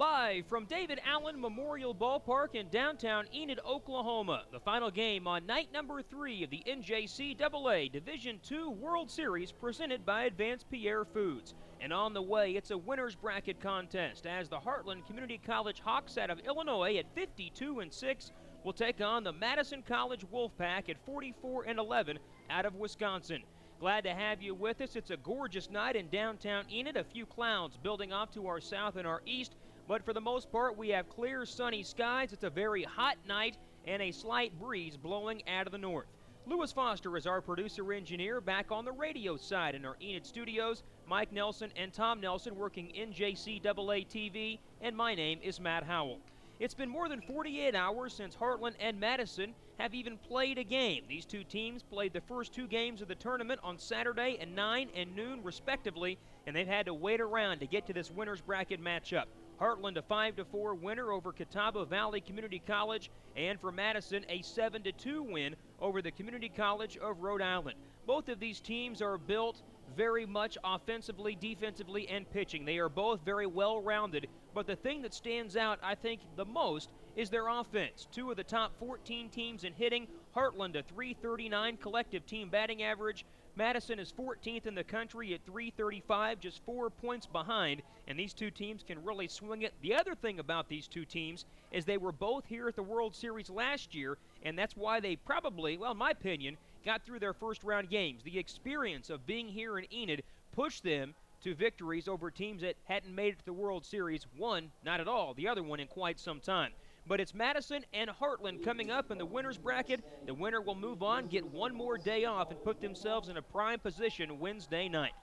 Live from David Allen Memorial Ballpark in downtown Enid, Oklahoma, the final game on night number 3 of the NJCAA Division II World Series presented by Advanced Pierre Foods. And on the way, it's a winner's bracket contest as the Heartland Community College Hawks out of Illinois at 52-6 will take on the Madison College Wolfpack at 44-11 out of Wisconsin. Glad to have you with us. It's a gorgeous night in downtown Enid, a few clouds building off to our south and our east. But for the most part, we have clear, sunny skies. It's a very hot night and a slight breeze blowing out of the north. Lewis Foster is our producer-engineer. Back on the radio side in our Enid studios, Mike Nelson and Tom Nelson working NJCAA TV, and my name is Matt Howell. It's been more than 48 hours since Heartland and Madison have even played a game. These two teams played the first 2 games of the tournament on Saturday at 9 and noon respectively, and they've had to wait around to get to this winner's bracket matchup. Heartland a 5-4 winner over Catawba Valley Community College, and for Madison a 7-2 win over the Community College of Rhode Island. Both of these teams are built very much offensively, defensively, and pitching. They are both very well-rounded, but the thing that stands out, I think, the most is their offense. 2 of the top 14 teams in hitting. Heartland a .339 collective team batting average. Madison is 14th in the country at .335, just 4 points behind, and these two teams can really swing it. The other thing about these two teams is they were both here at the World Series last year, and that's why they probably, well, in my opinion, got through their first-round games. The experience of being here in Enid pushed them to victories over teams that hadn't made it to the World Series. One, not at all, the other one in quite some time. But it's Madison and Heartland coming up in the winner's bracket. The winner will move on, get one more day off, and put themselves in a prime position Wednesday night.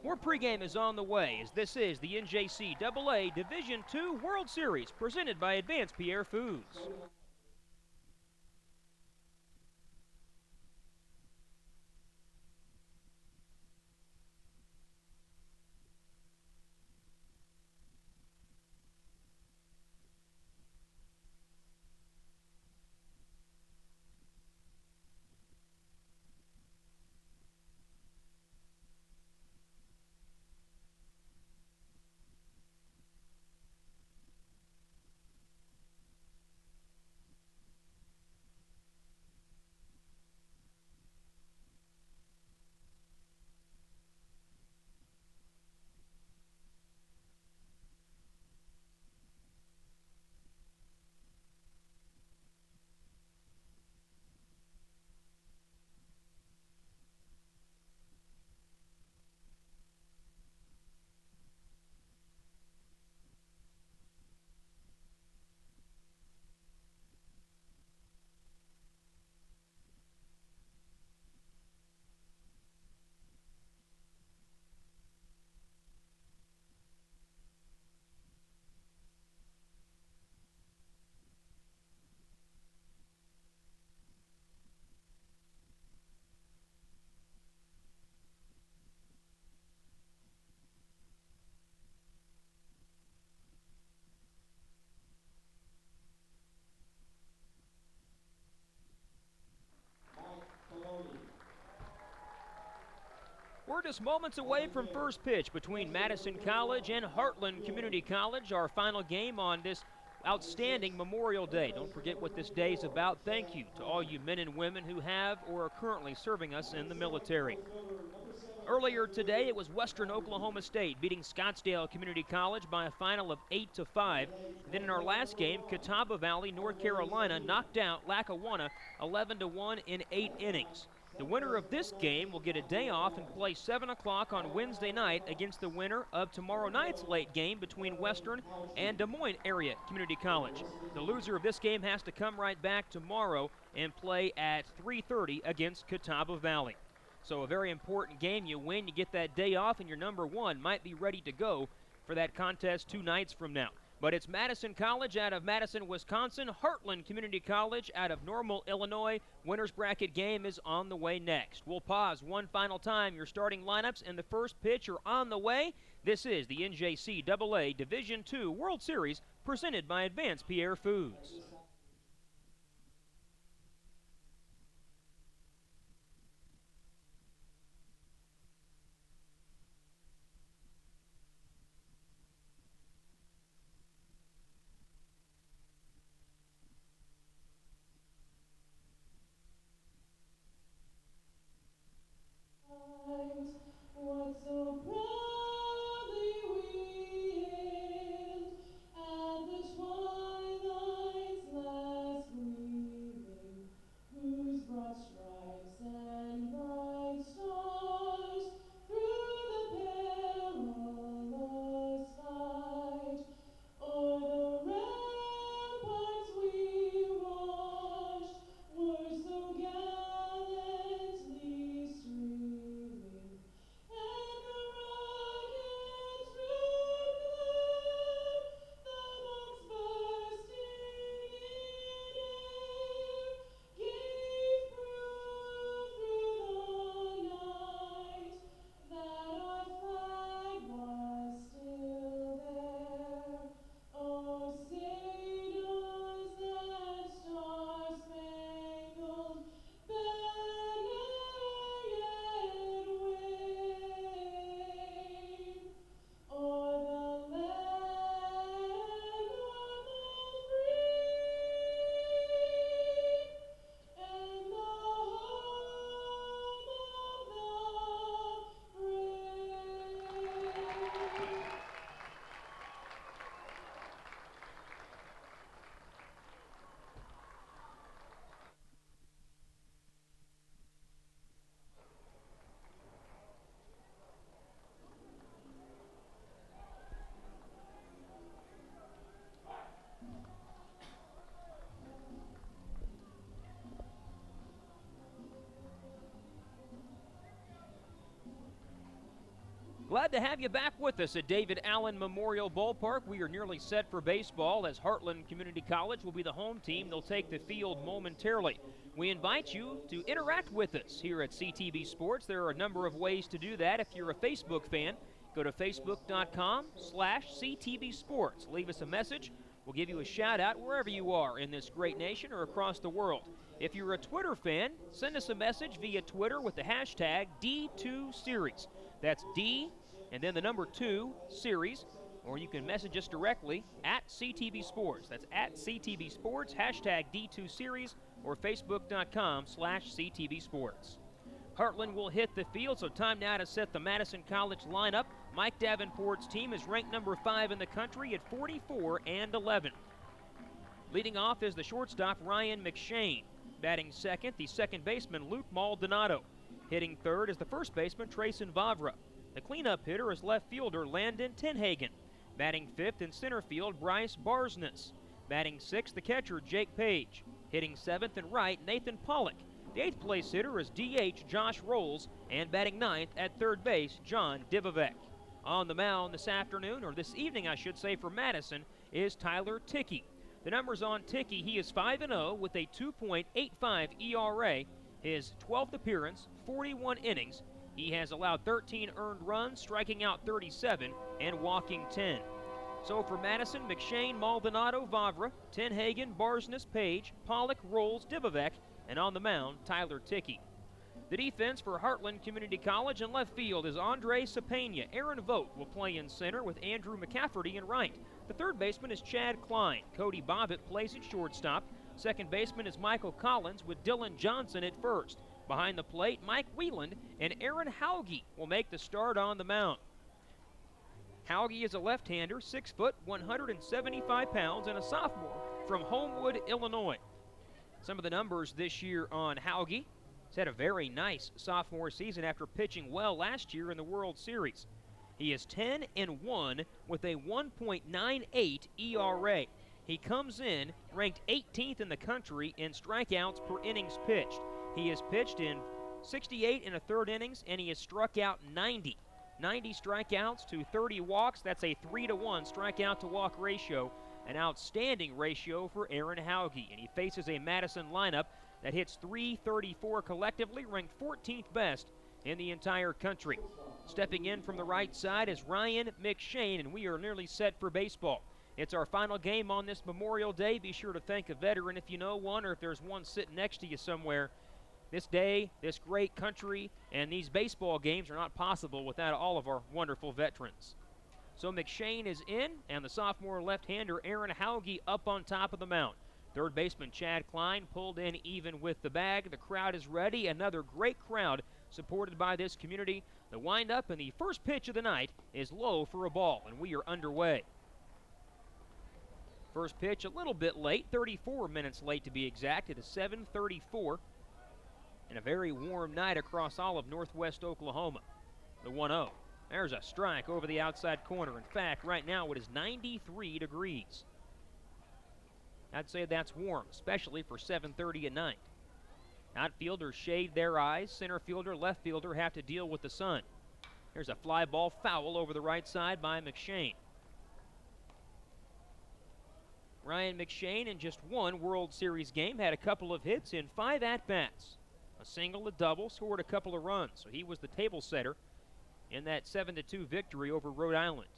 More pregame is on the way, as this is the NJCAA Division II World Series presented by Advanced Pierre Foods. We're just moments away from first pitch between Madison College and Heartland Community College, our final game on this outstanding Memorial Day. Don't forget what this day is about. Thank you to all you men and women who have or are currently serving us in the military. Earlier today, it was Western Oklahoma State beating Scottsdale Community College by a final of 8-5. Then in our last game, Catawba Valley, North Carolina, knocked out Lackawanna 11-1 in 8 innings. The winner of this game will get a day off and play 7 o'clock on Wednesday night against the winner of tomorrow night's late game between Western and Des Moines Area Community College. The loser of this game has to come right back tomorrow and play at 3:30 against Catawba Valley. So a very important game. You win, you get that day off, and your number 1 might be ready to go for that contest 2 nights from now. But it's Madison College out of Madison, Wisconsin, Heartland Community College out of Normal, Illinois. Winner's bracket game is on the way next. We'll pause one final time. Your starting lineups and the first pitch are on the way. This is the NJCAA Division II World Series presented by Advanced Pierre Foods. Glad to have you back with us at David Allen Memorial Ballpark. We are nearly set for baseball as Heartland Community College will be the home team. They'll take the field momentarily. We invite you to interact with us here at CTV Sports. There are a number of ways to do that. If you're a Facebook fan, go to facebook.com/CTV Sports. Leave us a message. We'll give you a shout out wherever you are in this great nation or across the world. If you're a Twitter fan, send us a message via Twitter with the hashtag D2Series. That's D and then the number 2 series, or you can message us directly at CTV Sports. That's at CTV Sports, hashtag D2Series, or facebook.com/CTV Sports. Heartland will hit the field, so time now to set the Madison College lineup. Mike Davenport's team is ranked number 5 in the country at 44-11. Leading off is the shortstop Ryan McShane. Batting second, the second baseman Luke Maldonado. Hitting third is the first baseman Trayson Vavra. The cleanup hitter is left fielder Landon Tenhagen. Batting fifth in center field, Bryce Barsness. Batting sixth, the catcher Jake Page. Hitting seventh and right, Nathan Pollock. The eighth place hitter is DH Josh Rolls, and batting ninth at third base, John Divovek. On the mound this afternoon, or this evening I should say, for Madison is Tyler Tickey. The numbers on Tickey: he is 5-0 with a 2.85 ERA. His 12th appearance, 41 innings. He has allowed 13 earned runs, striking out 37 and walking 10. So for Madison, McShane, Maldonado, Vavra, Tenhagen, Barsness, Page, Pollock, Rolls, Divovek, and on the mound, Tyler Tickey. The defense for Heartland Community College in left field is Andre Sapena. Aaron Vogt will play in center with Andrew McCafferty in right. The third baseman is Chad Klein. Cody Bobbitt plays at shortstop. Second baseman is Michael Collins with Dylan Johnson at first. Behind the plate, Mike Wieland and Aaron Hauge will make the start on the mound. Hauge is a left-hander, 6 foot, 175 pounds, and a sophomore from Homewood, Illinois. Some of the numbers this year on Hauge. He's had a very nice sophomore season after pitching well last year in the World Series. He is 10-1 with a 1.98 ERA. He comes in ranked 18th in the country in strikeouts per innings pitched. He has pitched in 68 1/3 innings, and he has struck out 90. 90 strikeouts to 30 walks. That's a 3-to-1 strikeout to walk ratio. An outstanding ratio for Aaron Hauge. And he faces a Madison lineup that hits .334 collectively, ranked 14th best in the entire country. Stepping in from the right side is Ryan McShane, and we are nearly set for baseball. It's our final game on this Memorial Day. Be sure to thank a veteran if you know one, or if there's one sitting next to you somewhere. This day, this great country, and these baseball games are not possible without all of our wonderful veterans. So McShane is in, and the sophomore left-hander Aaron Hauge up on top of the mound. Third baseman Chad Klein pulled in even with the bag. The crowd is ready. Another great crowd supported by this community. The windup and the first pitch of the night is low for a ball, and we are underway. First pitch a little bit late, 34 minutes late to be exact. It is 7:34 and a very warm night across all of northwest Oklahoma. The 1-0. There's a strike over the outside corner. In fact, right now it is 93 degrees. I'd say that's warm, especially for 7:30 at night. Outfielders shade their eyes. Center fielder, left fielder have to deal with the sun. There's a fly ball foul over the right side by McShane. Ryan McShane, in just one World Series game, had a couple of hits in 5 at-bats. A single, a double, scored a couple of runs. So he was the table setter in that 7-2 victory over Rhode Island.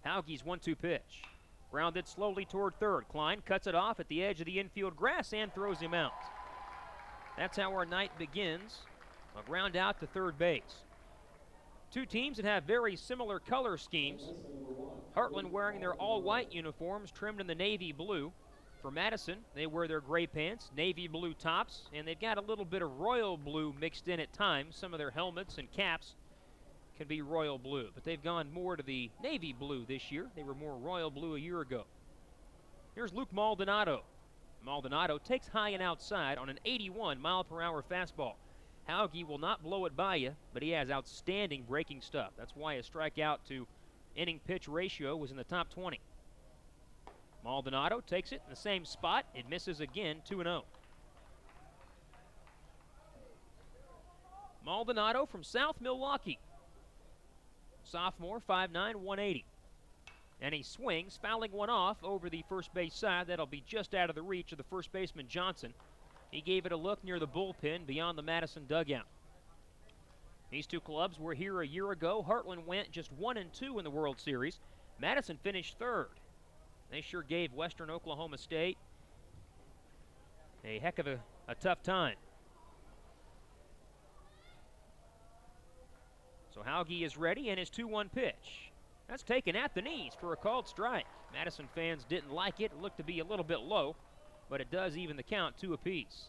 Hauge's 1-2 pitch. Grounded slowly toward third. Klein cuts it off at the edge of the infield grass and throws him out. That's how our night begins. A ground out to third base. Two teams that have very similar color schemes. Heartland wearing their all-white uniforms trimmed in the navy blue. For Madison, they wear their gray pants, navy blue tops, and they've got a little bit of royal blue mixed in at times. Some of their helmets and caps can be royal blue, but they've gone more to the navy blue this year. They were more royal blue a year ago. Here's Luke Maldonado. Maldonado takes high and outside on an 81-mile-per-hour fastball. Hauge will not blow it by you, but he has outstanding breaking stuff. That's why his strikeout to inning pitch ratio was in the top 20. Maldonado takes it in the same spot. It misses again, 2-0. Maldonado from South Milwaukee. sophomore, 5'9", 180. And he swings, fouling one off over the first base side. That'll be just out of the reach of the first baseman, Johnson. He gave it a look near the bullpen beyond the Madison dugout. These two clubs were here a year ago. Heartland went just 1-2 in the World Series. Madison finished third. They sure gave Western Oklahoma State a heck of a tough time. So Hauge is ready, and his 2-1 pitch. That's taken at the knees for a called strike. Madison fans didn't like it. It looked to be a little bit low, but it does even the count, 2 apiece.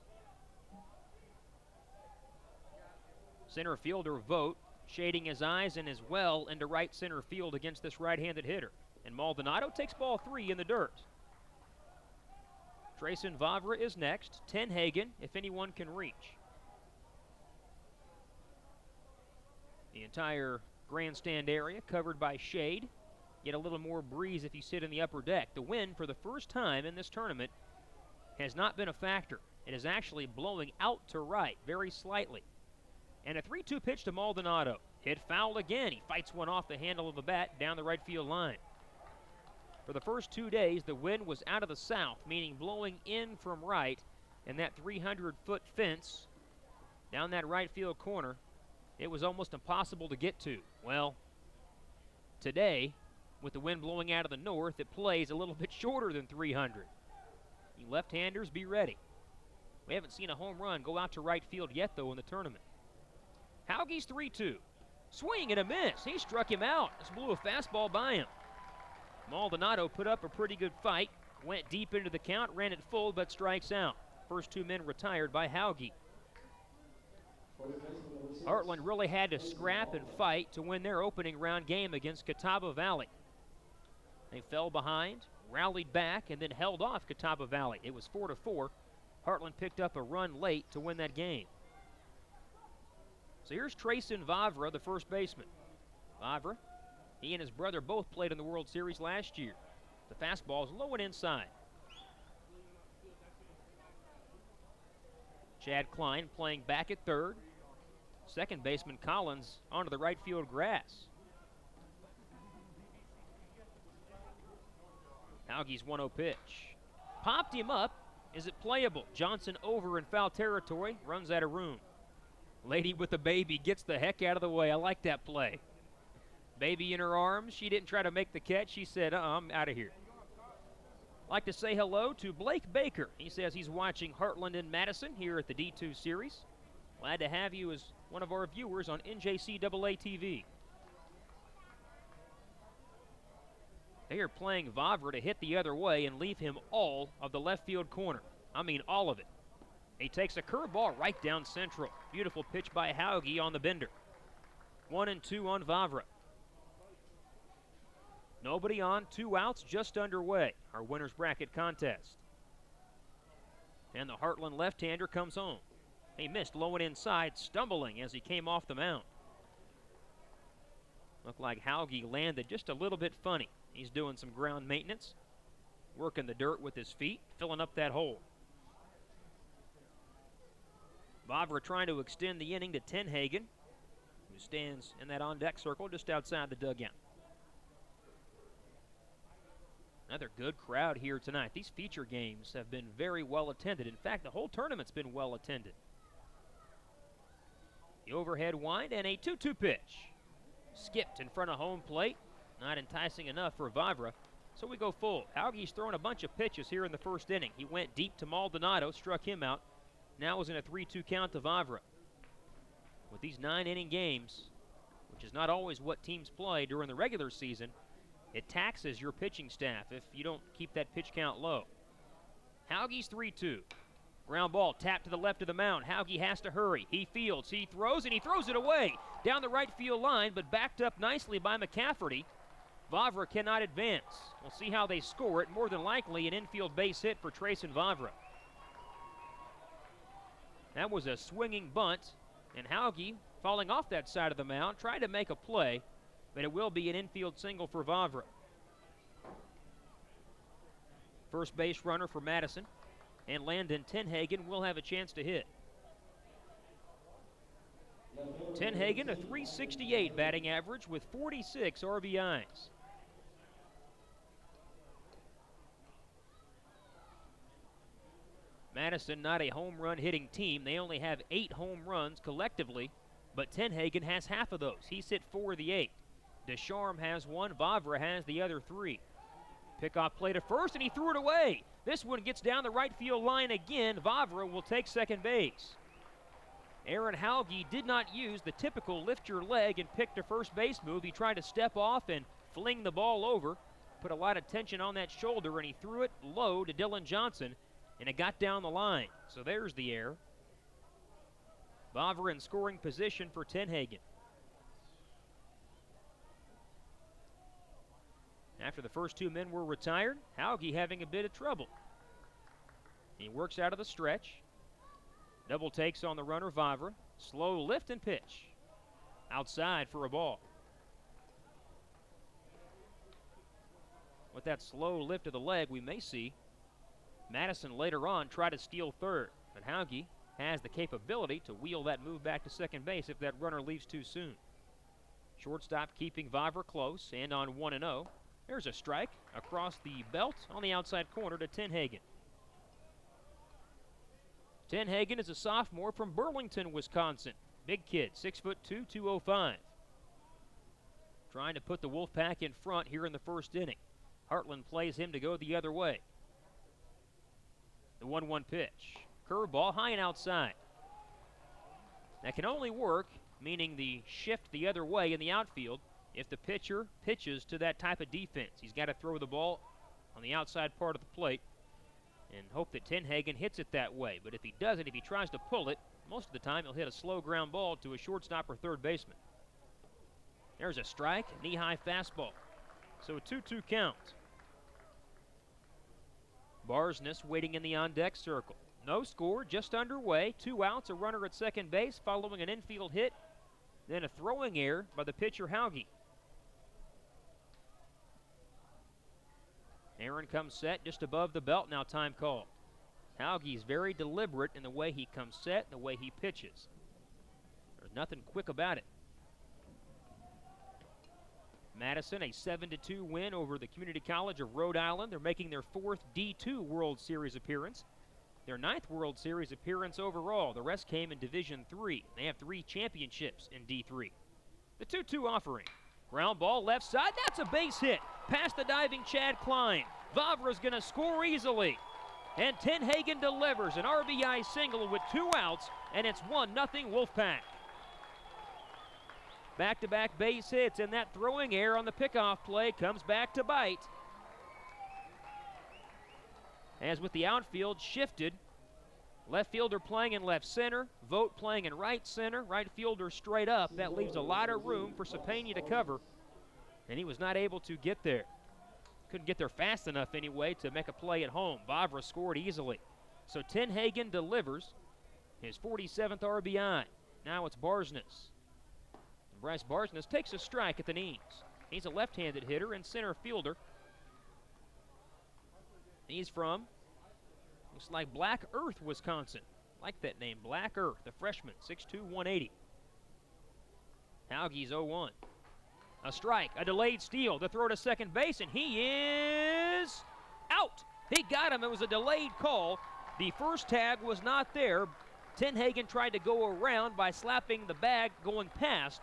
Center fielder Vogt shading his eyes and is well into right center field against this right-handed hitter. And Maldonado takes ball 3 in the dirt. Trayson Vavra is next. Tenhagen, if anyone can reach. The entire grandstand area covered by shade. Get a little more breeze if you sit in the upper deck. The wind, for the first time in this tournament, has not been a factor. It is actually blowing out to right very slightly. And a 3-2 pitch to Maldonado. Hit foul again. He fights one off the handle of the bat down the right field line. For the first 2 days, the wind was out of the south, meaning blowing in from right, and that 300-foot fence down that right field corner, it was almost impossible to get to. Well, today, with the wind blowing out of the north, it plays a little bit shorter than 300. You left-handers, be ready. We haven't seen a home run go out to right field yet, though, in the tournament. Hauge's 3-2. Swing and a miss. He struck him out. Just blew a fastball by him. Maldonado put up a pretty good fight. Went deep into the count, ran it full, but strikes out. First 2 men retired by Hauge. Heartland really had to scrap and fight to win their opening round game against Catawba Valley. They fell behind, rallied back, and then held off Catawba Valley. It was 4-4. Heartland picked up a run late to win that game. So here's Trayson Vavra, the first baseman. Vavra, he and his brother both played in the World Series last year. The fastball is low and inside. Chad Klein playing back at third. Second baseman Collins onto the right field grass. Hauge's 1-0 pitch. Popped him up. Is it playable? Johnson over in foul territory. Runs out of room. Lady with the baby gets the heck out of the way. I like that play. Baby in her arms. She didn't try to make the catch. She said, I'm out of here. Like to say hello to Blake Baker. He says he's watching Heartland and Madison here at the D2 Series. Glad to have you as one of our viewers on NJCAA TV. They are playing Vavra to hit the other way and leave him all of the left field corner. I mean, all of it. He takes a curveball right down central. Beautiful pitch by Hauge on the bender. 1-2 on Vavra. Nobody on, 2 outs, just underway. Our winner's bracket contest. And the Heartland left-hander comes home. He missed low and inside, stumbling as he came off the mound. Looked like Hauge landed just a little bit funny. He's doing some ground maintenance, working the dirt with his feet, filling up that hole. Vavra trying to extend the inning to Tenhagen, who stands in that on-deck circle just outside the dugout. Another good crowd here tonight. These feature games have been very well attended. In fact, the whole tournament's been well attended. The overhead wind and a 2-2 pitch. Skipped in front of home plate. Not enticing enough for Vavra, so we go full. Hauge's throwing a bunch of pitches here in the first inning. He went deep to Maldonado, struck him out. Now is in a 3-2 count to Vavra. With these 9-inning games, which is not always what teams play during the regular season, it taxes your pitching staff if you don't keep that pitch count low. Hauge's 3-2. Ground ball tapped to the left of the mound. Hauge has to hurry. He fields, he throws, and he throws it away. Down the right field line, but backed up nicely by McCafferty. Vavra cannot advance. We'll see how they score it. More than likely an infield base hit for Trayson Vavra. That was a swinging bunt, and Hauge, falling off that side of the mound, tried to make a play, but it will be an infield single for Vavra. First base runner for Madison, and Landon Tenhagen will have a chance to hit. Tenhagen, a .368 batting average with 46 RBIs. Madison not a home run hitting team. They only have 8 home runs collectively, but Tenhagen has half of those. He's hit 4 of the 8. Descharmes has 1, Vavra has the other 3. Pickoff play to first, and he threw it away. This one gets down the right field line again. Vavra will take second base. Aaron Hauge did not use the typical lift your leg and pick to first base move. He tried to step off and fling the ball over, put a lot of tension on that shoulder, and he threw it low to Dylan Johnson, and it got down the line. So there's the error. Vavra in scoring position for Tenhagen. After the first 2 men were retired, Hauge having a bit of trouble. He works out of the stretch. Double takes on the runner, Vavra. Slow lift and pitch. Outside for a ball. With that slow lift of the leg, we may see Madison later on try to steal third. But Hauge has the capability to wheel that move back to second base if that runner leaves too soon. Shortstop keeping Vavra close and on 1-0. There's a strike across the belt on the outside corner to Tenhagen. Tenhagen is a sophomore from Burlington, Wisconsin. Big kid, 6'2", 205. Trying to put the Wolfpack in front here in the first inning. Heartland plays him to go the other way. The 1-1 pitch. Curveball high and outside. That can only work, meaning the shift the other way in the outfield, if the pitcher pitches to that type of defense. He's got to throw the ball on the outside part of the plate and hope that Tenhagen hits it that way. But if he doesn't, if he tries to pull it, most of the time he'll hit a slow ground ball to a shortstop or third baseman. There's a strike, knee-high fastball. So a 2-2 count. Barsness waiting in the on-deck circle. No score, just underway. 2 outs, a runner at second base following an infield hit, then a throwing error by the pitcher Hauge. Aaron comes set just above the belt, now time called. Hauge's very deliberate in the way he comes set, the way he pitches. There's nothing quick about it. Madison, a 7-2 win over the Community College of Rhode Island. They're making their 4th D2 World Series appearance. Their 9th World Series appearance overall. The rest came in Division III. They have 3 championships in D3. The 2-2 offering. Ground ball left side. That's a base hit. Past the diving Chad Klein. Vavra's going to score easily. And Tenhagen delivers an RBI single with 2 outs, and it's 1-0 Wolfpack. Back-to-back base hits, and that throwing error on the pickoff play comes back to bite. As with the outfield shifted, left fielder playing in left center, Vogt playing in right center, right fielder straight up. That leaves a lot of room for Cepena to cover, and he was not able to get there. Couldn't get there fast enough anyway to make a play at home. Vavra scored easily. So Tenhagen delivers his 47th RBI. Now it's Barsness. Bryce Barsness takes a strike at the knees. He's a left-handed hitter and center fielder. He's from, looks like Black Earth, Wisconsin. Like that name, Black Earth, the freshman, 6'2", 180. Hauge's 0-1. A strike, a delayed steal, the throw to second base, and he is out. He got him. It was a delayed call. The first tag was not there. Tenhagen tried to go around by slapping the bag going past,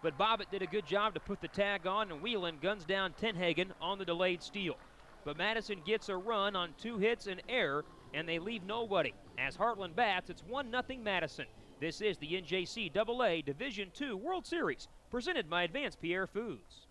but Bobbitt did a good job to put the tag on, and Whelan guns down Tenhagen on the delayed steal. But Madison gets a run on 2 hits and error, and they leave nobody. As Heartland bats, it's 1-0 Madison. This is the NJCAA Division II World Series, presented by Advanced Pierre Foods.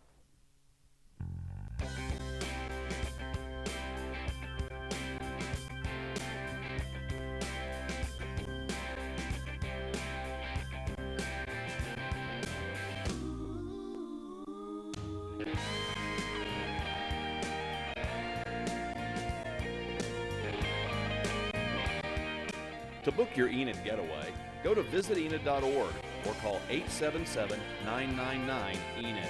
To book your Enid getaway, go to visitenid.org or call 877-999-ENID.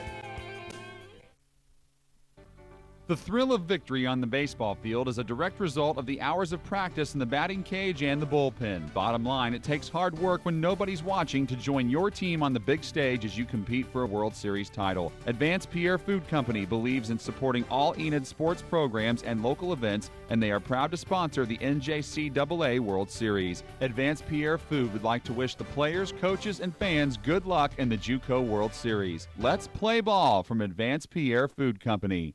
The thrill of victory on the baseball field is a direct result of the hours of practice in the batting cage and the bullpen. Bottom line, it takes hard work when nobody's watching to join your team on the big stage as you compete for a World Series title. Advanced Pierre Food Company believes in supporting all Enid sports programs and local events, and they are proud to sponsor the NJCAA World Series. Advanced Pierre Food would like to wish the players, coaches, and fans good luck in the JUCO World Series. Let's play ball from Advanced Pierre Food Company.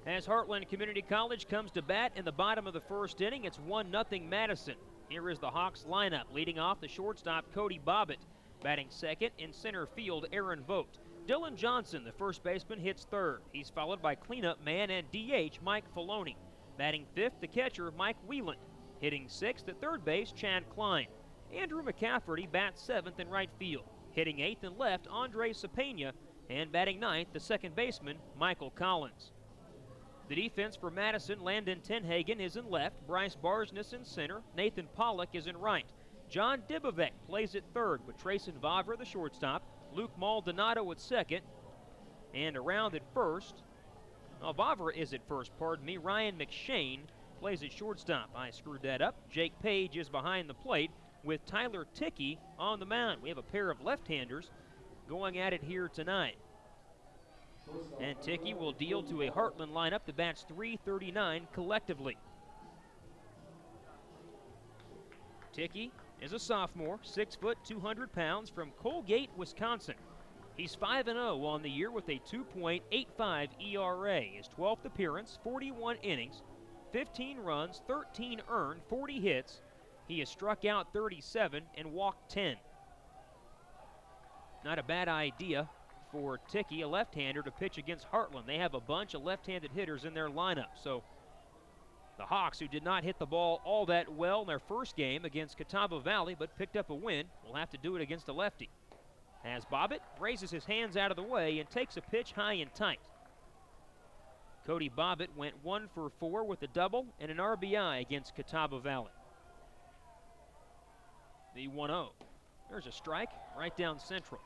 As Heartland Community College comes to bat in the bottom of the first inning, it's 1-0 Madison. Here is the Hawks lineup. Leading off, the shortstop, Cody Bobbitt. Batting second, in center field, Aaron Vogt. Dylan Johnson, the first baseman, hits third. He's followed by cleanup man and DH Mike Filoni. Batting fifth, the catcher, Mike Wheeland. Hitting sixth at third base, Chad Klein. Andrew McCafferty bats seventh in right field. Hitting eighth and left, Andre Cepena. And batting ninth, the second baseman, Michael Collins. The defense for Madison, Landon Tenhagen is in left, Bryce Barsness in center, Nathan Pollock is in right. John Dibovec plays at third with Trayson Vavra, the shortstop, Luke Maldonado at second, and around at first, Vavra is at first, pardon me, Ryan McShane plays at shortstop. I screwed that up. Jake Page is behind the plate with Tyler Tickey on the mound. We have a pair of left-handers going at it here tonight. And Tickey will deal to a Heartland lineup that bats .339 collectively. Tickey is a sophomore, 6 foot, 200 pounds, from Colgate, Wisconsin. He's 5-0 on the year with a 2.85 ERA. His 12th appearance, 41 innings, 15 runs, 13 earned, 40 hits. He has struck out 37 and walked 10. Not a bad idea for Tickey, a left-hander, to pitch against Heartland. They have a bunch of left-handed hitters in their lineup. So the Hawks, who did not hit the ball all that well in their first game against Catawba Valley but picked up a win, will have to do it against a lefty. As Bobbitt raises his hands out of the way and takes a pitch high and tight. Cody Bobbitt went 1 for 4 with a double and an RBI against Catawba Valley. The 1-0. There's a strike right down central.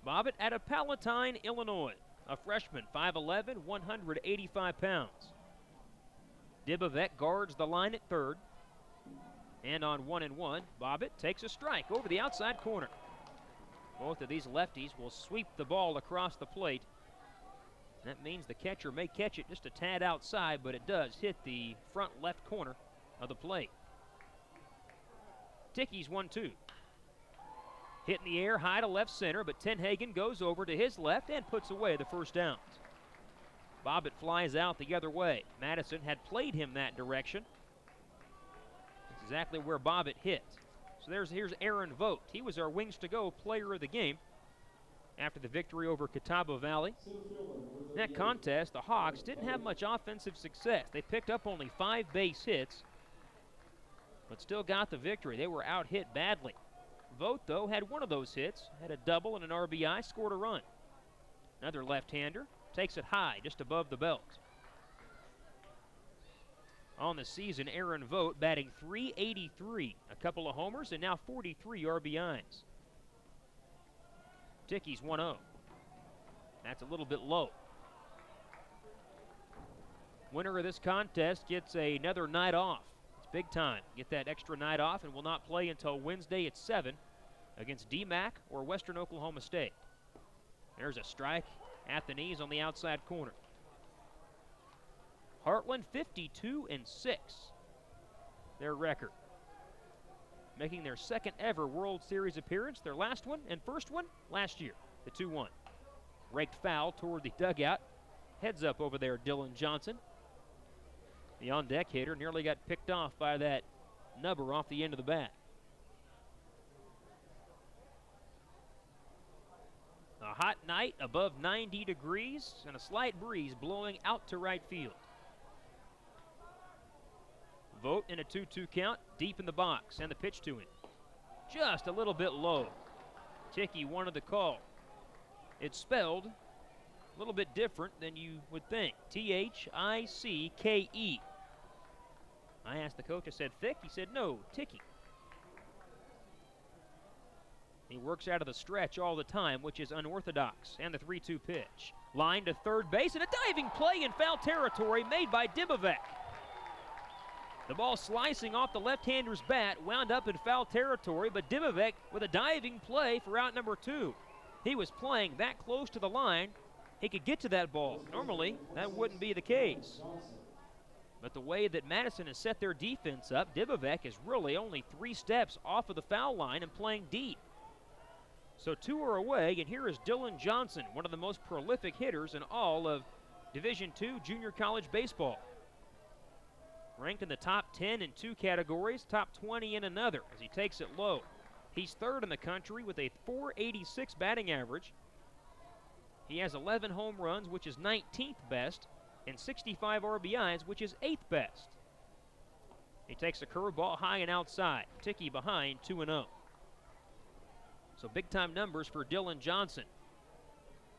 Bobbitt out of Palatine, Illinois. A freshman, 5'11", 185 pounds. Dibovec guards the line at third. And on 1-1, Bobbitt takes a strike over the outside corner. Both of these lefties will sweep the ball across the plate. That means the catcher may catch it just a tad outside, but it does hit the front left corner of the plate. Tickey's 1-2. Hit in the air, high to left center, but Tenhagen goes over to his left and puts away the first downs. Bobbitt flies out the other way. Madison had played him that direction. That's exactly where Bobbitt hit. So here's Aaron Vogt. He was our wings to go player of the game after the victory over Catawba Valley. In that contest, the Hawks didn't have much offensive success. They picked up only 5 base hits, but still got the victory. They were out hit badly. Vogt, though, had one of those hits, had a double and an RBI, scored a run. Another left-hander takes it high, just above the belt. On the season, Aaron Vogt batting .383, a couple of homers, and now 43 RBIs. Tickey's 1-0. That's a little bit low. Winner of this contest gets another night off. It's big time. Get that extra night off and will not play until Wednesday at 7 against DMAC or Western Oklahoma State. There's a strike at the knees on the outside corner. Heartland 52-6, their record. Making their second ever World Series appearance, their last one and first one last year, the 2-1. Raked foul toward the dugout. Heads up over there, Dylan Johnson. The on-deck hitter nearly got picked off by that nubber off the end of the bat. A hot night, above 90 degrees, and a slight breeze blowing out to right field. Vogt in a 2-2 count, deep in the box, and the pitch to him. Just a little bit low. Tickey wanted the call. It's spelled a little bit different than you would think. T-H-I-C-K-E. I asked the coach, I said, thick? He said, no, Tickey. He works out of the stretch all the time, which is unorthodox. And the 3-2 pitch. Line to third base, and a diving play in foul territory made by Dibovec. The ball slicing off the left-hander's bat, wound up in foul territory, but Dibovec with a diving play for out number 2. He was playing that close to the line, he could get to that ball. Normally, that wouldn't be the case. But the way that Madison has set their defense up, Dibovec is really only 3 steps off of the foul line and playing deep. So 2 are away, and here is Dylan Johnson, one of the most prolific hitters in all of Division II junior college baseball. Ranked in the top 10 in 2 categories, top 20 in another as he takes it low. He's 3rd in the country with a .486 batting average. He has 11 home runs, which is 19th best, and 65 RBIs, which is 8th best. He takes a curveball high and outside. Ticky behind 2-0. So big-time numbers for Dylan Johnson.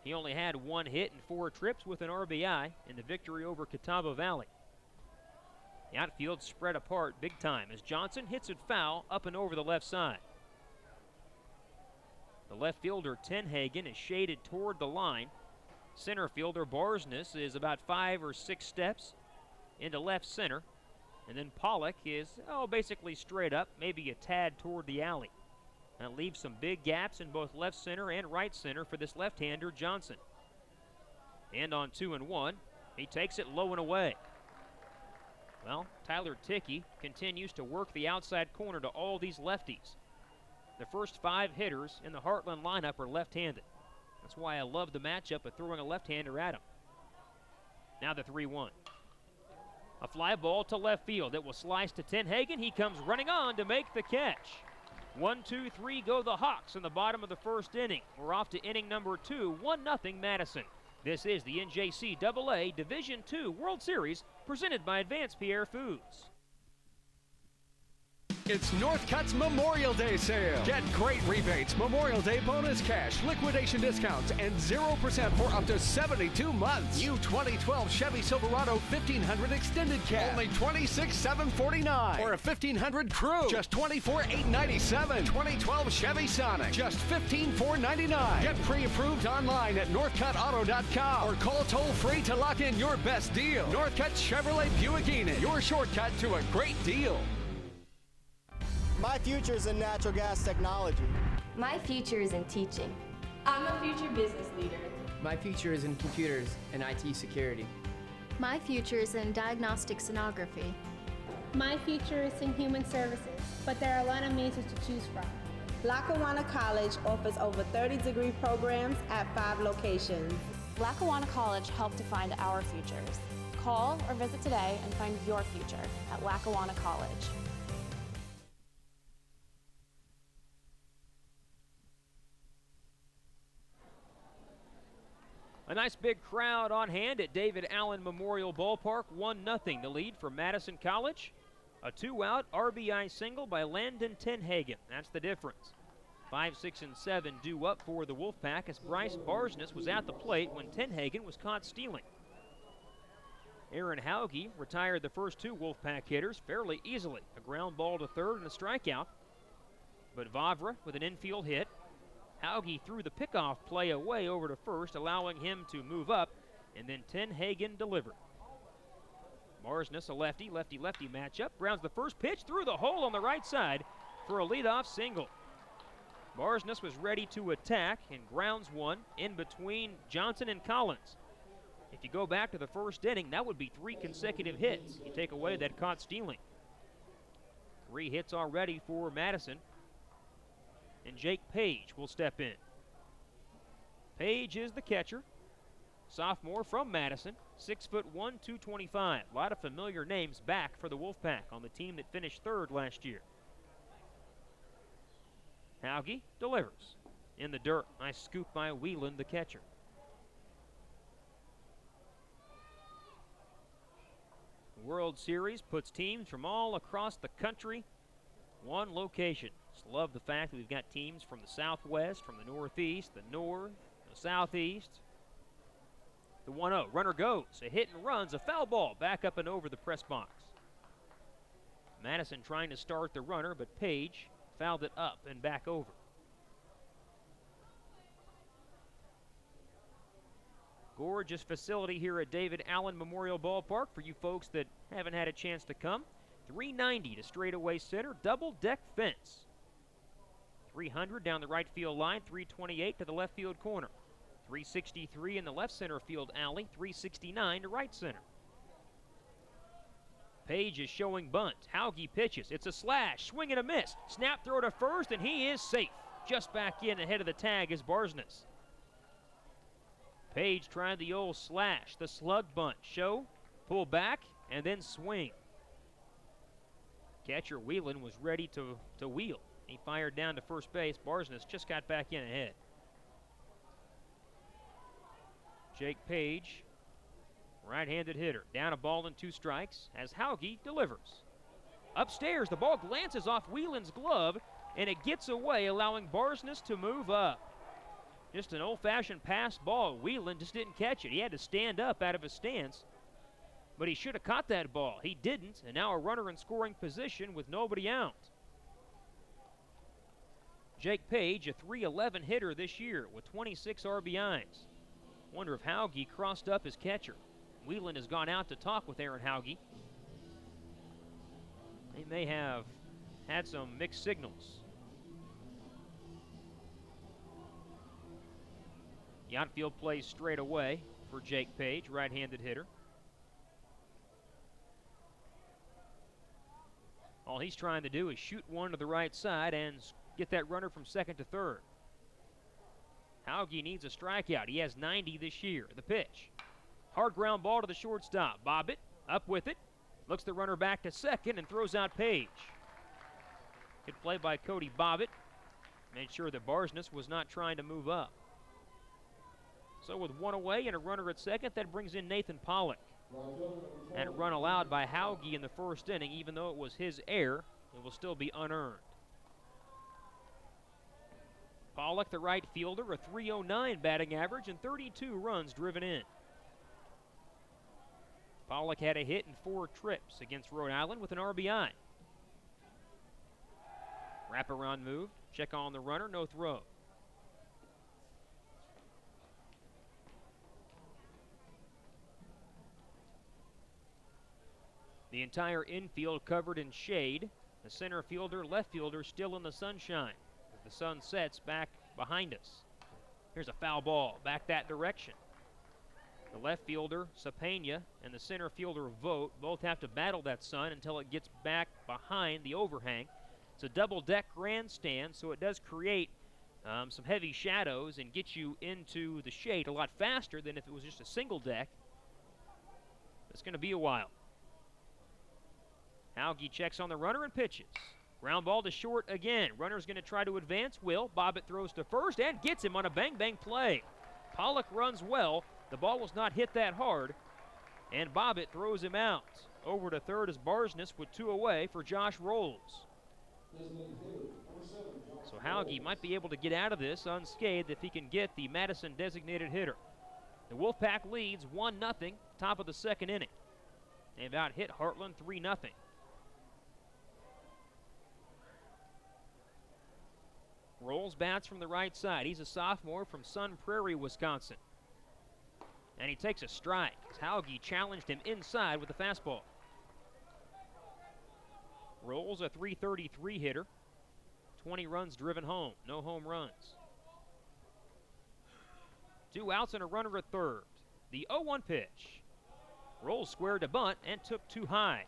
He only had 1 hit and 4 trips with an RBI in the victory over Catawba Valley. The outfield spread apart big time as Johnson hits it foul up and over the left side. The left fielder, Tenhagen, is shaded toward the line. Center fielder, Barsness, is about 5 or 6 steps into left center. And then Pollock is, basically straight up, maybe a tad toward the alley. That leaves some big gaps in both left center and right center for this left-hander, Johnson. And on 2-1, he takes it low and away. Well, Tyler Ticky continues to work the outside corner to all these lefties. The first 5 hitters in the Heartland lineup are left-handed. That's why I love the matchup of throwing a left-hander at him. Now the 3-1. A fly ball to left field. It will slice to Tenhagen. He comes running on to make the catch. 1, 2, 3 go the Hawks in the bottom of the first inning. We're off to inning number 2, 1-0 Madison. This is the NJCAA Division II World Series presented by Advanced Pierre Foods. It's Northcutt's Memorial Day sale. Get great rebates, Memorial Day bonus cash, liquidation discounts, and 0% for up to 72 months. New 2012 Chevy Silverado 1500 extended cab, only $26,749. Or a 1500 Crew, just $24,897. 2012 Chevy Sonic, just $15,499. Get pre-approved online at northcuttauto.com or call toll-free to lock in your best deal. Northcutt Chevrolet Buick Enid, your shortcut to a great deal. My future is in natural gas technology. My future is in teaching. I'm a future business leader. My future is in computers and IT security. My future is in diagnostic sonography. My future is in human services, but there are a lot of majors to choose from. Lackawanna College offers over 30 degree programs at 5 locations. Lackawanna College helped define our futures. Call or visit today and find your future at Lackawanna College. A nice big crowd on hand at David Allen Memorial Ballpark. 1-0 the lead for Madison College. A 2-out RBI single by Landon Tenhagen. That's the difference. 5, 6, and 7 due up for the Wolfpack as Bryce Barsness was at the plate when Tenhagen was caught stealing. Aaron Hauge retired the first 2 Wolfpack hitters fairly easily. A ground ball to third and a strikeout. But Vavra with an infield hit. Hauge threw the pickoff play away over to first, allowing him to move up, and then Tenhagen delivered. Barsness, a lefty-lefty matchup, grounds the first pitch through the hole on the right side for a leadoff single. Barsness was ready to attack and grounds one in between Johnson and Collins. If you go back to the first inning, that would be 3 consecutive hits. You take away that caught stealing. 3 hits already for Madison. And Jake Page will step in. Page is the catcher. Sophomore from Madison, 6'1", 225. A lot of familiar names back for the Wolfpack on the team that finished 3rd last year. Hauge delivers. In the dirt, nice scoop by Whelan, the catcher. The World Series puts teams from all across the country one location. Just love the fact that we've got teams from the Southwest, from the Northeast, the North, the Southeast. The 1-0, runner goes, a hit and runs, a foul ball back up and over the press box. Madison trying to start the runner, but Page fouled it up and back over. gorgeous facility here at David Allen Memorial Ballpark for you folks that haven't had a chance to come. 390 to straightaway center, double-deck fence. 300 down the right field line, 328 to the left field corner. 363 in the left center field alley, 369 to right center. Page is showing bunt. Hauge pitches. It's a slash. Swing and a miss. Snap throw to first, and he is safe. Just back in ahead of the tag is Barsness. Page tried the old slash. The slug bunt. Show, pull back, and then swing. Catcher Whelan was ready to wheel. He fired down to first base. Barsness just got back in ahead. Jake Page, right-handed hitter. Down a ball and 2 strikes as Hauge delivers. Upstairs, the ball glances off Whelan's glove, and it gets away, allowing Barsness to move up. Just an old-fashioned pass ball. Whelan just didn't catch it. He had to stand up out of his stance, but he should have caught that ball. He didn't, and now a runner in scoring position with nobody out. Jake Page, a .311 hitter this year with 26 RBIs. Wonder if Hauge crossed up his catcher. Whelan has gone out to talk with Aaron Hauge. They may have had some mixed signals. The outfield plays straight away for Jake Page, right-handed hitter. All he's trying to do is shoot one to the right side and get that runner from second to third. Hauge needs a strikeout. He has 90 this year. The pitch. Hard ground ball to the shortstop. Bobbitt up with it. Looks the runner back to second and throws out Page. Good play by Cody Bobbitt. Made sure that Barsness was not trying to move up. So with 1 away and a runner at second, that brings in Nathan Pollock. And a run allowed by Hauge in the first inning, even though it was his error, it will still be unearned. Pollock, the right fielder, a .309 batting average and 32 runs driven in. Pollock had a hit in 4 trips against Rhode Island with an RBI. Wraparound move, check on the runner, no throw. The entire infield covered in shade. The center fielder, left fielder still in the sunshine. The sun sets back behind us. Here's a foul ball back that direction. The left fielder, Sapena, and the center fielder, Vogt, both have to battle that sun until it gets back behind the overhang. It's a double-deck grandstand, so it does create some heavy shadows and get you into the shade a lot faster than if it was just a single deck. It's going to be a while. Hauge checks on the runner and pitches. Ground ball to short again. Runner's going to try to advance. Bobbitt throws to first and gets him on a bang-bang play. Pollock runs well. The ball was not hit that hard, and Bobbitt throws him out. Over to third is Barsness with 2 away for Josh Rolls. So Hauge might be able to get out of this unscathed if he can get the Madison designated hitter. The Wolfpack leads 1-0, top of the second inning. They've out-hit Heartland 3-0. Rolls bats from the right side. He's a sophomore from Sun Prairie, Wisconsin. And he takes a strike as Hauge challenged him inside with a fastball. Rolls a .333 hitter. 20 runs driven home, no home runs. 2 outs and a runner at third. The 0-1 pitch. Rolls squared to bunt and took 2 high.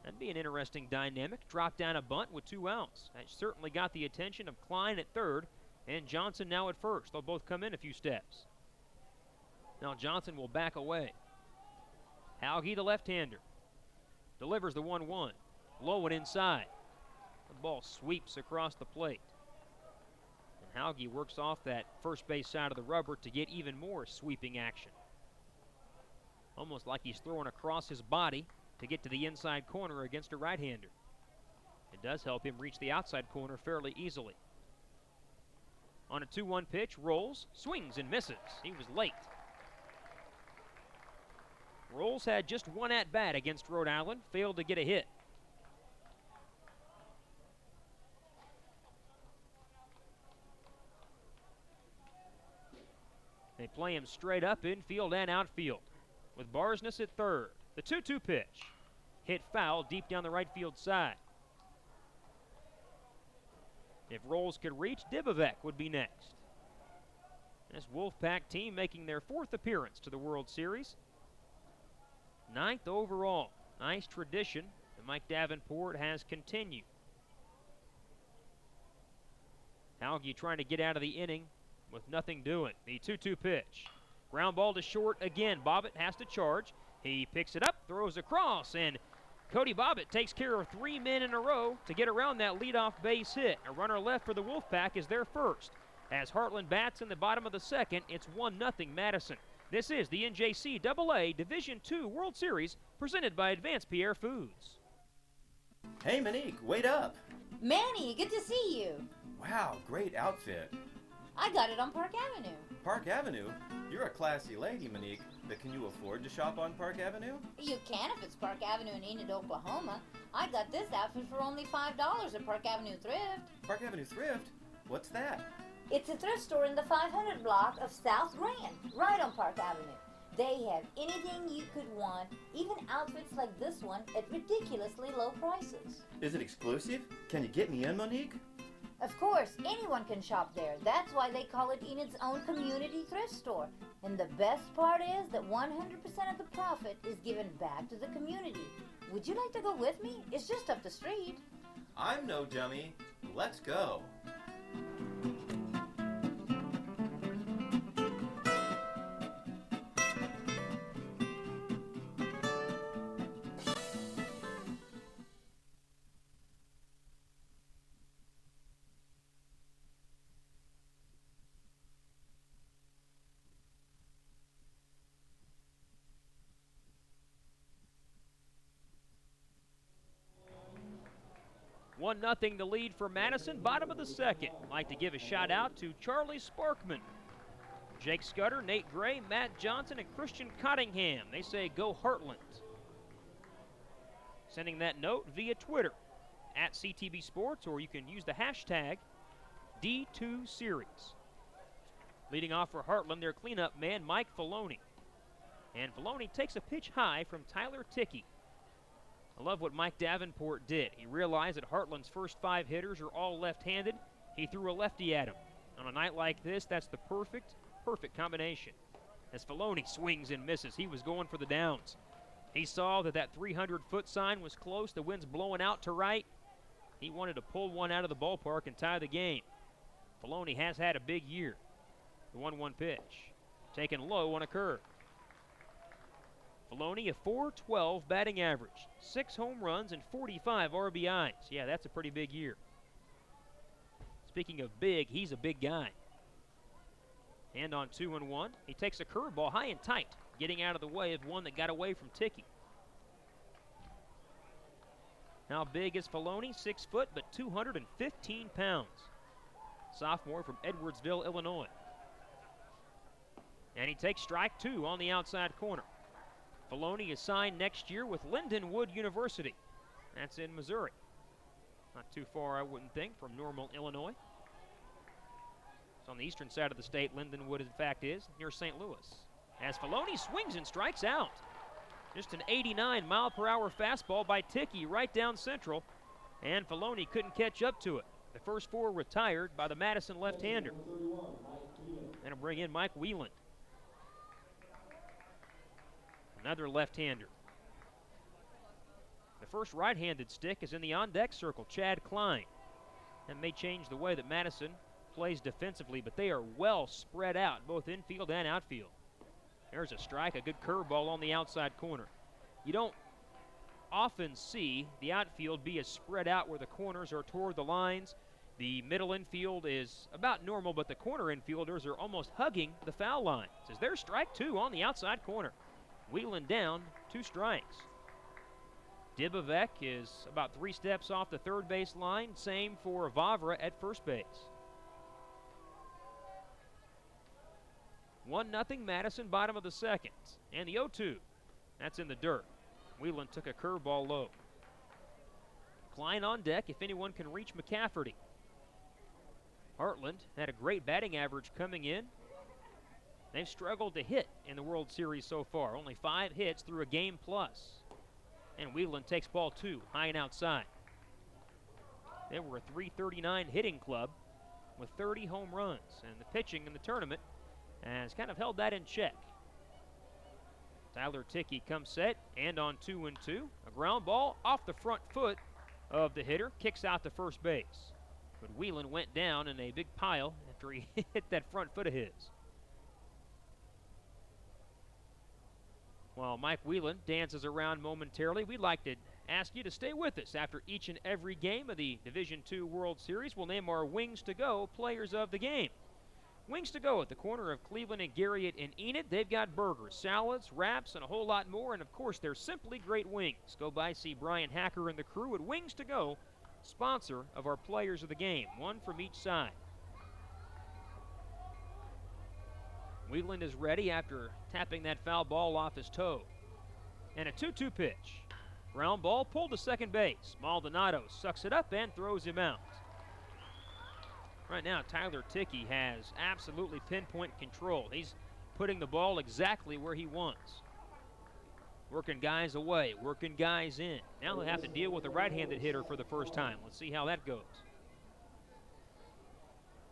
That'd be an interesting dynamic. Drop down a bunt with 2 outs. That certainly got the attention of Klein at third and Johnson now at first. They'll both come in a few steps. Now Johnson will back away. Hauge, the left-hander, delivers the 1-1. Low and inside. The ball sweeps across the plate. And Hauge works off that first base side of the rubber to get even more sweeping action. Almost like he's throwing across his body to get to the inside corner against a right-hander. It does help him reach the outside corner fairly easily. On a 2-1 pitch, Rolls, swings and misses. He was late. Rolls had just 1 at-bat against Rhode Island, failed to get a hit. They play him straight up infield and outfield with Barsness at third. The 2-2 pitch. Hit foul deep down the right field side. If Rolls could reach, Dibovek would be next. This Wolfpack team making their 4th appearance to the World Series. 9th overall. Nice tradition that Mike Davenport has continued. Hauge trying to get out of the inning with nothing doing. The 2-2 pitch. Ground ball to short again. Bobbitt has to charge. He picks it up, throws across, and Cody Bobbitt takes care of 3 men in a row to get around that leadoff base hit. A runner left for the Wolfpack is their first. As Heartland bats in the bottom of the 2nd, it's 1-0 Madison. This is the NJCAA Division II World Series presented by Advanced Pierre Foods. Hey Monique, wait up. Manny, good to see you. Wow, great outfit. I got it on Park Avenue. Park Avenue? You're a classy lady, Monique, but can you afford to shop on Park Avenue? You can if it's Park Avenue in Enid, Oklahoma. I got this outfit for only $5 at Park Avenue Thrift. Park Avenue Thrift? What's that? It's a thrift store in the 500 block of South Grand, right on Park Avenue. They have anything you could want, even outfits like this one at ridiculously low prices. Is it exclusive? Can you get me in, Monique? Of course, anyone can shop there. That's why they call it Enid's own community thrift store. And the best part is that 100% of the profit is given back to the community. Would you like to go with me? It's just up the street. I'm no dummy. Let's go. One nothing the lead for Madison, bottom of the 2nd. Like to give a shout out to Charlie Sparkman, Jake Scudder, Nate Gray, Matt Johnson, and Christian Cottingham. They say go Heartland. Sending that note via Twitter at CTB Sports, or you can use the hashtag D2Series. Leading off for Heartland, their cleanup man, Mike Filoni. And Filoni takes a pitch high from Tyler Tickey. I love what Mike Davenport did. He realized that Heartland's first 5 hitters are all left-handed. He threw a lefty at him. On a night like this, that's the perfect combination. As Filoni swings and misses, he was going for the downs. He saw that 300-foot sign was close. The wind's blowing out to right. He wanted to pull one out of the ballpark and tie the game. Filoni has had a big year. The 1-1 pitch, taken low on a curve. Filoni, a .412 batting average, 6 home runs and 45 RBIs. Yeah, that's a pretty big year. Speaking of big, he's a big guy. And on 2-1, he takes a curveball high and tight, getting out of the way of one that got away from Tickey. How big is Filoni? 6 foot, but 215 pounds. Sophomore from Edwardsville, Illinois. And he takes strike 2 on the outside corner. Filoni is signed next year with Lindenwood University. That's in Missouri. Not too far, I wouldn't think, from Normal, Illinois. It's on the eastern side of the state, Lindenwood, in fact, is, near St. Louis. As Filoni swings and strikes out. Just an 89-mile-per-hour fastball by Tickey right down central, and Filoni couldn't catch up to it. The first 4 retired by the Madison left-hander. That'll bring in Mike Wieland. Another left-hander. The first right-handed stick is in the on-deck circle, Chad Klein. That may change the way that Madison plays defensively, but they are well spread out, both infield and outfield. There's a strike, a good curveball on the outside corner. You don't often see the outfield be as spread out where the corners are toward the lines. The middle infield is about normal, but the corner infielders are almost hugging the foul line. Says there's strike 2 on the outside corner. Wheeling down, 2 strikes. Dibovek is about 3 steps off the third base line. Same for Vavra at first base. 1-0 Madison, bottom of the 2nd. And the 0-2. That's in the dirt. Wheeland took a curveball low. Klein on deck if anyone can reach McCafferty. Heartland had a great batting average coming in. They've struggled to hit in the World Series so far. Only 5 hits through a game plus. And Wheeland takes ball 2, high and outside. They were a .339 hitting club with 30 home runs. And the pitching in the tournament has kind of held that in check. Tyler Ticky comes set and on 2-2. A ground ball off the front foot of the hitter. Kicks out to first base. But Wheeland went down in a big pile after he hit that front foot of his. While Mike Wheeland dances around momentarily, we'd like to ask you to stay with us. After each and every game of the Division II World Series, we'll name our Wings to Go players of the game. Wings to Go at the corner of Cleveland and Garriott and Enid. They've got burgers, salads, wraps, and a whole lot more. And, of course, they're simply great wings. Go by, see Brian Hacker and the crew at Wings to Go, sponsor of our players of the game, one from each side. Wheeland is ready after tapping that foul ball off his toe. And a 2-2 pitch. Ground ball pulled to second base. Maldonado sucks it up and throws him out. Right now, Tyler Ticky has absolutely pinpoint control. He's putting the ball exactly where he wants. Working guys away, working guys in. Now they'll have to deal with a right-handed hitter for the first time. Let's see how that goes.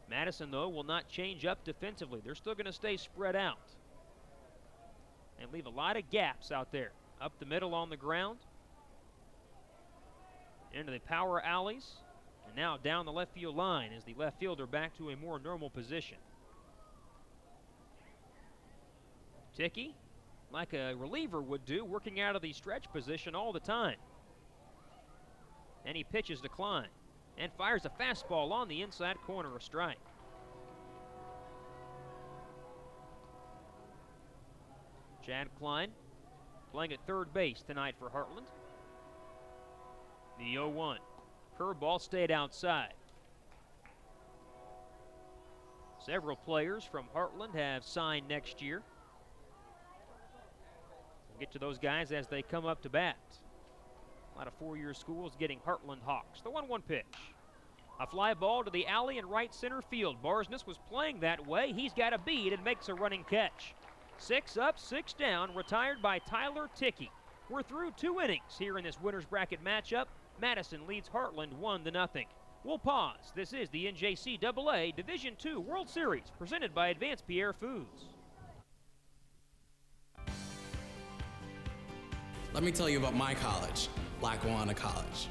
Madison, though, will not change up defensively. They're still going to stay spread out and leave a lot of gaps out there. Up the middle on the ground, into the power alleys, and now down the left field line as the left fielder back to a more normal position. Ticky, like a reliever would do, working out of the stretch position all the time. And he pitches to Klein and fires a fastball on the inside corner, a strike. Chad Klein playing at third base tonight for Heartland. The 0-1. Curveball stayed outside. Several players from Heartland have signed next year. We'll get to those guys as they come up to bat. A lot of four-year schools getting Heartland Hawks. The 1-1 pitch. A fly ball to the alley in right center field. Barsness was playing that way. He's got a beat and makes a running catch. 6 up, 6 down, retired by Tyler Ticky. We're through 2 innings here in this winner's bracket matchup. Madison leads Heartland 1-0. We'll pause. This is the NJCAA Division II World Series presented by Advanced Pierre Foods. Let me tell you about my college, Lackawanna College.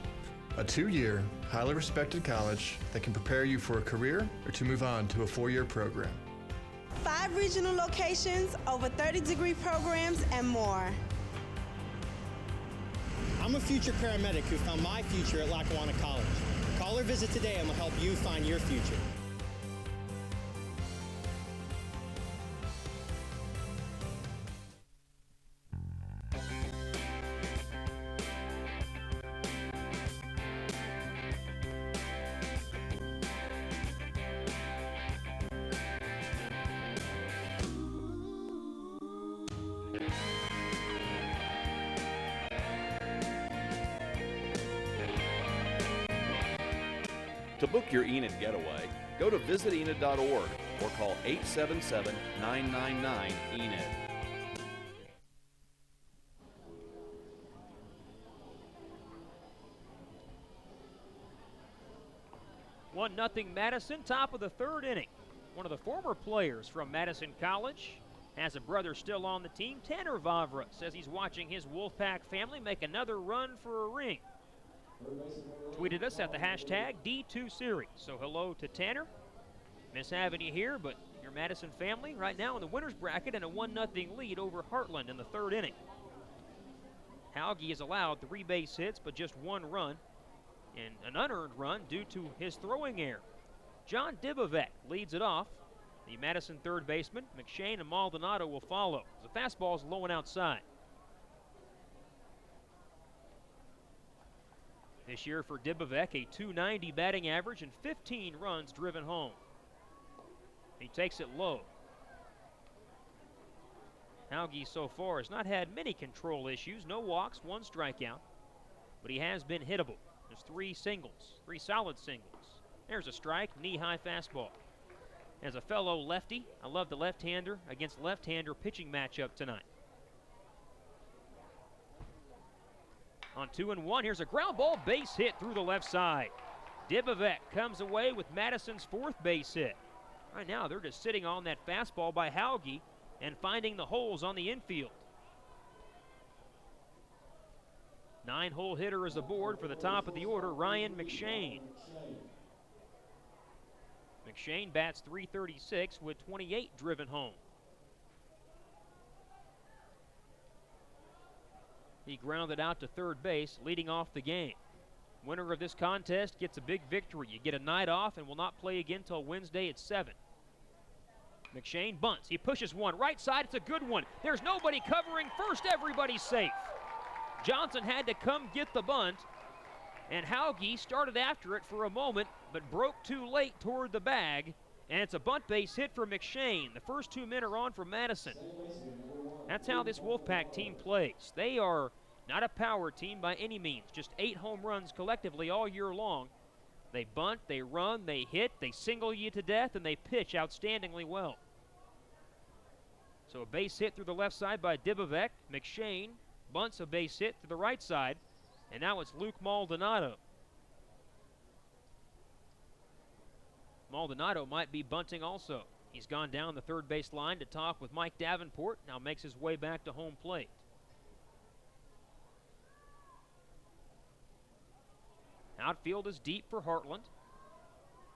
A 2-year, highly respected college that can prepare you for a career or to move on to a 4-year program. 5 regional locations, over 30-degree programs, and more. I'm a future paramedic who found my future at Lackawanna College. Call or visit today and we'll help you find your future. To book your Enid getaway, go to visitenid.org or call 877-999-ENID. One nothing Madison, top of the 3rd inning. One of the former players from Madison College has a brother still on the team. Tanner Vavra says he's watching his Wolfpack family make another run for a ring. Tweeted us at the hashtag D2Series. So hello to Tanner. Miss having you here, but your Madison family right now in the winner's bracket and a 1-0 lead over Heartland in the 3rd inning. Hauge has allowed 3 base hits, but just 1 run, and an unearned run due to his throwing error. John Dibovec leads it off. The Madison third baseman, McShane and Maldonado will follow. The fastball is low and outside. This year for Dibovec, a .290 batting average and 15 runs driven home. He takes it low. Hauge so far has not had many control issues. No walks, 1 strikeout. But he has been hittable. There's 3 singles, 3 solid singles. There's a strike, knee-high fastball. As a fellow lefty, I love the left-hander against left-hander pitching matchup tonight. On 2-1, here's a ground ball base hit through the left side. Dibovec comes away with Madison's 4th base hit. Right now, they're just sitting on that fastball by Hauge and finding the holes on the infield. 9-hole hitter is aboard for the top of the order, Ryan McShane. McShane bats .336 with 28 driven home. He grounded out to third base, leading off the game. Winner of this contest gets a big victory. You get a night off and will not play again till Wednesday at 7. McShane bunts. He pushes one right side. It's a good one. There's nobody covering first. Everybody's safe. Johnson had to come get the bunt, and Hauge started after it for a moment, but broke too late toward the bag, and it's a bunt base hit for McShane. The first 2 men are on for Madison. That's how this Wolfpack team plays. They are not a power team by any means, just 8 home runs collectively all year long. They bunt, they run, they hit, they single you to death, and they pitch outstandingly well. So a base hit through the left side by Dibovec. McShane bunts a base hit to the right side, and now it's Luke Maldonado. Maldonado might be bunting also. He's gone down the third base line to talk with Mike Davenport, now makes his way back to home plate. Outfield is deep for Heartland.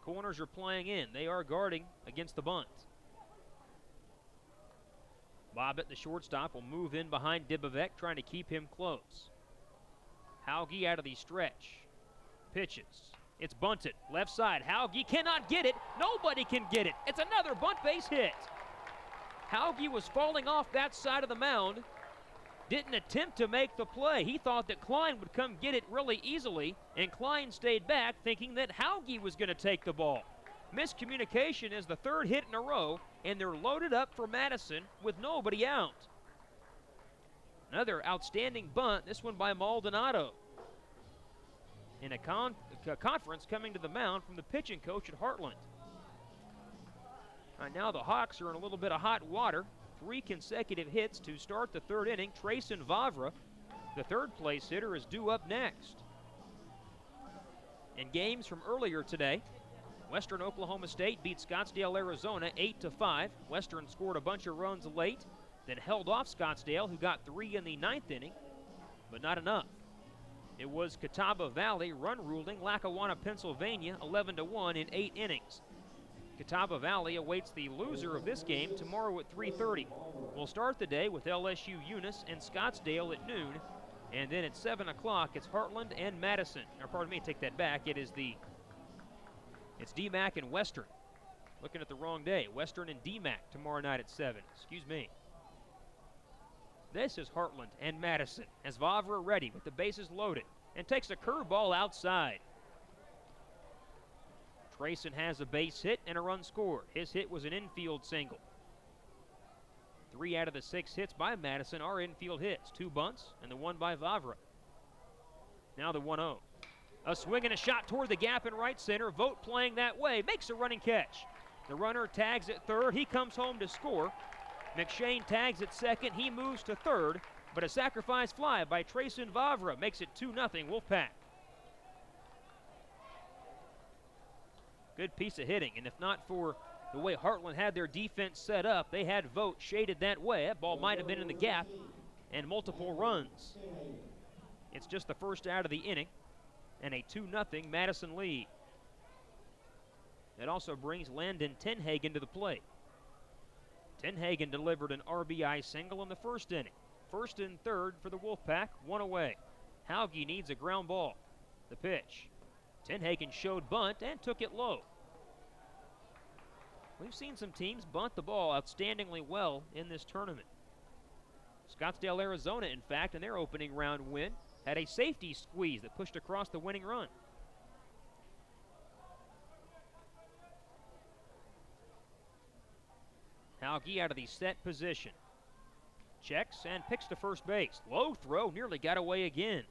Corners are playing in. They are guarding against the bunt. Bobbitt, the shortstop, will move in behind Dibovec, trying to keep him close. Hauge out of the stretch. Pitches. It's bunted. Left side. Hauge cannot get it. Nobody can get it. It's another bunt base hit. Hauge was falling off that side of the mound. Didn't attempt to make the play. He thought that Klein would come get it really easily, and Klein stayed back thinking that Hauge was going to take the ball. Miscommunication is the 3rd hit in a row, and they're loaded up for Madison with nobody out. Another outstanding bunt, this one by Maldonado. In a conference coming to the mound from the pitching coach at Heartland. Right now the Hawks are in a little bit of hot water. 3 consecutive hits to start the 3rd inning. Trayson Vavra, the 3rd place hitter, is due up next. In games from earlier today, Western Oklahoma State beat Scottsdale, Arizona 8-5. Western scored a bunch of runs late, then held off Scottsdale, who got 3 in the 9th inning, but not enough. It was Catawba Valley run-ruling Lackawanna, Pennsylvania 11-1 in 8 innings. Catawba Valley awaits the loser of this game tomorrow at 3:30. We'll start the day with LSU Eunice and Scottsdale at noon, and then at 7 o'clock it's Heartland and Madison. Or pardon me, take that back. It's DMAC and Western. Looking at the wrong day. Western and DMAC tomorrow night at 7. Excuse me. This is Heartland and Madison as Vavra ready with the bases loaded and takes a curveball outside. Trayson has a base hit and a run scored. His hit was an infield single. 3 out of the 6 hits by Madison are infield hits. 2 bunts and the one by Vavra. Now the 1-0. A swing and a shot toward the gap in right center. Vogt playing that way. Makes a running catch. The runner tags at 3rd. He comes home to score. McShane tags at 2nd. He moves to 3rd. But a sacrifice fly by Trayson Vavra makes it 2-0 Wolfpack. Good piece of hitting, and if not for the way Heartland had their defense set up, they had Vogt shaded that way. That ball might have been in the gap and multiple runs. It's just the first out of the inning and a 2-0 Madison lead. That also brings Landon Tenhagen to the plate. Tenhagen delivered an RBI single in the 1st inning. 1st and 3rd for the Wolfpack, 1 away. Hauge needs a ground ball. The pitch. Tenhagen showed bunt and took it low. We've seen some teams bunt the ball outstandingly well in this tournament. Scottsdale, Arizona, in fact, in their opening round win, had a safety squeeze that pushed across the winning run. Hauge out of the set position. Checks and picks to first base. Low throw, nearly got away again.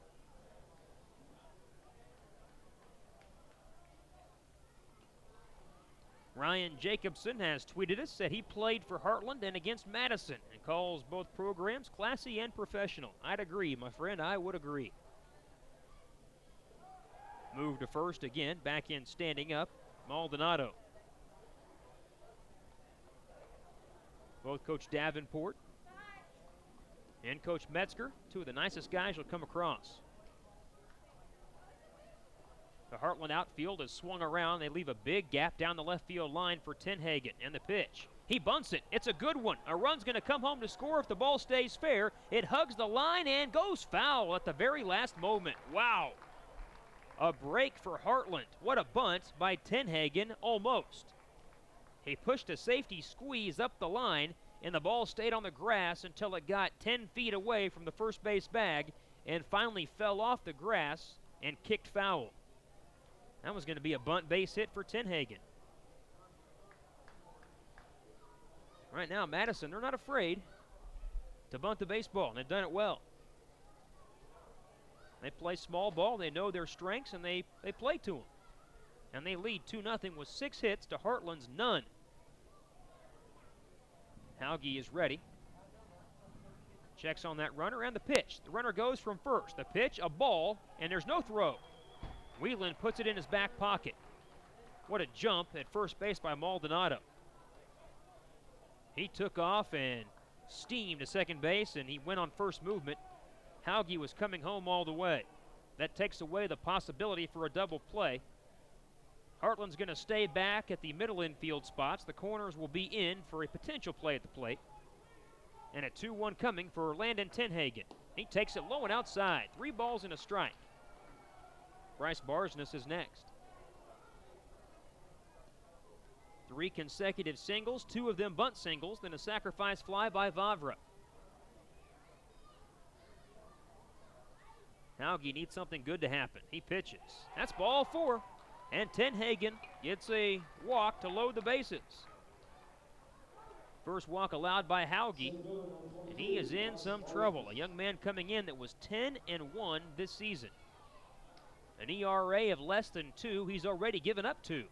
Ryan Jacobson has tweeted us, said he played for Heartland and against Madison and calls both programs classy and professional. I'd agree, my friend. I would agree. Move to first again. Back in standing up. Maldonado. Both Coach Davenport and Coach Metzger, two of the nicest guys you'll come across. The Heartland outfield is swung around. They leave a big gap down the left field line for Tenhagen. And the pitch. He bunts it. It's a good one. A run's going to come home to score if the ball stays fair. It hugs the line and goes foul at the very last moment. Wow. A break for Heartland. What a bunt by Tenhagen, almost. He pushed a safety squeeze up the line, and the ball stayed on the grass until it got 10 feet away from the first base bag and finally fell off the grass and kicked foul. That was going to be a bunt base hit for Tenhagen. Right now, Madison, they're not afraid to bunt the baseball, and they've done it well. They play small ball, they know their strengths, and they play to them. And they lead 2-0 with 6 hits to Heartland's none. Hauge is ready. Checks on that runner and the pitch. The runner goes from first. The pitch, a ball, and there's no throw. Whelan puts it in his back pocket. What a jump at first base by Maldonado. He took off and steamed to second base, and he went on first movement. Hauge was coming home all the way. That takes away the possibility for a double play. Heartland's going to stay back at the middle infield spots. The corners will be in for a potential play at the plate. And a 2-1 coming for Landon Tenhagen. He takes it low and outside. 3 balls and a strike. Bryce Barsness is next. 3 consecutive singles, 2 of them bunt singles, then a sacrifice fly by Vavra. Hauge needs something good to happen. He pitches. That's ball 4. And Tenhagen gets a walk to load the bases. First walk allowed by Hauge, and he is in some trouble. A young man coming in that was 10-1 this season. An ERA of less than 2. He's already given up 2.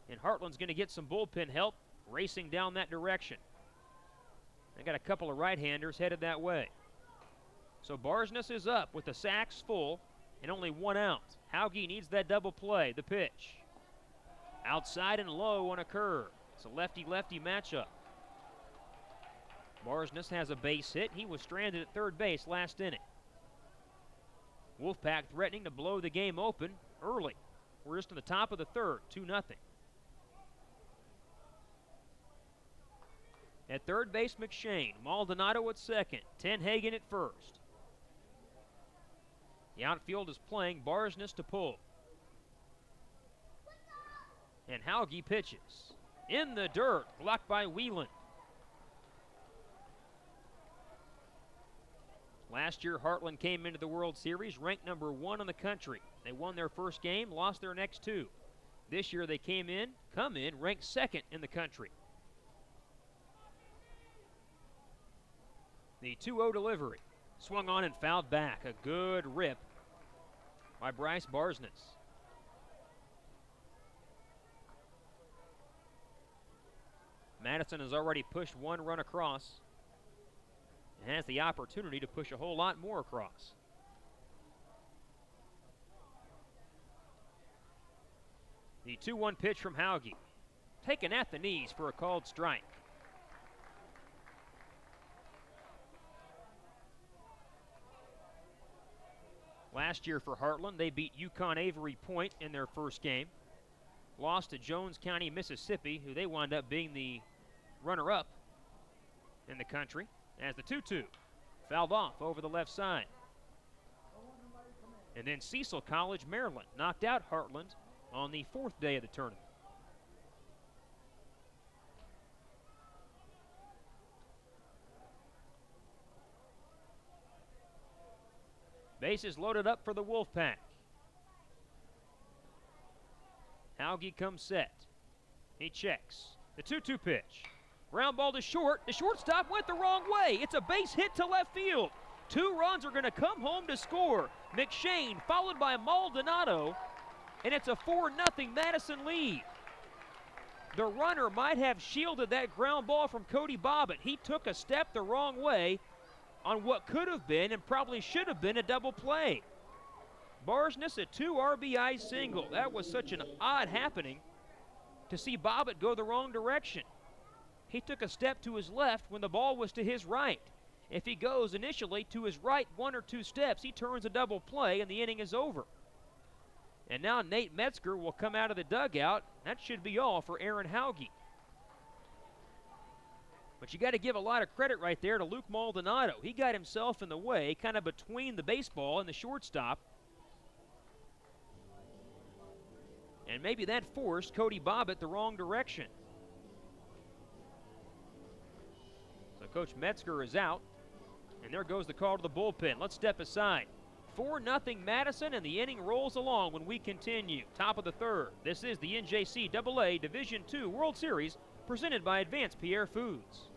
And Heartland's going to get some bullpen help racing down that direction. They got a couple of right-handers headed that way. So Barsness is up with the sacks full and only 1 out. Hauge needs that double play. The pitch. Outside and low on a curve. It's a lefty-lefty matchup. Barsness has a base hit. He was stranded at third base last inning. Wolfpack threatening to blow the game open early. We're just in the top of the third, 2-0. At third base, McShane. Maldonado at second. Tenhagen at first. The outfield is playing. Barsness to pull. And Hauge pitches. In the dirt, blocked by Whelan. Last year, Heartland came into the World Series ranked number 1 in the country. They won their first game, lost their next 2. This year they come in ranked 2nd in the country. The 2-0 delivery. Swung on and fouled back. A good rip by Bryce Barsness. Madison has already pushed 1 run across and has the opportunity to push a whole lot more across. The 2-1 pitch from Hauge. Taken at the knees for a called strike. Last year for Heartland, they beat Yukon Avery Point in their first game. Lost to Jones County, Mississippi, who they wound up being the runner-up in the country, as the 2-2 fouled off over the left side. And then Cecil College, Maryland, knocked out Heartland on the 4th day of the tournament. Bases loaded up for the Wolfpack. Hauge comes set. He checks. The 2-2 pitch. Ground ball to short. The shortstop went the wrong way. It's a base hit to left field. 2 runs are going to come home to score. McShane followed by Maldonado, and it's a 4-0 Madison lead. The runner might have shielded that ground ball from Cody Bobbitt. He took a step the wrong way on what could have been and probably should have been a double play. Barsness a 2 RBI single. That was such an odd happening to see Bobbitt go the wrong direction. He took a step to his left when the ball was to his right. If he goes initially to his right 1 or 2 steps, he turns a double play and the inning is over. And now Nate Metzger will come out of the dugout. That should be all for Aaron Hauge. But you got to give a lot of credit right there to Luke Maldonado. He got himself in the way, kind of between the baseball and the shortstop. And maybe that forced Cody Bobbitt the wrong direction. So Coach Metzger is out. And there goes the call to the bullpen. Let's step aside. 4-0 Madison, and the inning rolls along when we continue. Top of the third. This is the NJCAA Division II World Series presented by Advanced Pierre Foods.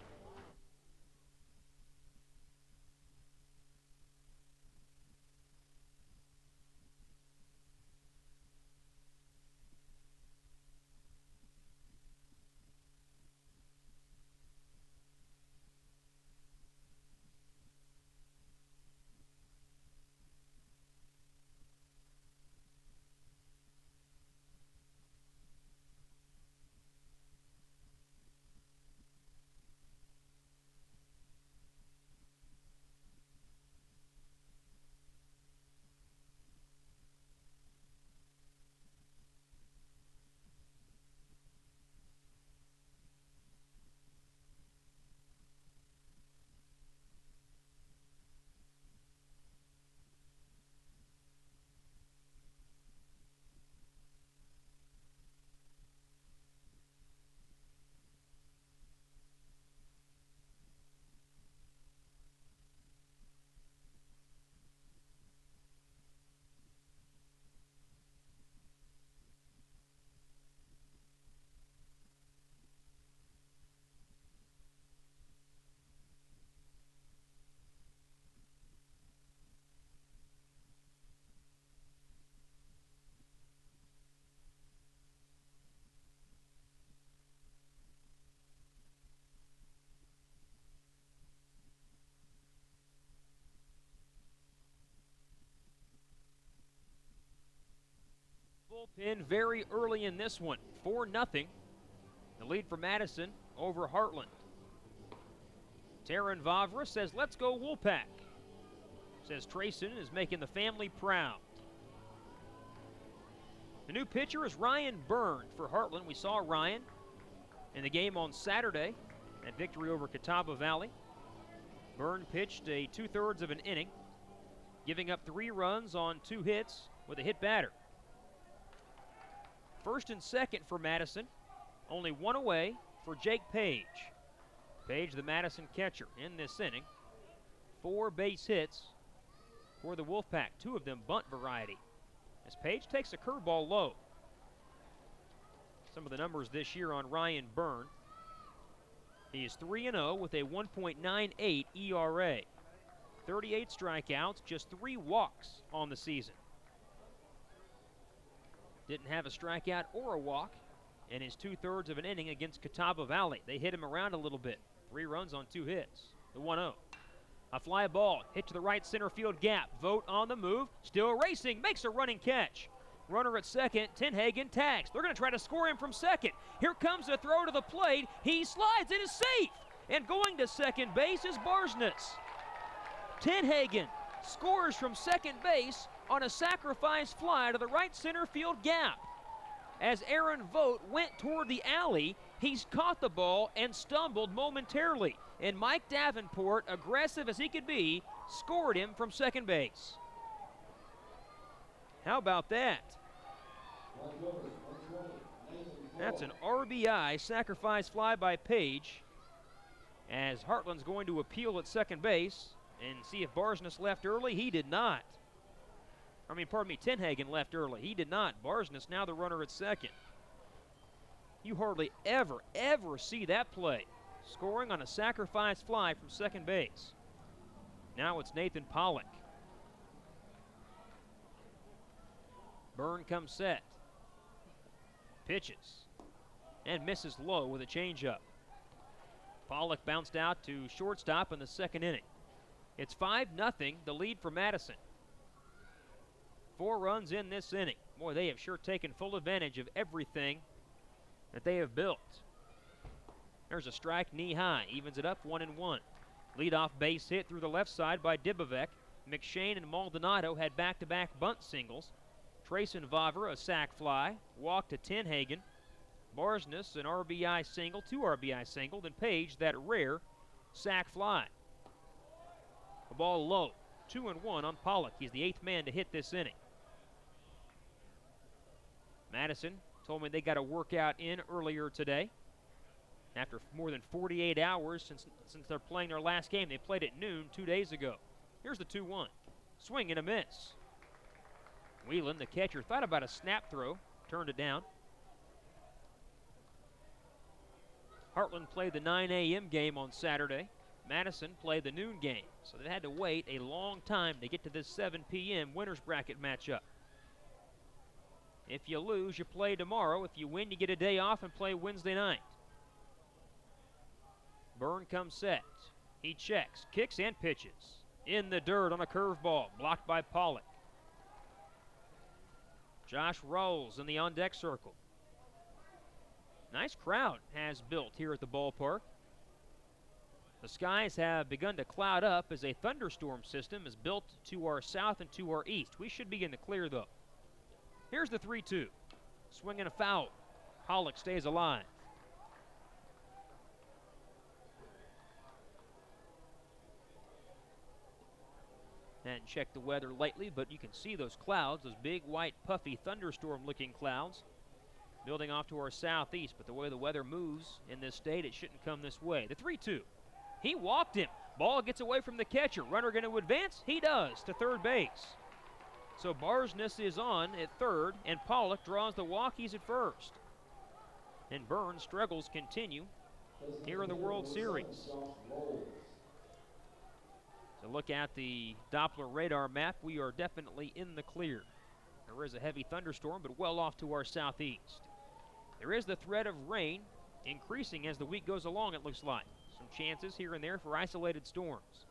Bullpen very early in this one. 4-0. The lead for Madison over Heartland. Taryn Vavra says, let's go Wolfpack. Says Trayson is making the family proud. The new pitcher is Ryan Byrne for Heartland. We saw Ryan in the game on Saturday, that victory over Catawba Valley. Byrne pitched a 2/3 of an inning, giving up 3 runs on 2 hits with a hit batter. First and second for Madison. Only 1 away for Jake Page. Page, the Madison catcher, in this inning. 4 base hits for the Wolfpack, 2 of them bunt variety. As Page takes a curveball low. Some of the numbers this year on Ryan Byrne. He is 3-0 with a 1.98 ERA. 38 strikeouts, just 3 walks on the season. Didn't have a strikeout or a walk in his 2/3 of an inning against Catawba Valley. They hit him around a little bit. 3 runs on 2 hits. The 1-0. A fly ball hit to the right center field gap. Vogt on the move. Still racing. Makes a running catch. Runner at second. Tenhagen tags. They're going to try to score him from second. Here comes the throw to the plate. He slides. It is safe. And going to second base is Barsness. Tenhagen scores from second base on a sacrifice fly to the right center field gap. As Aaron Vogt went toward the alley, he's caught the ball and stumbled momentarily. And Mike Davenport, aggressive as he could be, scored him from second base. How about that? That's an RBI sacrifice fly by Page, as Heartland's going to appeal at second base and see if Barsness left early. He did not. Tenhagen left early. He did not. Barsness now the runner at second. You hardly ever see that play. Scoring on a sacrifice fly from second base. Now it's Nathan Pollock. Byrne comes set. Pitches. and misses low with a changeup. Pollock bounced out to shortstop in the second inning. It's 5-0, the lead for Madison. 4 runs in this inning. Boy, they have sure taken full advantage of everything that they have built. There's a strike knee high, evens it up 1-1. Leadoff base hit through the left side by Dibovec. McShane and Maldonado had back-to-back bunt singles. Trayson Vavra a sac fly, walked to Tenhagen. Barsness an RBI single, 2 RBI singled, and Page that rare sac fly. The ball low, 2-1 on Pollock. He's the 8th man to hit this inning. Madison told me they got a workout in earlier today. After more than 48 hours since they're playing their last game. They played at noon 2 days ago. Here's the 2-1. Swing and a miss. Whelan, the catcher, thought about a snap throw, turned it down. Heartland played the 9 a.m. game on Saturday. Madison played the noon game, so they had to wait a long time to get to this 7 p.m. winners bracket matchup. If you lose, you play tomorrow. If you win, you get a day off and play Wednesday night. Byrne comes set. He checks, kicks, and pitches. In the dirt on a curveball, blocked by Pollock. Josh rolls in the on-deck circle. Nice crowd has built here at the ballpark. The skies have begun to cloud up as a thunderstorm system is built to our south and to our east. We should be in the clear, though. Here's the 3-2. Swing and a foul. Pollock stays alive. Hadn't checked the weather lately, but you can see those clouds, those big, white, puffy, thunderstorm-looking clouds building off to our southeast. But the way the weather moves in this state, it shouldn't come this way. The 3-2. He walked him. Ball gets away from the catcher. Runner going to advance? He does, to third base. So Barsness is on at third, and Pollock draws the walk. He's at first. And Burns' struggles continue here in the World Series. To look at the Doppler radar map, we are definitely in the clear. There is a heavy thunderstorm, but well off to our southeast. There is the threat of rain increasing as the week goes along, it looks like. Some chances here and there for isolated storms.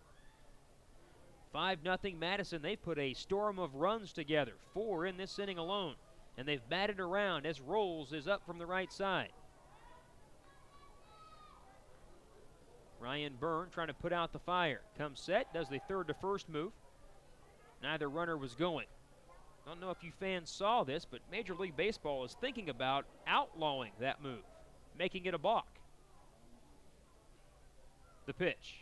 5-0 Madison. They put a storm of runs together, 4 in this inning alone. And they've batted around as Rolls is up from the right side. Ryan Byrne trying to put out the fire. Comes set, does the third to first move. Neither runner was going. Don't know if you fans saw this, but Major League Baseball is thinking about outlawing that move, making it a balk. The pitch.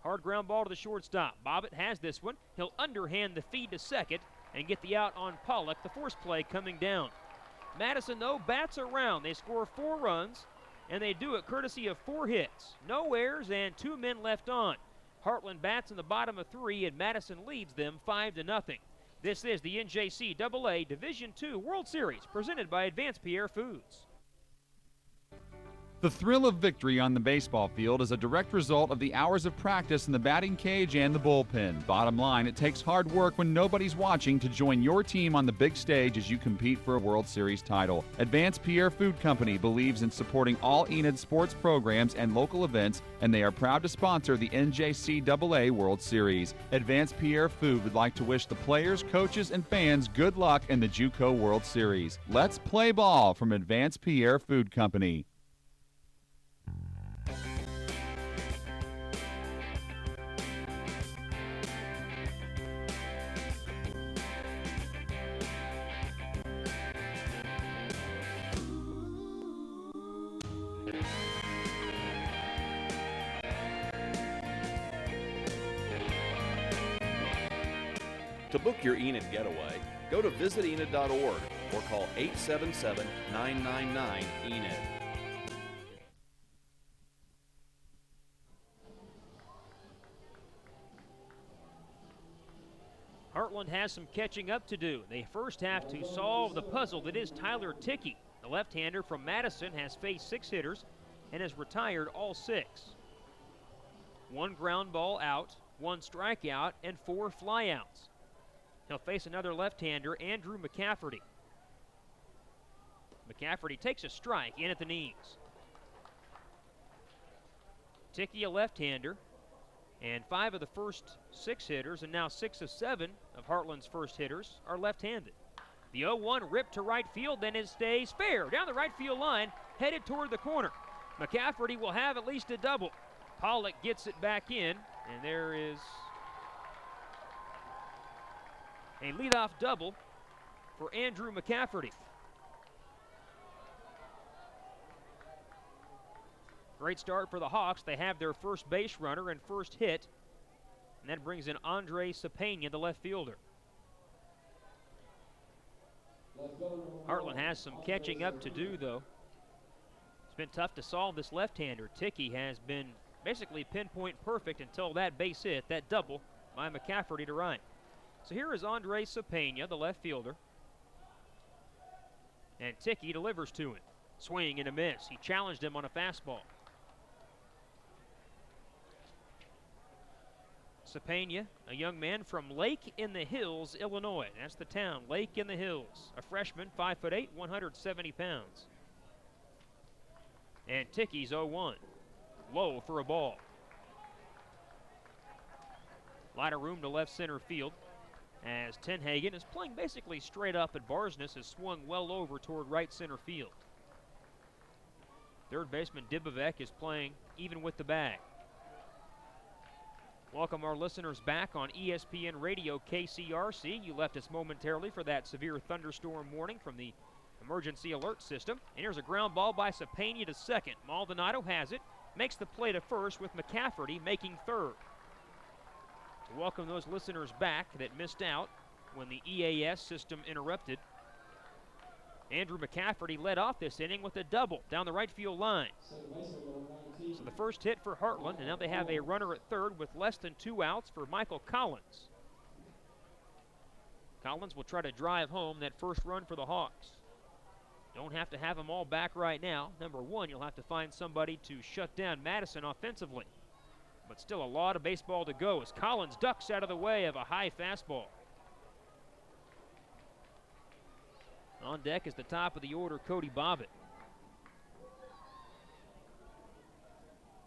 Hard ground ball to the shortstop. Bobbitt has this one. He'll underhand the feed to second and get the out on Pollock. The force play coming down. Madison, though, bats around. They score 4 runs, and they do it courtesy of 4 hits. No errors and 2 men left on. Heartland bats in the bottom of 3, and Madison leads them 5-0. This is the NJCAA Division II World Series, presented by Advanced Pierre Foods. The thrill of victory on the baseball field is a direct result of the hours of practice in the batting cage and the bullpen. Bottom line, it takes hard work when nobody's watching to join your team on the big stage as you compete for a World Series title. Advanced Pierre Food Company believes in supporting all Enid sports programs and local events, and they are proud to sponsor the NJCAA World Series. Advanced Pierre Food would like to wish the players, coaches, and fans good luck in the JUCO World Series. Let's play ball from Advanced Pierre Food Company. To book your Enid getaway, go to visitenid.org or call 877-999-ENID. Heartland has some catching up to do. They first have to solve the puzzle that is Tyler Tickey. The left-hander from Madison has faced 6 hitters and has retired all 6. 1 ground ball out, 1 strikeout, and 4 flyouts. He'll face another left-hander, Andrew McCafferty. McCafferty takes a strike in at the knees. Ticky, a left-hander, and 5 of the first 6 hitters, and now 6 of 7 of Heartland's first hitters are left-handed. The 0-1 ripped to right field, then it stays fair down the right field line, headed toward the corner. McCafferty will have at least a double. Pollock gets it back in, and there is a leadoff double for Andrew McCafferty. Great start for the Hawks. They have their first base runner and first hit, and that brings in Andre Cepena, the left fielder. Heartland has some catching up to do, though. It's been tough to solve this left-hander. Ticky has been basically pinpoint perfect until that base hit, that double by McCafferty to right. So here is Andre Cepena, the left fielder. And Ticky delivers to him. Swing and a miss. He challenged him on a fastball. Cepena, a young man from Lake in the Hills, Illinois. That's the town, Lake in the Hills. A freshman, 5'8", 170 pounds. And Ticky's 0-1. Low for a ball. Lot of room to left center field as Tenhagen is playing basically straight up, and Barsness has swung well over toward right center field. Third baseman Dibovec is playing even with the bag. Welcome our listeners back on ESPN Radio KCRC. You left us momentarily for that severe thunderstorm warning from the emergency alert system. And here's a ground ball by Cepena to second. Maldonado has it, makes the play to first with McCafferty making third. To welcome those listeners back that missed out when the EAS system interrupted, Andrew McCafferty led off this inning with a double down the right field line. So the first hit for Heartland, and now they have a runner at third with less than 2 outs for Michael Collins. Collins will try to drive home that first run for the Hawks. Don't have to have them all back right now. Number one, you'll have to find somebody to shut down Madison offensively. But still a lot of baseball to go as Collins ducks out of the way of a high fastball. On deck is the top of the order, Cody Bobbitt.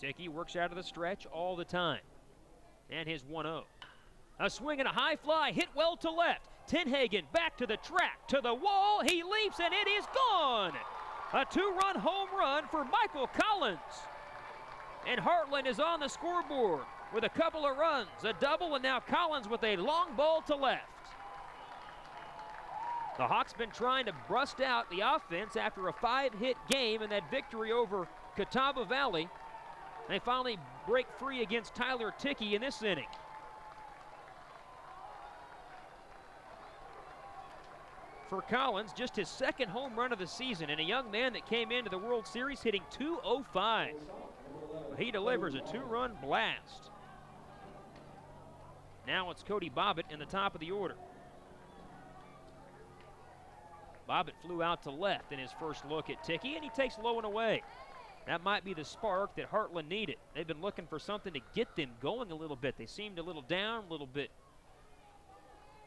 Ticky works out of the stretch all the time. And his 1-0. A swing and a high fly hit well to left. Tenhagen back to the track, to the wall. He leaps and it is gone. A 2-run home run for Michael Collins. And Heartland is on the scoreboard with a couple of runs, a double, and now Collins with a long ball to left. The Hawks been trying to bust out the offense after a 5-hit game and that victory over Catawba Valley. They finally break free against Tyler Ticky in this inning. For Collins, just his second home run of the season, and a young man that came into the World Series hitting .205. He delivers a 2-run blast. Now it's Cody Bobbitt in the top of the order. Bobbitt flew out to left in his first look at Ticky, and he takes low and away. That might be the spark that Heartland needed. They've been looking for something to get them going a little bit. They seemed a little down, a little bit,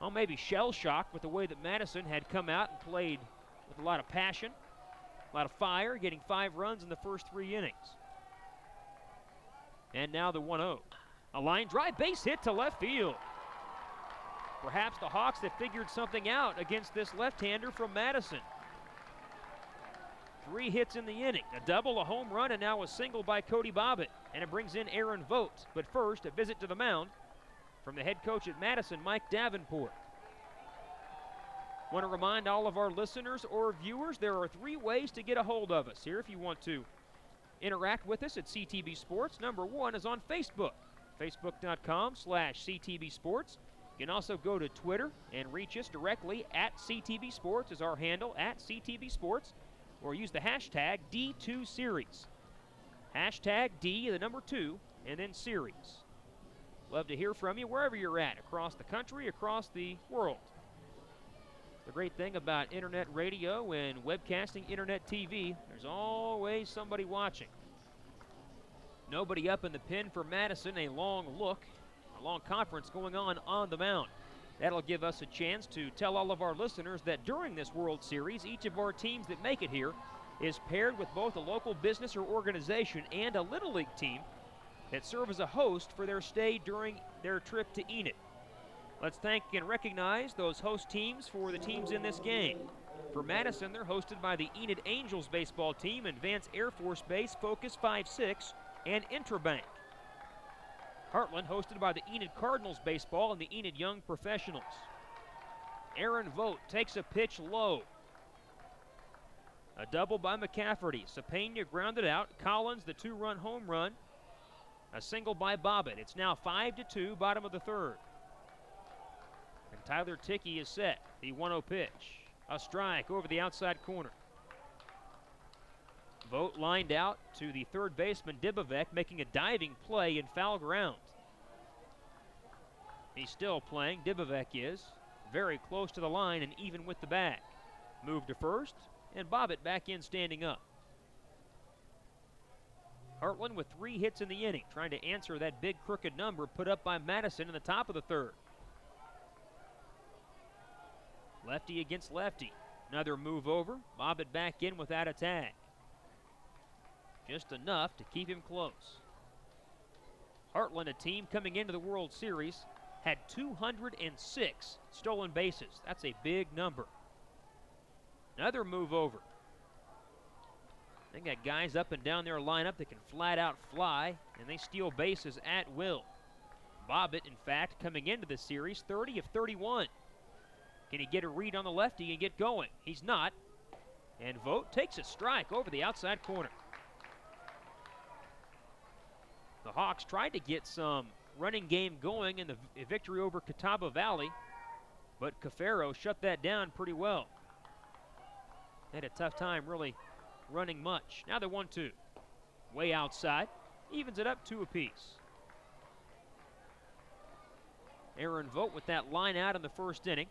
well, maybe shell-shocked with the way that Madison had come out and played with a lot of passion, a lot of fire, getting 5 runs in the first 3 innings. And now the 1-0. A line drive base hit to left field. Perhaps the Hawks have figured something out against this left-hander from Madison. 3 hits in the inning, a double, a home run, and now a single by Cody Bobbitt. And it brings in Aaron Vogt. But first, a visit to the mound from the head coach at Madison, Mike Davenport. Want to remind all of our listeners or viewers, there are 3 ways to get a hold of us here if you want to interact with us at CTB Sports. Number 1 is on Facebook, facebook.com/CTB Sports. You can also go to Twitter and reach us directly at CTB Sports is our handle, at CTB Sports, or use the hashtag D2Series. Hashtag D, the number 2, and then series. Love to hear from you wherever you're at, across the country, across the world. The great thing about internet radio and webcasting internet TV, there's always somebody watching. Nobody up in the pen for Madison, a long look, a long conference going on the mound. That'll give us a chance to tell all of our listeners that during this World Series, each of our teams that make it here is paired with both a local business or organization and a Little League team that serve as a host for their stay during their trip to Enid. Let's thank and recognize those host teams for the teams in this game. For Madison, they're hosted by the Enid Angels baseball team and Vance Air Force Base Focus 5-6 and Intrabank. Heartland hosted by the Enid Cardinals baseball and the Enid Young Professionals. Aaron Vogt takes a pitch low. A double by McCafferty. Cepena grounded out. Collins, the 2-run home run. A single by Bobbitt. It's now 5-2, bottom of the third. And Tyler Ticky is set. The 1-0 pitch. A strike over the outside corner. Vogt lined out to the third baseman Dibovek, making a diving play in foul ground. He's still playing. Dibovek is very close to the line and even with the bag. Move to first, and Bobbitt back in standing up. Heartland with 3 hits in the inning, trying to answer that big crooked number put up by Madison in the top of the third. Lefty against lefty. Another move over. Bobbitt back in without a tag. Just enough to keep him close. Heartland, a team coming into the World Series, had 206 stolen bases. That's a big number. Another move over. They got guys up and down their lineup that can flat out fly, and they steal bases at will. Bobbitt, in fact, coming into the series, 30 of 31. Can he get a read on the lefty and get going? He's not. And Vogt takes a strike over the outside corner. The Hawks tried to get some running game going in the victory over Catawba Valley, but Cafaro shut that down pretty well. They had a tough time really running much. Now they're 1-2. Way outside. Evens it up 2 apiece. Aaron Vogt with that line out in the first inning.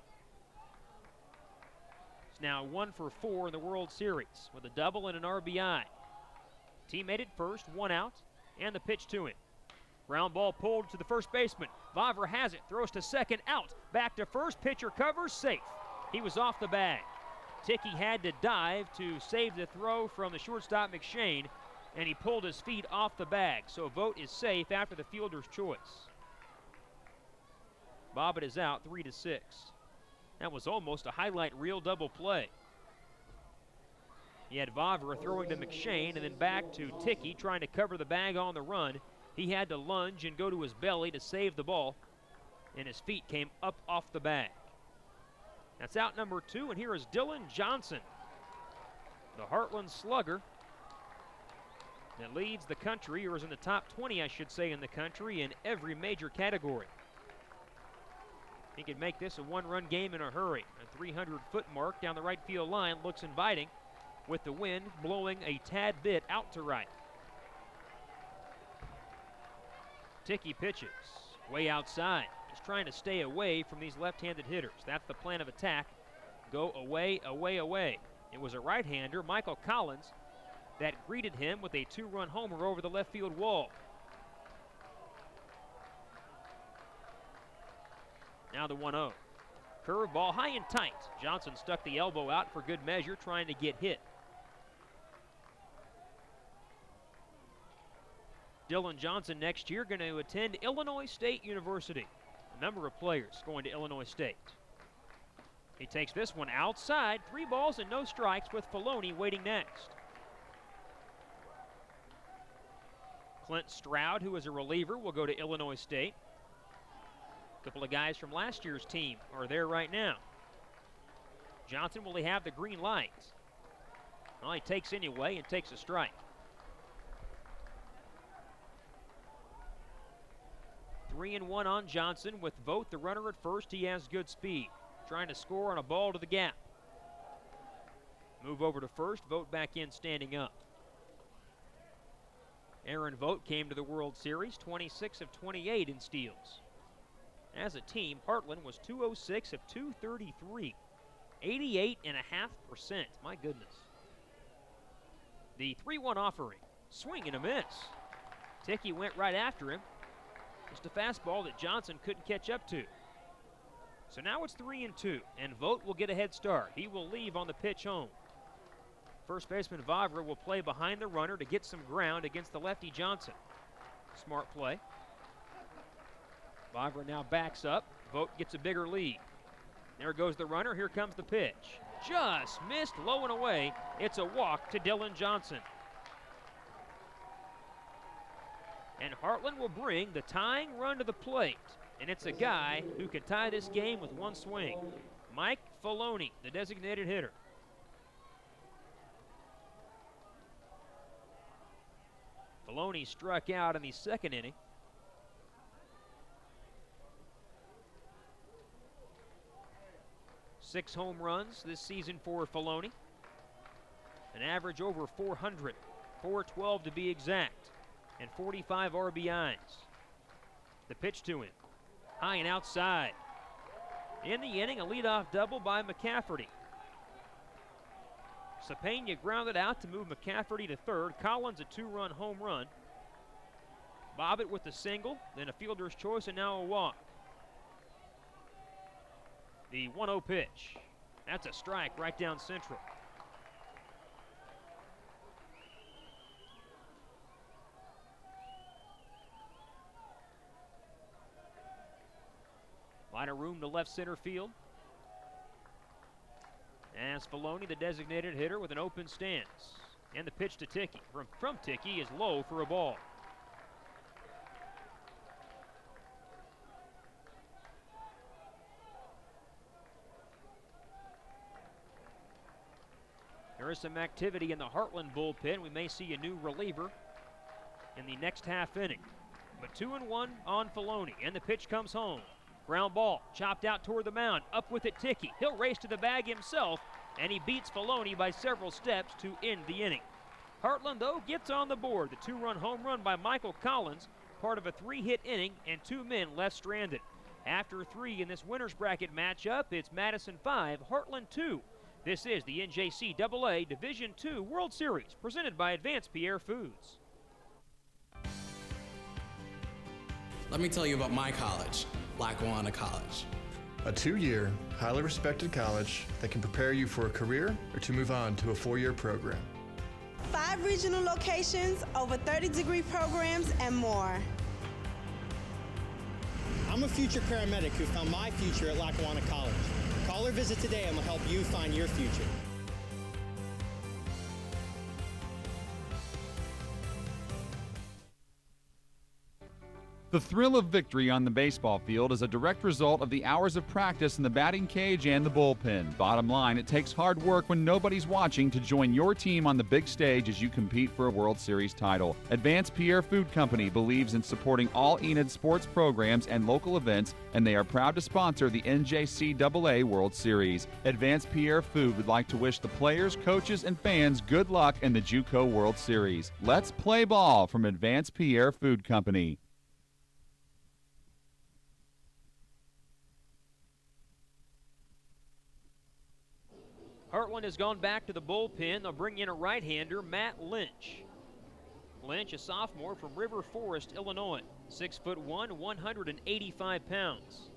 Now 1 for 4 in the World Series with a double and an RBI. Teammate at first, 1 out, and the pitch to him. Ground ball pulled to the first baseman. Vavra has it, throws to second, out. Back to first, pitcher covers, safe. He was off the bag. Ticky had to dive to save the throw from the shortstop McShane, and he pulled his feet off the bag. So Vogt is safe after the fielder's choice. Bobbitt is out, 3-6. That was almost a highlight reel double play. He had Vavra throwing to McShane and then back to Ticky trying to cover the bag on the run. He had to lunge and go to his belly to save the ball, and his feet came up off the bag. That's out number 2, and here is Dylan Johnson, the Heartland slugger that leads the country, or is in the top 20, I should say, in the country in every major category. He could make this a 1-run game in a hurry. A 300-foot mark down the right field line looks inviting with the wind blowing a tad bit out to right. Ticky pitches way outside, just trying to stay away from these left-handed hitters. That's the plan of attack. Go away, away, away. It was a right-hander, Michael Collins, that greeted him with a 2-run homer over the left field wall. Now the 1-0. Curveball high and tight. Johnson stuck the elbow out for good measure, trying to get hit. Dylan Johnson next year going to attend Illinois State University. A number of players going to Illinois State. He takes this one outside. 3 balls and no strikes with Filoni waiting next. Clint Stroud, who is a reliever, will go to Illinois State. A couple of guys from last year's team are there right now. Johnson, will he have the green light? Well, he takes anyway and takes a strike. Three and one on Johnson with Vogt, the runner at first. He has good speed. Trying to score on a ball to the gap. Move over to first. Vogt back in standing up. Aaron Vogt came to the World Series, 26 of 28 in steals. As a team, Heartland was 206 of 233, 88.5%. My goodness. The 3-1 offering. Swing and a miss. Ticky went right after him. Just a fastball that Johnson couldn't catch up to. So now it's 3-2, and Vogt will get a head start. He will leave on the pitch home. First baseman Vavra will play behind the runner to get some ground against the lefty Johnson. Smart play. Vavra now backs up. Vogt gets a bigger lead. There goes the runner. Here comes the pitch. Just missed, low and away. It's a walk to Dylan Johnson. And Heartland will bring the tying run to the plate. And it's a guy who can tie this game with one swing. Mike Filoni, the designated hitter. Filoni struck out in the second inning. Six home runs this season for Filoni. An average over 400, 412 to be exact, and 45 RBIs. The pitch to him, high and outside. In the inning, a leadoff double by McCafferty. Cepena grounded out to move McCafferty to third. Collins a two-run home run. Bobbitt with the single, then a fielder's choice, and now a walk. The 1-0 pitch. That's a strike right down central. Line of room to left center field. As Filoni, the designated hitter, with an open stance. And the pitch to Ticky. From Ticky is low for a ball. There is some activity in the Heartland bullpen. We may see a new reliever in the next half inning. But 2-1 on Filoni, and the pitch comes home. Ground ball, chopped out toward the mound. Up with it, Ticky. He'll race to the bag himself, and he beats Filoni by several steps to end the inning. Heartland, though, gets on the board. The two-run home run by Michael Collins, part of a three-hit inning, and two men left stranded. After three in this winner's bracket matchup, it's Madison 5, Heartland 2. This is the NJCAA Division II World Series, presented by Advanced Pierre Foods. Let me tell you about my college, Lackawanna College. A 2-year, highly respected college that can prepare you for a career or to move on to a 4-year program. 5 regional locations, over 30 degree programs, and more. I'm a future paramedic who found my future at Lackawanna College. Call or visit today and we'll help you find your future. The thrill of victory on the baseball field is a direct result of the hours of practice in the batting cage and the bullpen. Bottom line, it takes hard work when nobody's watching to join your team on the big stage as you compete for a World Series title. Advanced Pierre Food Company believes in supporting all Enid sports programs and local events, and they are proud to sponsor the NJCAA World Series. Advanced Pierre Food would like to wish the players, coaches, and fans good luck in the JUCO World Series. Let's play ball from Advanced Pierre Food Company. Heartland has gone back to the bullpen. They'll bring in a right-hander, Matt Lynch. Lynch, a sophomore from River Forest, Illinois. 6'1", 185 pounds.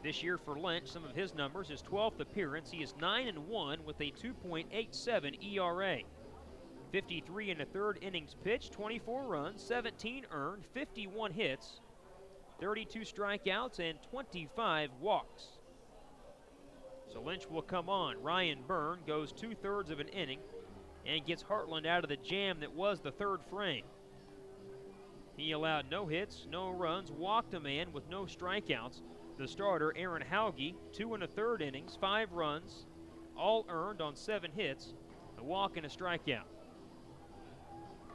This year for Lynch, some of his numbers, his 12th appearance, he is 9-1 with a 2.87 ERA. 53 in the third innings pitched, 24 runs, 17 earned, 51 hits, 32 strikeouts, and 25 walks. So Lynch will come on. Ryan Byrne goes 2/3 of an inning and gets Heartland out of the jam that was the third frame. He allowed no hits, no runs, walked a man with no strikeouts. The starter, Aaron Hauge, 2 1/3 innings, 5 runs, all earned on 7 hits, a walk and a strikeout.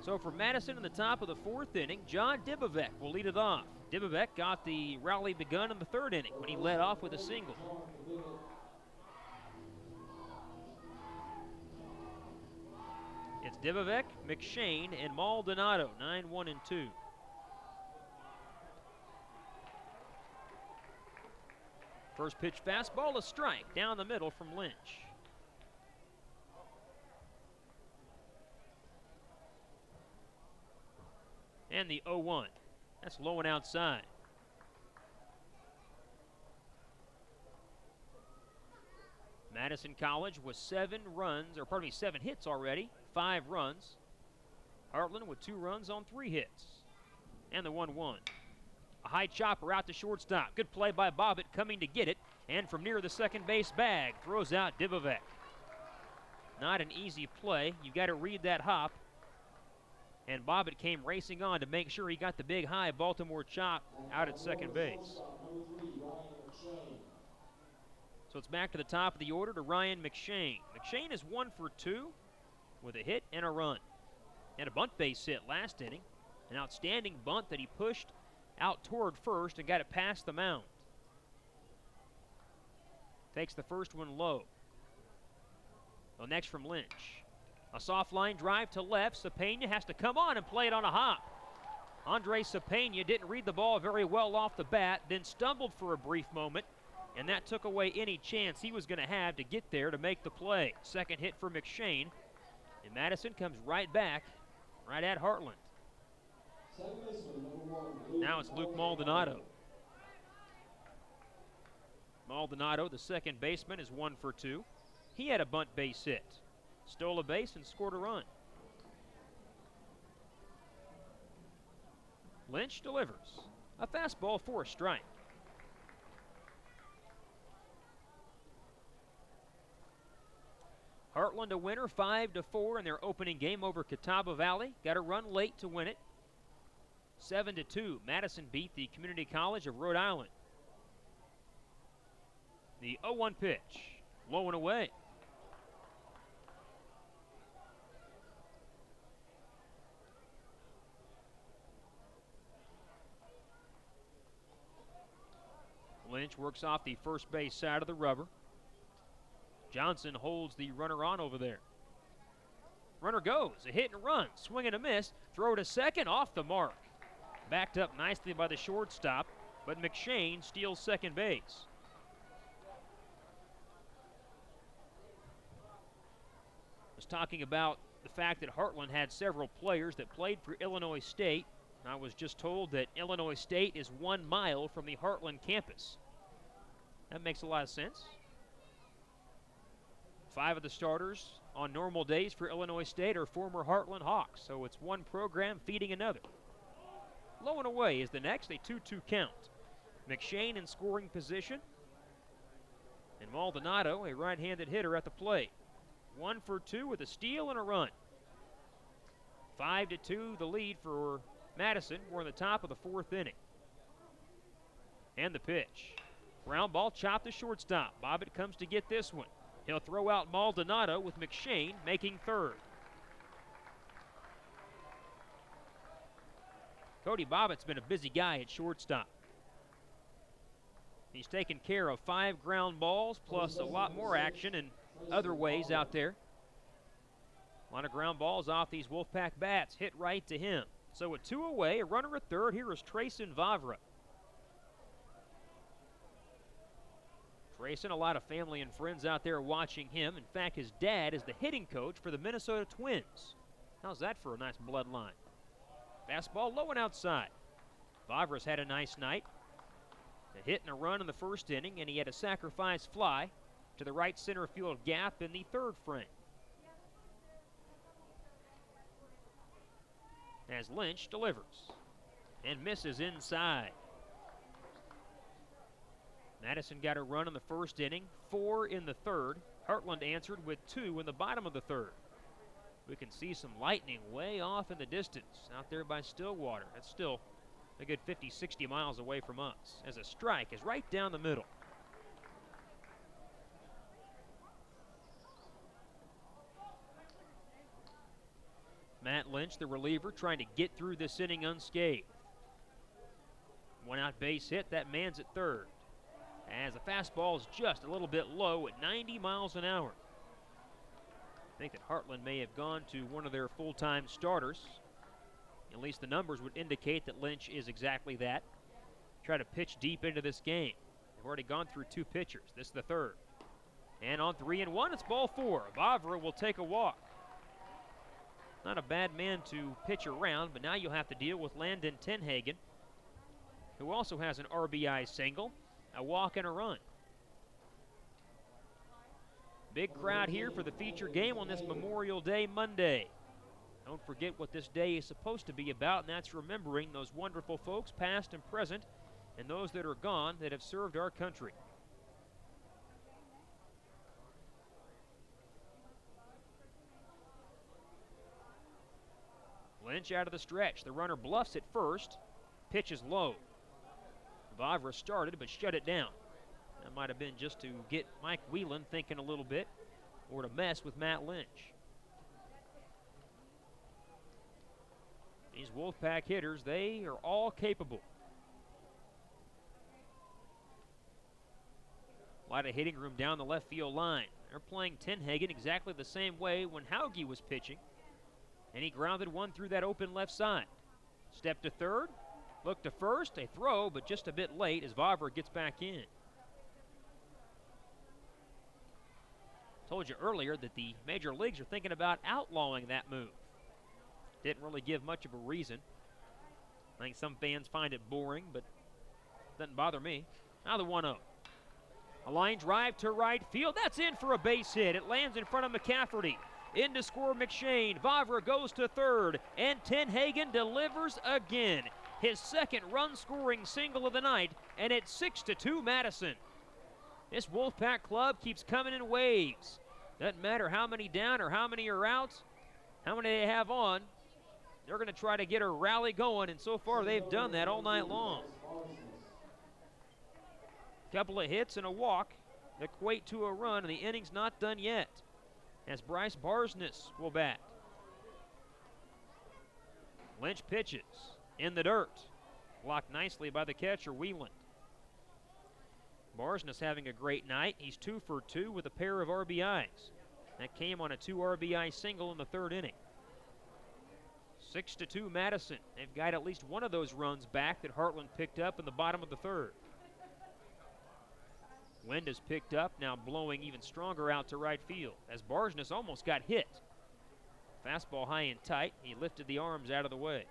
So for Madison in the top of the 4th inning, John Dibovec will lead it off. Dibovec got the rally begun in the 3rd inning when he led off with a single. It's Dibovec, McShane, and Maldonado, 9-1-2. First pitch fastball, a strike down the middle from Lynch. And the 0-1. That's low and outside. Madison College was 7 hits already, 5 runs. Heartland with 2 runs on 3 hits. And the 1-1. A high chopper out to shortstop. Good play by Bobbitt coming to get it. And from near the second base bag, throws out Divovek. Not an easy play. You got to read that hop. And Bobbitt came racing on to make sure he got the big high Baltimore chop out at second base. So it's back to the top of the order to Ryan McShane. McShane is 1 for 2 with a hit and a run. And a bunt base hit last inning. An outstanding bunt that he pushed out toward first and got it past the mound. Takes the first one low. Well, next from Lynch. A soft line drive to left. Cepena has to come on and play it on a hop. Andre Cepena didn't read the ball very well off the bat, then stumbled for a brief moment, and that took away any chance he was going to have to get there to make the play. Second hit for McShane, and Madison comes right back, right at Heartland. Now it's Luke Maldonado. Maldonado, the second baseman, is 1 for 2. He had a bunt base hit. Stole a base and scored a run. Lynch delivers. A fastball for a strike. Heartland a winner 5-4 in their opening game over Catawba Valley. Got a run late to win it. 7-2. Madison beat the Community College of Rhode Island. The 0-1 pitch. Low and away. Lynch works off the first base side of the rubber. Johnson holds the runner on over there. Runner goes, a hit and run, swing and a miss, throw to second, off the mark. Backed up nicely by the shortstop, but McShane steals second base. I was talking about the fact that Heartland had several players that played for Illinois State. I was just told that Illinois State is 1 mile from the Heartland campus. That makes a lot of sense. 5 of the starters on normal days for Illinois State are former Heartland Hawks, so it's one program feeding another. Low and away is the next, a 2-2 count. McShane in scoring position, and Maldonado, a right-handed hitter, at the plate. 1 for 2 with a steal and a run. 5-2 the lead for Madison. We're in the top of the 4th inning. And the pitch. Ground ball chopped to shortstop. Bobbitt comes to get this one. He'll throw out Maldonado with McShane making third. Cody Bobbitt's been a busy guy at shortstop. He's taken care of 5 ground balls plus a lot more action in other ways out there. A lot of ground balls off these Wolfpack bats hit right to him. So with 2 away, a runner at third. Here is Trayson Vavra. Trayson, a lot of family and friends out there watching him. In fact, his dad is the hitting coach for the Minnesota Twins. How's that for a nice bloodline? Fastball low and outside. Vavra's had a nice night. A hit and a run in the first inning, and he had a sacrifice fly to the right center field gap in the 3rd frame. As Lynch delivers and misses inside. Madison got a run in the first inning, 4 in the 3rd. Heartland answered with 2 in the bottom of the 3rd. We can see some lightning way off in the distance out there by Stillwater. That's still a good 50, 60 miles away from us, as a strike is right down the middle. Matt Lynch, the reliever, trying to get through this inning unscathed. 1 out base hit, that man's at third. As the fastball is just a little bit low at 90 miles an hour. I think that Heartland may have gone to one of their full-time starters. At least the numbers would indicate that Lynch is exactly that. Try to pitch deep into this game. They've already gone through 2 pitchers. This is the 3rd. And on 3-1, it's ball 4. Vavra will take a walk. Not a bad man to pitch around, but now you'll have to deal with Landon Tenhagen, who also has an RBI single, a walk and a run. Big crowd here for the feature game on this Memorial Day Monday. Don't forget what this day is supposed to be about, and that's remembering those wonderful folks, past and present, and those that are gone that have served our country. Lynch out of the stretch. The runner bluffs at first. Pitch is low. Vavra started but shut it down. That might have been just to get Mike Whelan thinking a little bit or to mess with Matt Lynch. These Wolfpack hitters, they are all capable. A lot of hitting room down the left field line. They're playing Tenhagen exactly the same way when Hauge was pitching. And he grounded one through that open left side. Step to third, look to first, a throw, but just a bit late as Vavra gets back in. Told you earlier that the major leagues are thinking about outlawing that move. Didn't really give much of a reason. I think some fans find it boring, but doesn't bother me. Now the 1-0. A line drive to right field. That's in for a base hit. It lands in front of McCafferty. In to score McShane. Vavra goes to third, and Tenhagen delivers again. His second run-scoring single of the night, and it's 6-2 Madison. This Wolfpack club keeps coming in waves. Doesn't matter how many down or how many are out, how many they have on. They're going to try to get a rally going, and so far they've done that all night long. Couple of hits and a walk equate to a run, and the inning's not done yet, as Bryce Barsness will bat. Lynch pitches in the dirt. Blocked nicely by the catcher, Whelan. Barsness having a great night. He's 2 for 2 with a pair of RBIs. That came on a 2 RBI single in the third inning. 6-2 Madison. They've got at least one of those runs back that Heartland picked up in the bottom of the third. Wind is picked up, now blowing even stronger out to right field as Barsness almost got hit. Fastball high and tight. He lifted the arms out of the way.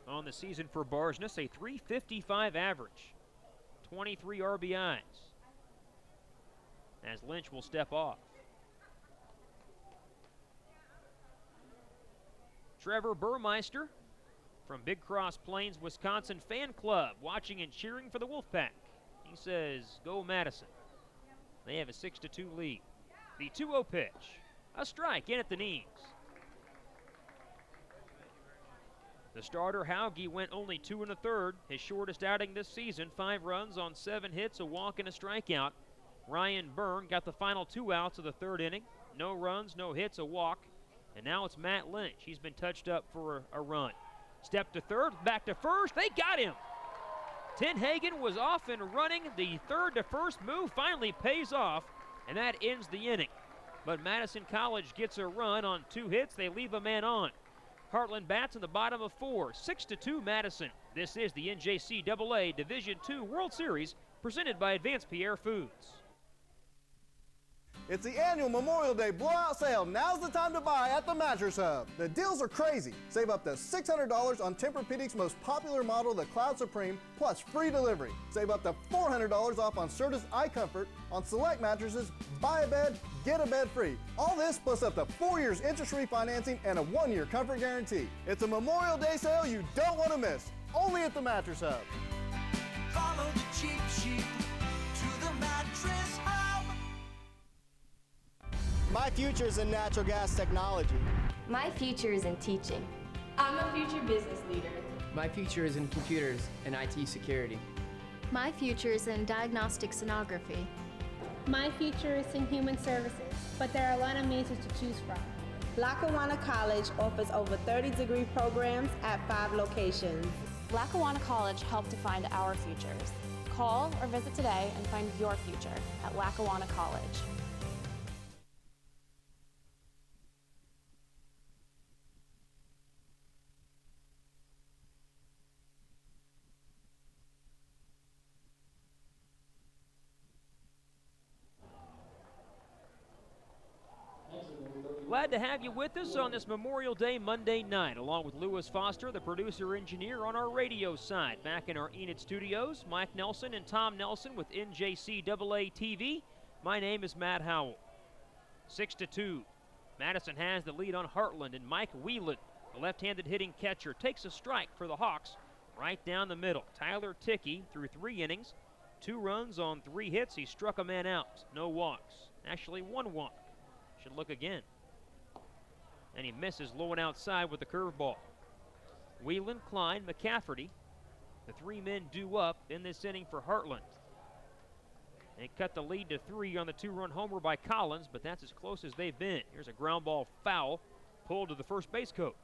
On the season for Barsness, a .355 average, 23 RBIs. As Lynch will step off. Trevor Burmeister from Big Cross Plains, Wisconsin fan club, watching and cheering for the Wolfpack. He says, go Madison. They have a 6-2 lead. The 2-0 pitch. A strike in at the knees. The starter, Hauge, went only 2 1/3. His shortest outing this season, 5 runs on 7 hits, a walk, and a strikeout. Ryan Byrne got the final 2 outs of the third inning. No runs, no hits, a walk. And now it's Matt Lynch. He's been touched up for a run. Step to third, back to first. They got him. Tenhagen was off and running. The third to first move finally pays off, and that ends the inning. But Madison College gets a run on 2 hits. They leave a man on. Heartland bats in the bottom of 4, 6-2 Madison. This is the NJCAA Division II World Series, presented by Advanced Pierre Foods. It's the annual Memorial Day blowout sale. Now's the time to buy at the Mattress Hub. The deals are crazy. Save up to $600 on Tempur-Pedic's most popular model, the Cloud Supreme, plus free delivery. Save up to $400 off on Serta's iComfort. On select mattresses, buy a bed, get a bed free. All this plus up to 4 years interest-free financing and a 1-year comfort guarantee. It's a Memorial Day sale you don't want to miss. Only at the Mattress Hub. Follow the cheap sheet to the Mattress Hub. My future is in natural gas technology. My future is in teaching. I'm a future business leader. My future is in computers and IT security. My future is in diagnostic sonography. My future is in human services, but there are a lot of majors to choose from. Lackawanna College offers over 30 degree programs at 5 locations. Lackawanna College helped define our futures. Call or visit today and find your future at Lackawanna College. Glad Glad to have you with us on this Memorial Day Monday night, along with Lewis Foster, the producer-engineer on our radio side. Back in our Enid studios, Mike Nelson and Tom Nelson with NJCAA TV. My name is Matt Howell. 6-2. Madison has the lead on Heartland, and Mike Whelan, the left-handed hitting catcher, takes a strike for the Hawks right down the middle. Tyler Ticky through 3 innings, 2 runs on 3 hits. He struck a man out, no walks. Actually, 1 walk. Should look again. And he misses low and outside with the curveball. Whelan, Klein, McCafferty, the 3 men due up in this inning for Heartland. They cut the lead to 3 on the 2-run homer by Collins, but that's as close as they've been. Here's a ground ball foul, pulled to the first base coach.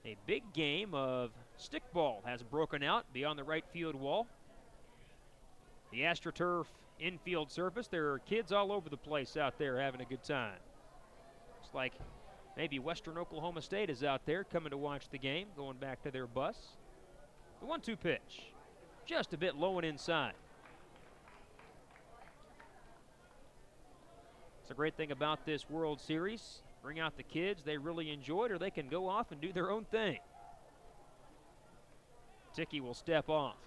A big game of stickball has broken out beyond the right field wall. The AstroTurf infield surface, there are kids all over the place out there having a good time. Looks like maybe Western Oklahoma State is out there coming to watch the game, going back to their bus. The 1-2 pitch, just a bit low and inside. It's a great thing about this World Series. Bring out the kids they really enjoy it, or they can go off and do their own thing. Ticky will step off.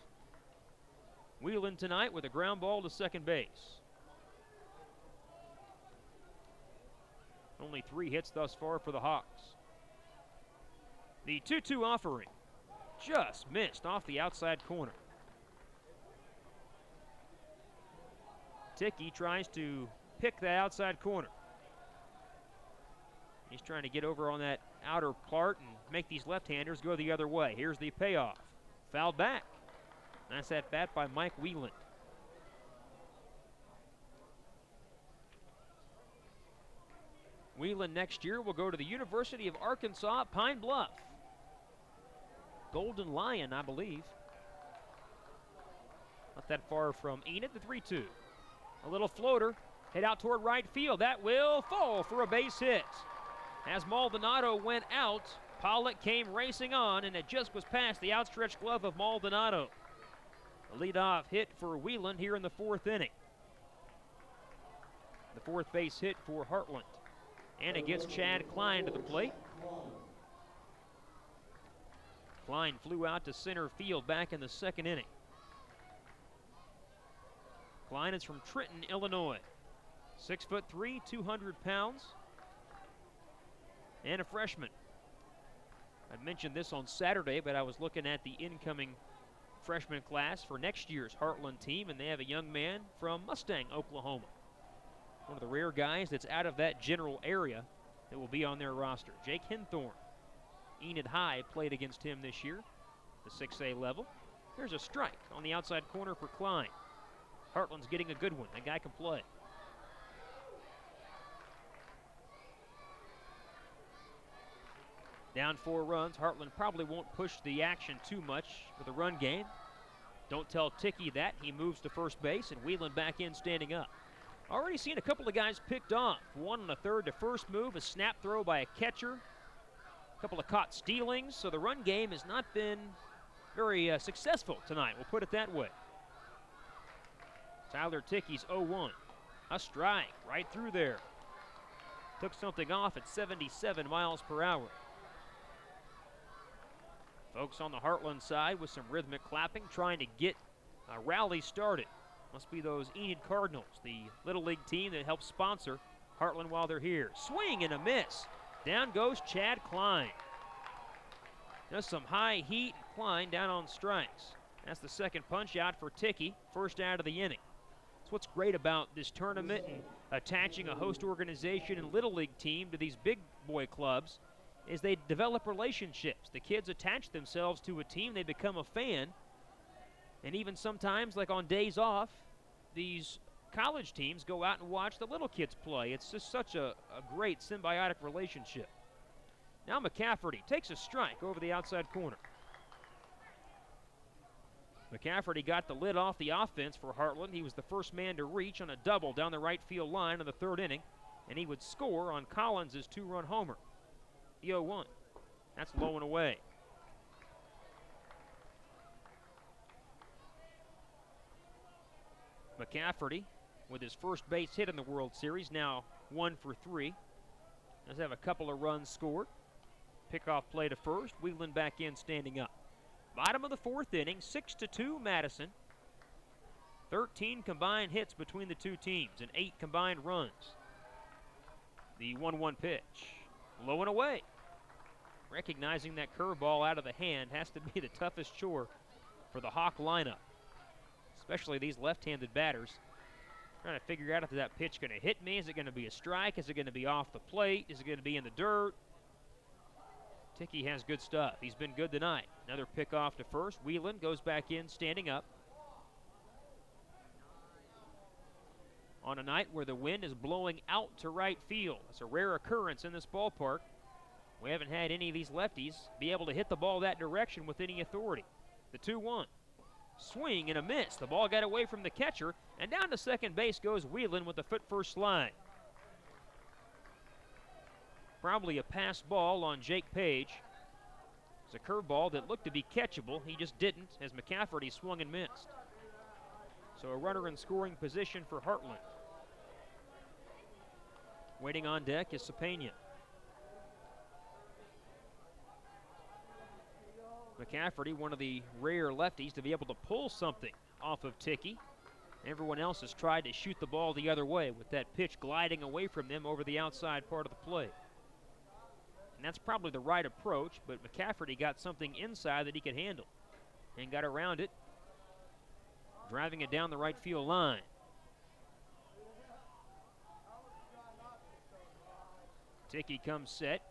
Whelan tonight with a ground ball to second base. Only 3 hits thus far for the Hawks. The 2-2 offering just missed off the outside corner. Ticky tries to pick the outside corner. He's trying to get over on that outer part and make these left-handers go the other way. Here's the payoff. Fouled back. Nice at bat by Mike Whelan. Whelan next year will go to the University of Arkansas, Pine Bluff. Golden Lion, I believe. Not that far from Enid, the 3-2. A little floater, hit out toward right field. That will fall for a base hit. As Maldonado went out, Pollock came racing on, and it just was past the outstretched glove of Maldonado. A leadoff hit for Whelan here in the 4th inning. The 4th base hit for Heartland. And it gets Chad Klein to the plate. Klein flew out to center field back in the 2nd inning. Klein is from Trenton, Illinois. 6'3", 200 pounds. And a freshman. I mentioned this on Saturday, but I was looking at the incoming freshman class for next year's Heartland team, and they have a young man from Mustang, Oklahoma. One of the rare guys that's out of that general area that will be on their roster. Jake Hinthorn. Enid High played against him this year, the 6A level. There's a strike on the outside corner for Klein. Heartland's getting a good one. That guy can play. Down 4 runs. Heartland probably won't push the action too much with a run game. Don't tell Ticky that. He moves to first base, and Whelan back in standing up. Already seen a couple of guys picked off. 1 on a 3rd to first move, a snap throw by a catcher. A couple of caught stealings, so the run game has not been very successful tonight. We'll put it that way. Tyler Ticky's 0-1. A strike right through there. Took something off at 77 miles per hour. Folks on the Heartland side with some rhythmic clapping, trying to get a rally started. Must be those Enid Cardinals, the Little League team that helps sponsor Heartland while they're here. Swing and a miss. Down goes Chad Klein. Just some high heat. Klein down on strikes. That's the 2nd punch out for Ticky, first out of the inning. That's what's great about this tournament and attaching a host organization and Little League team to these big boy clubs is they develop relationships. The kids attach themselves to a team, they become a fan, and even sometimes, like on days off, these college teams go out and watch the little kids play. It's just such a great symbiotic relationship. Now McCafferty takes a strike over the outside corner. McCafferty got the lid off the offense for Heartland. He was the first man to reach on a double down the right field line in the 3rd inning, and he would score on Collins' 2-run homer. The 0-1. That's low and away. McCafferty with his first base hit in the World Series, now 1 for 3. Does have a couple of runs scored. Pickoff play to first. Wheeland back in, standing up. Bottom of the 4th inning, 6-2 Madison. 13 combined hits between the two teams and 8 combined runs. The 1-1 pitch. Low and away. Recognizing that curveball out of the hand has to be the toughest chore for the Hawk lineup, especially these left-handed batters. Trying to figure out if that pitch going to hit me. Is it going to be a strike? Is it going to be off the plate? Is it going to be in the dirt? Ticky has good stuff. He's been good tonight. Another pick off to first. Wheeland goes back in, standing up. On a night where the wind is blowing out to right field. It's a rare occurrence in this ballpark. We haven't had any of these lefties be able to hit the ball that direction with any authority. The 2-1. Swing and a miss. The ball got away from the catcher, and down to second base goes Wheeland with the foot-first slide. Probably a pass ball on Jake Page. It's a curveball that looked to be catchable. He just didn't, as McCafferty swung and missed. So a runner in scoring position for Heartland. Waiting on deck is Cepena. McCafferty, one of the rare lefties to be able to pull something off of Ticky. Everyone else has tried to shoot the ball the other way with that pitch gliding away from them over the outside part of the plate. And that's probably the right approach, but McCafferty got something inside that he could handle and got around it, driving it down the right field line. Ticky comes set,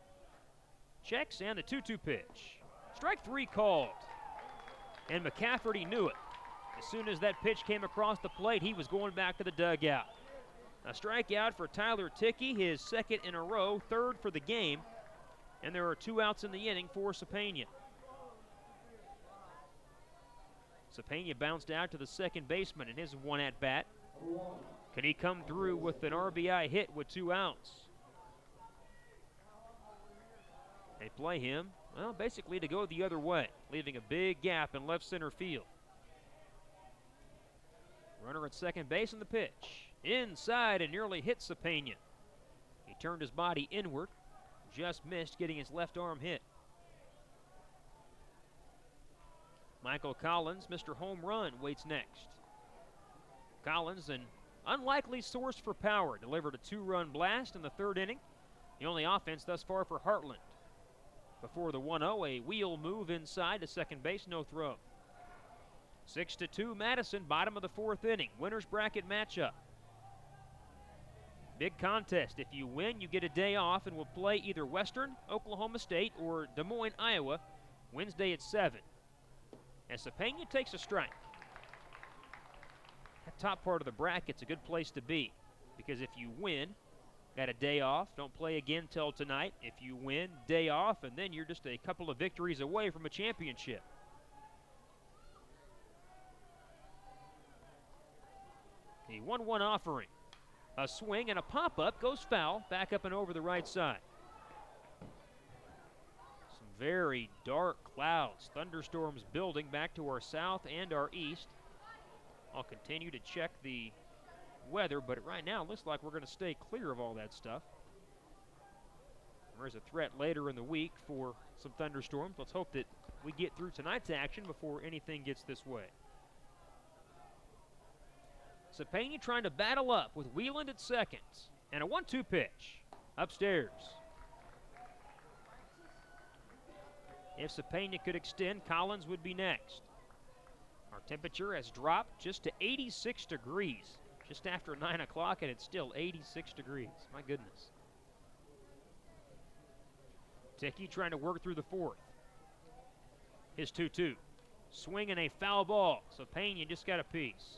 checks, and the 2-2 pitch. Strike 3 called, and McCafferty knew it. As soon as that pitch came across the plate, he was going back to the dugout. A strikeout for Tyler Ticky, his second in a row, third for the game, and there are 2 outs in the inning for Cepena. Cepena bounced out to the second baseman in his one at-bat. Can he come through with an RBI hit with 2 outs? They play him, well, basically to go the other way, leaving a big gap in left center field. Runner at second base on the pitch. Inside and nearly hit Cepena. He turned his body inward, just missed getting his left arm hit. Michael Collins, Mr. Home Run, waits next. Collins, an unlikely source for power, delivered a 2-run blast in the 3rd inning. The only offense thus far for Heartland. Before the 1-0, a wheel move inside to second base, no throw. 6-2 Madison, bottom of the 4th inning. Winners bracket matchup. Big contest. If you win, you get a day off and will play either Western, Oklahoma State, or Des Moines, Iowa, Wednesday at 7. As Cepena takes a strike. That top part of the bracket's a good place to be, because if you win, got a day off, don't play again till tonight. If you win, day off, and then you're just a couple of victories away from a championship. The 1-1 offering. A swing and a pop-up goes foul, back up and over the right side. Some very dark clouds, thunderstorms building back to our south and our east. I'll continue to check the weather, but right now it looks like we're going to stay clear of all that stuff. There's a threat later in the week for some thunderstorms. Let's hope that we get through tonight's action before anything gets this way. Cepena trying to battle up with Wheeland at second, and a 1-2 pitch upstairs. If Cepena could extend, Collins would be next. Our temperature has dropped just to 86 degrees. Just after 9 o'clock, and it's still 86 degrees. My goodness. Ticky trying to work through the 4th. His 2-2. Swing and a foul ball. So Cepena just got a piece.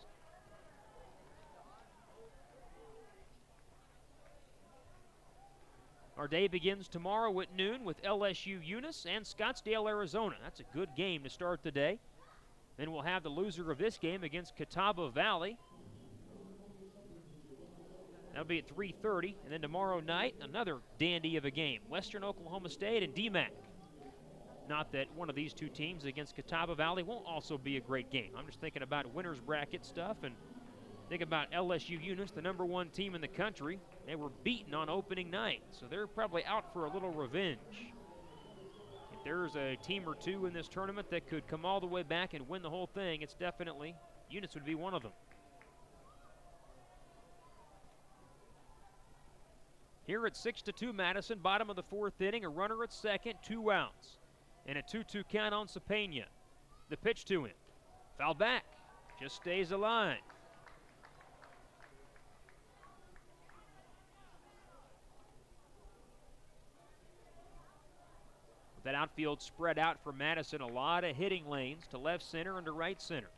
Our day begins tomorrow at noon with LSU Eunice and Scottsdale, Arizona. That's a good game to start the day. Then we'll have the loser of this game against Catawba Valley. That'll be at 3:30, and then tomorrow night, another dandy of a game. Western Oklahoma State and DMAC. Not that one of these two teams against Catawba Valley won't also be a great game. I'm just thinking about winners bracket stuff and Think about LSU Eunice, the #1 team in the country. They were beaten on opening night, so they're probably out for a little revenge. If there's a team or two in this tournament that could come all the way back and win the whole thing, it's definitely Eunice would be one of them. Here at 6-2 Madison, bottom of the 4th inning, a runner at second, 2 outs. And a 2-2 count on Cepena. The pitch to him. Foul back, just stays alive. With that outfield spread out for Madison, a lot of hitting lanes to left center and to right center.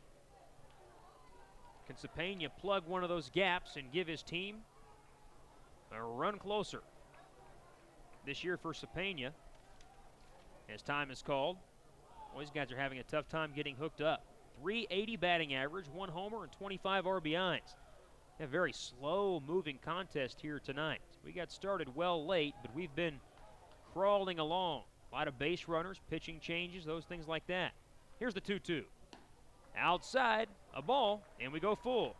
Can Cepena plug one of those gaps and give his team a run closer? This year for Cepena, as time is called, well, these guys are having a tough time getting hooked up. .380 batting average, 1 homer, and 25 RBIs. A very slow-moving contest here tonight. We got started well late, but we've been crawling along. A lot of base runners, pitching changes, those things like that. Here's the 2-2. Outside, a ball, and we go full.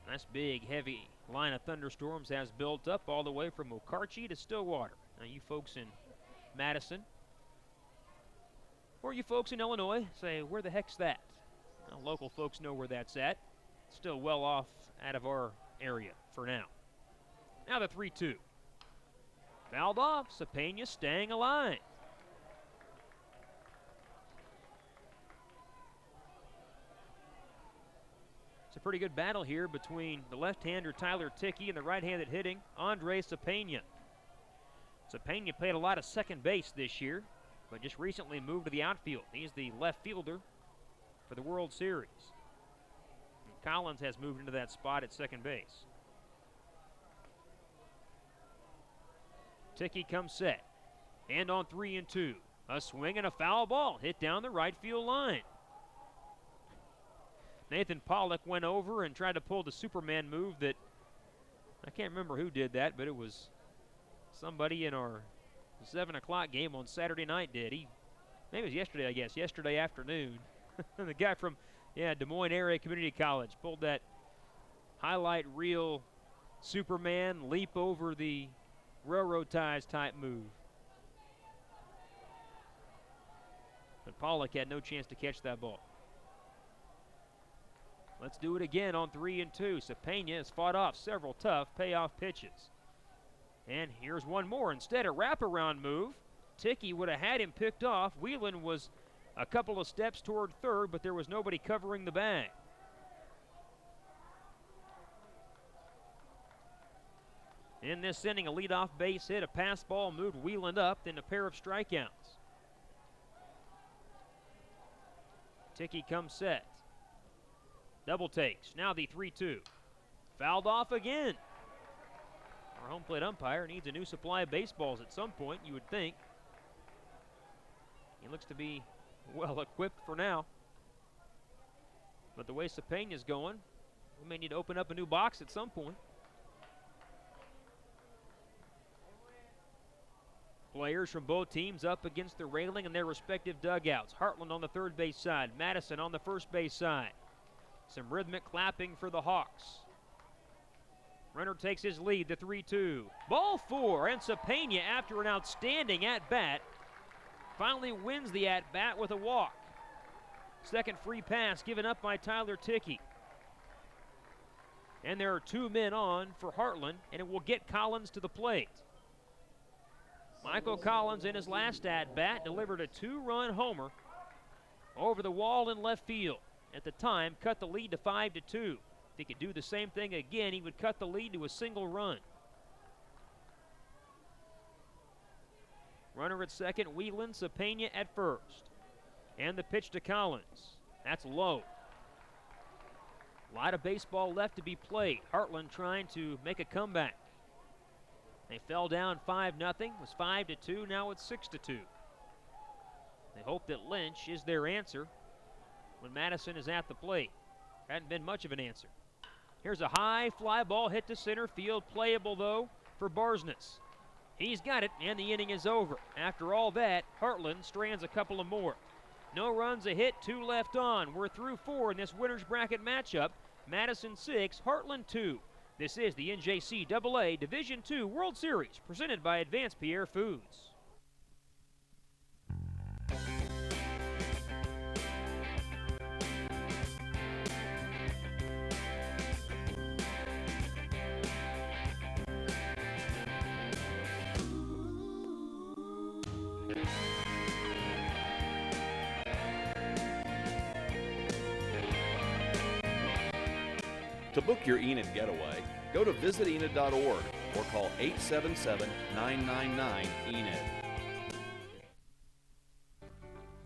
Nice big, heavy line of thunderstorms has built up all the way from Okarche to Stillwater. Now you folks in Madison, or you folks in Illinois, say, where the heck's that? Well, local folks know where that's at. Still well off out of our area for now. Now the 3-2. Fouled off, Cepena staying alive. It's a pretty good battle here between the left-hander Tyler Ticky and the right-handed hitting Andre Cepena. Cepena played a lot of second base this year, but just recently moved to the outfield. He's the left fielder for the World Series. And Collins has moved into that spot at second base. Ticky comes set. And on 3-2. A swing and a foul ball hit down the right field line. Nathan Pollock went over and tried to pull the Superman move that, I can't remember who did that, but it was somebody in our 7 o'clock game on Saturday night did. Maybe it was yesterday, I guess, yesterday afternoon. The guy from, Des Moines Area Community College pulled that highlight reel Superman leap over the railroad ties type move. But Pollock had no chance to catch that ball. Let's do it again on 3-2. Cepena has fought off several tough payoff pitches. And here's one more. Instead, a wraparound move. Ticky would have had him picked off. Whelan was a couple of steps toward third, but there was nobody covering the bag. In this inning, a leadoff base hit, a pass ball moved Whelan up, then a pair of strikeouts. Ticky comes set. Double takes. Now the 3-2. Fouled off again. Our home plate umpire needs a new supply of baseballs at some point, you would think. He looks to be well equipped for now. But the way Cepena's going, we may need to open up a new box at some point. Players from both teams up against the railing in their respective dugouts. Heartland on the third base side, Madison on the first base side. Some rhythmic clapping for the Hawks. Runner takes his lead, the 3-2. Ball 4, and Cepena, after an outstanding at-bat, finally wins the at-bat with a walk. Second free pass given up by Tyler Ticky. And there are 2 men on for Heartland, and it will get Collins to the plate. Michael Collins, in his last at-bat, delivered a 2-run homer over the wall in left field. At the time, cut the lead to 5-2. If he could do the same thing again, he would cut the lead to a single run. Runner at second, Whelan, Cepena at first. And the pitch to Collins. That's low. A lot of baseball left to be played. Heartland trying to make a comeback. They fell down 5-0, was 5-2, now it's 6-2. They hope that Lynch is their answer when Madison is at the plate. Hadn't been much of an answer. Here's a high fly ball hit to center field, playable though for Barsness. He's got it, and the inning is over. After all that, Heartland strands a couple of more. No runs, a hit, 2 left on. We're through 4 in this winner's bracket matchup. Madison 6, Heartland 2. This is the NJCAA Division II World Series, presented by Advanced Pierre Foods. To book your Enid getaway, go to visitenid.org or call 877-999-ENID.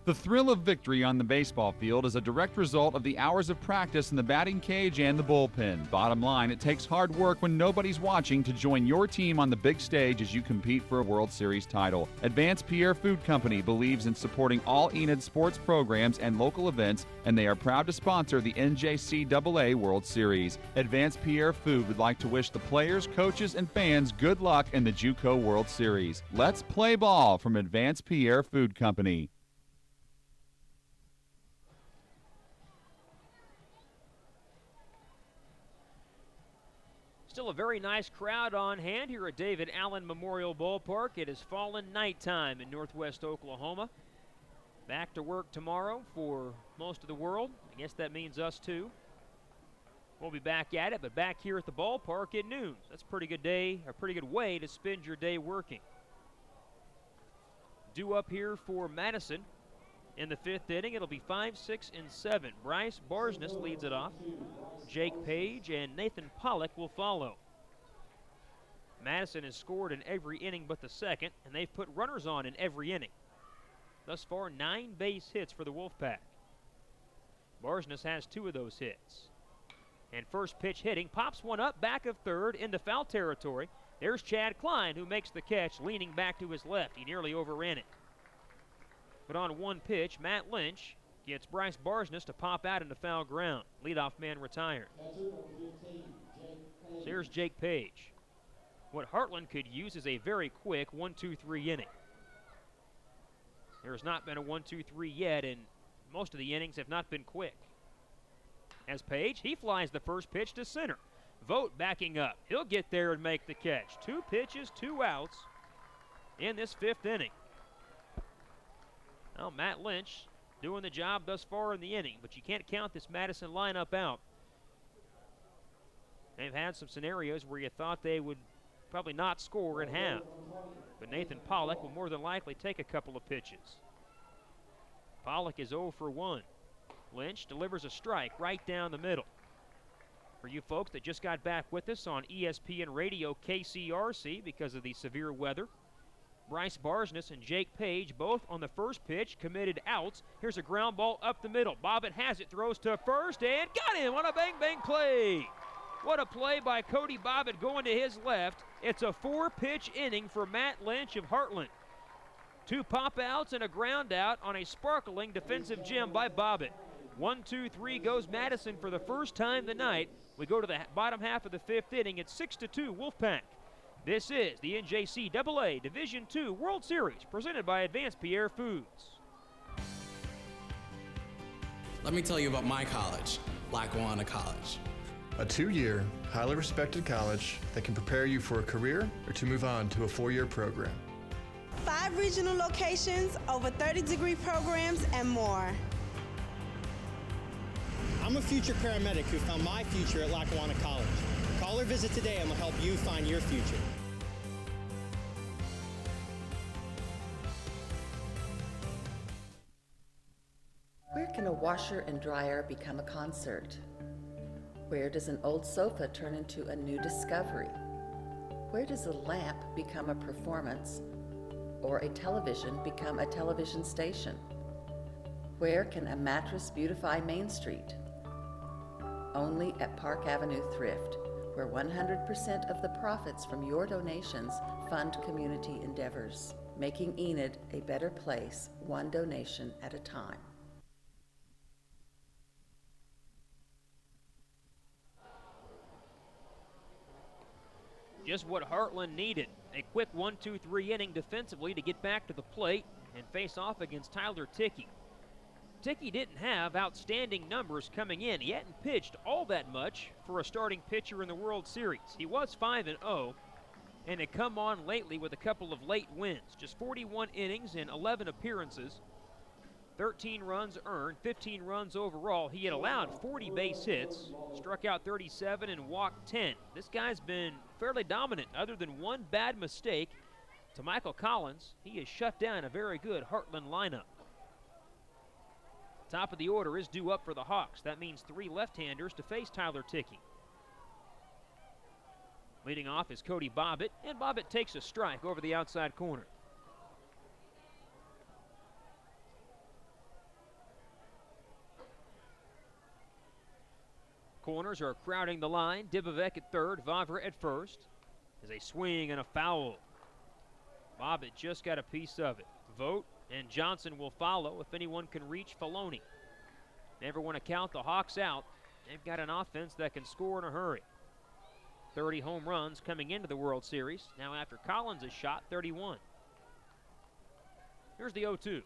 The thrill of victory on the baseball field is a direct result of the hours of practice in the batting cage and the bullpen. Bottom line, it takes hard work when nobody's watching to join your team on the big stage as you compete for a World Series title. Advanced Pierre Food Company believes in supporting all Enid sports programs and local events, and they are proud to sponsor the NJCAA World Series. Advanced Pierre Food would like to wish the players, coaches, and fans good luck in the JUCO World Series. Let's play ball from Advanced Pierre Food Company. Still a very nice crowd on hand here at David Allen Memorial Ballpark. It has fallen nighttime in northwest Oklahoma. Back to work tomorrow for most of the world. I guess that means us too. We'll be back at it, but back here at the ballpark at noon. That's a pretty good day, a pretty good way to spend your day working. Due up here for Madison in the 5th inning. It'll be 5, 6, and 7. Bryce Barsness leads it off. Jake Page and Nathan Pollock will follow. Madison has scored in every inning but the second, and they've put runners on in every inning. Thus far, 9 base hits for the Wolfpack. Barsness has 2 of those hits. And first pitch hitting, pops one up back of third into foul territory. There's Chad Klein, who makes the catch, leaning back to his left. He nearly overran it. But on one pitch, Matt Lynch gets Bryce Barsness to pop out into foul ground. Leadoff man retired. So here's Jake Page. What Heartland could use is a very quick 1-2-3 inning. There has not been a 1-2-3 yet, and most of the innings have not been quick. As Page, he flies the first pitch to center. Vogt backing up. He'll get there and make the catch. 2 pitches, 2 outs in this 5th inning. Well, Matt Lynch doing the job thus far in the inning, but you can't count this Madison lineup out. They've had some scenarios where you thought they would probably not score and have. But Nathan Pollock will more than likely take a couple of pitches. Pollock is 0 for 1. Lynch delivers a strike right down the middle. For you folks that just got back with us on ESPN Radio KCRC because of the severe weather, Bryce Barsness and Jake Page both on the first pitch committed outs. Here's a ground ball up the middle. Bobbitt has it, throws to first, and got him on a bang-bang play. What a play by Cody Bobbitt going to his left. It's a 4-pitch inning for Matt Lynch of Heartland. 2 pop outs and a ground out on a sparkling defensive gem by Bobbitt. 1-2-3 goes Madison for the first time tonight. We go to the bottom half of the 5th inning. It's 6-2 Wolfpack. This is the NJCAA Division II World Series, presented by Advanced Pierre Foods. Let me tell you about my college, Lackawanna College. A 2-year, highly respected college that can prepare you for a career or to move on to a 4-year program. 5 regional locations, over 30-degree programs, and more. I'm a future paramedic who found my future at Lackawanna College. Call or visit today and we'll help you find your future. Where can a washer and dryer become a concert? Where does an old sofa turn into a new discovery? Where does a lamp become a performance or a television become a television station? Where can a mattress beautify Main Street? Only at Park Avenue Thrift, where 100% of the profits from your donations fund community endeavors, making Enid a better place, one donation at a time. Just what Heartland needed. A quick 1-2-3 inning defensively to get back to the plate and face off against Tyler Tickey. Ticky didn't have outstanding numbers coming in. He hadn't pitched all that much for a starting pitcher in the World Series. He was 5-0 and had come on lately with a couple of late wins. Just 41 innings in 11 appearances, 13 runs earned, 15 runs overall. He had allowed 40 base hits, struck out 37 and walked 10. This guy's been fairly dominant other than one bad mistake to Michael Collins. He has shut down a very good Heartland lineup. Top of the order is due up for the Hawks. That means 3 left-handers to face Tyler Ticky. Leading off is Cody Bobbitt, and Bobbitt takes a strike over the outside corner. Corners are crowding the line. Dibovec at third, Vavra at first. As a swing and a foul. Bobbitt just got a piece of it. Vogt and Johnson will follow if anyone can reach Filoni. Never want to count the Hawks out. They've got an offense that can score in a hurry. 30 home runs coming into the World Series. Now after Collins has shot 31. Here's the 0-2.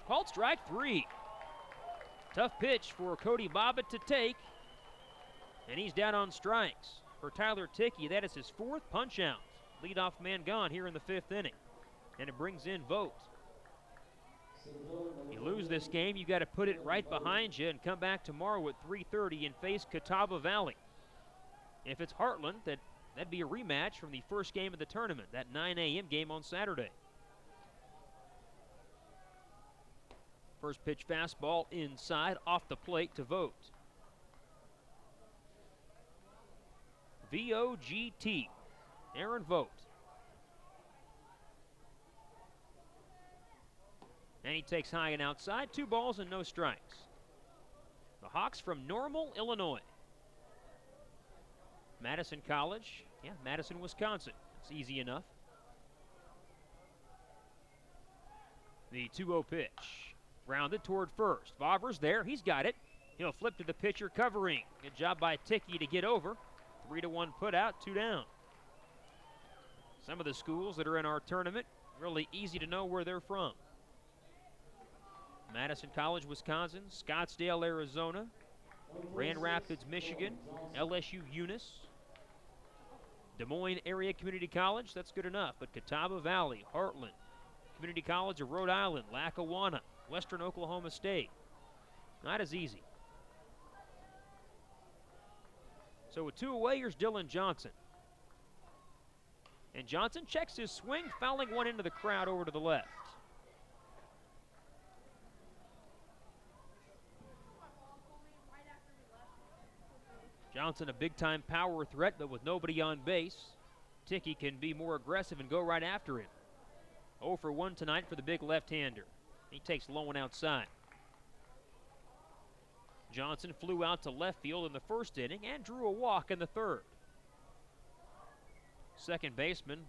Called strike 3. Tough pitch for Cody Bobbitt to take. And he's down on strikes. For Tyler Ticky, that is his 4th punch-out. Leadoff man gone here in the 5th inning. And it brings in Vogt. You lose this game, you got to put it right behind you and come back tomorrow at 3:30 and face Catawba Valley. If it's Heartland, that'd be a rematch from the first game of the tournament, that 9 a.m. game on Saturday. First pitch fastball inside, off the plate to Vogt. V-O-G-T, Aaron Vogt. And he takes high and outside, 2 balls and no strikes. The Hawks from Normal, Illinois. Madison College, Madison, Wisconsin. It's easy enough. The 2-0 pitch. Grounded toward first. Vavra's there, he's got it. He'll flip to the pitcher covering. Good job by Ticky to get over. 3-1 put out, 2 down. Some of the schools that are in our tournament, really easy to know where they're from. Madison College, Wisconsin, Scottsdale, Arizona, Grand Rapids, Michigan, LSU Eunice, Des Moines Area Community College, that's good enough, but Catawba Valley, Heartland, Community College of Rhode Island, Lackawanna, Western Oklahoma State. Not as easy. So with 2 away, here's Dylan Johnson. And Johnson checks his swing, fouling one into the crowd over to the left. Johnson, a big-time power threat, but with nobody on base, Ticky can be more aggressive and go right after him. 0 for 1 tonight for the big left-hander. He takes low and outside. Johnson flew out to left field in the first inning and drew a walk in the 3rd. Second baseman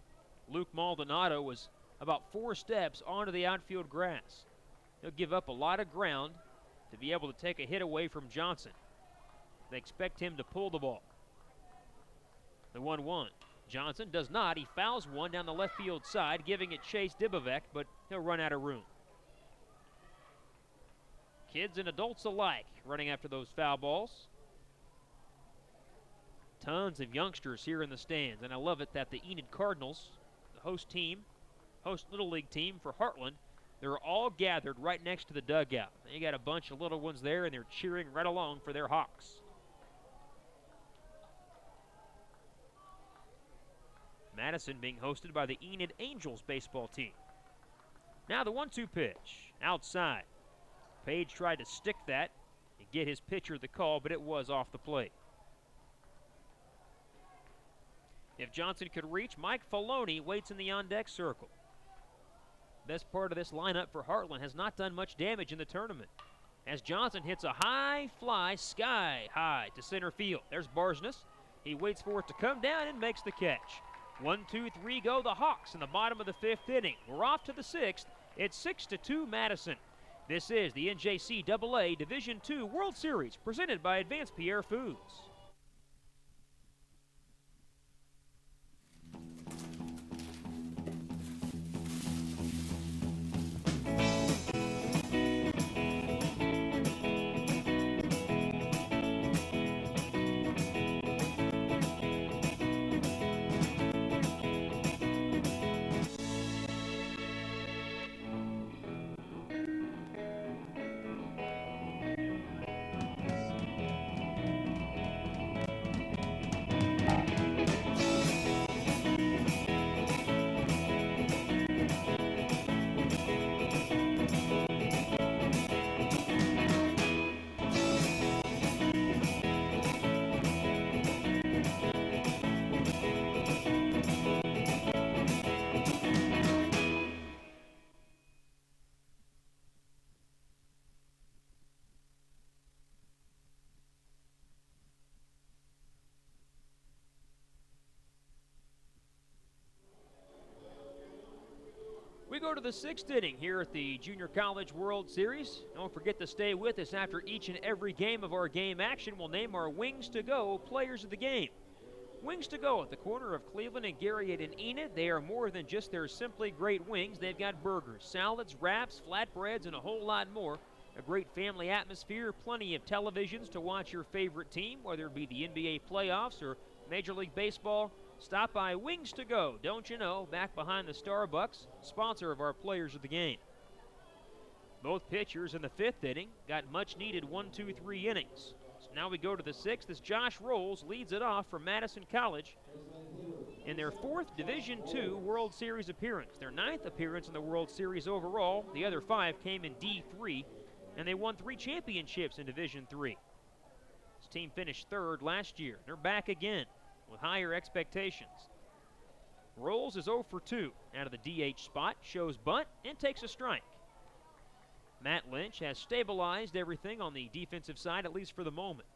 Luke Maldonado was about 4 steps onto the outfield grass. He'll give up a lot of ground to be able to take a hit away from Johnson. They expect him to pull the ball. The 1-1. Johnson does not. He fouls one down the left field side, giving it Chase Dibovec, but he'll run out of room. Kids and adults alike running after those foul balls. Tons of youngsters here in the stands, and I love it that the Enid Cardinals, the host Little League team for Heartland, they're all gathered right next to the dugout. You got a bunch of little ones there, and they're cheering right along for their Hawks. Madison being hosted by the Enid Angels baseball team. Now the 1-2 pitch, outside. Page tried to stick that and get his pitcher the call, but it was off the plate. If Johnson could reach, Mike Filoni waits in the on-deck circle. Best part of this lineup for Heartland has not done much damage in the tournament, as Johnson hits a high fly, sky high to center field. There's Barsness. He waits for it to come down and makes the catch. 1, 2, 3 go the Hawks in the bottom of the 5th inning. We're off to the 6th. It's 6-2 Madison. This is the NJCAA Division II World Series presented by Advanced Pierre Foods. go to the 6th inning here at the Junior College World Series. Don't forget to stay with us. After each and every game of our game action, we'll name our Wings to Go players of the game. Wings to Go at the corner of Cleveland and Garriott and Enid. They are more than just their simply great wings. They've got burgers, salads, wraps, flatbreads, and a whole lot more. A great family atmosphere, plenty of televisions to watch your favorite team, whether it be the NBA playoffs or Major League Baseball. Stop by Wings to Go, don't you know, back behind the Starbucks, sponsor of our players of the game. Both pitchers in the 5th inning got much-needed 1-2-3 innings. So now we go to the 6th as Josh Rolls leads it off for Madison College in their 4th Division II World Series appearance. Their 9th appearance in the World Series overall. The other 5 came in D3, and they won 3 championships in Division III. This team finished 3rd last year. They're back again with higher expectations. Rolls is 0 for 2 out of the DH spot, shows bunt, and takes a strike. Matt Lynch has stabilized everything on the defensive side, at least for the moment.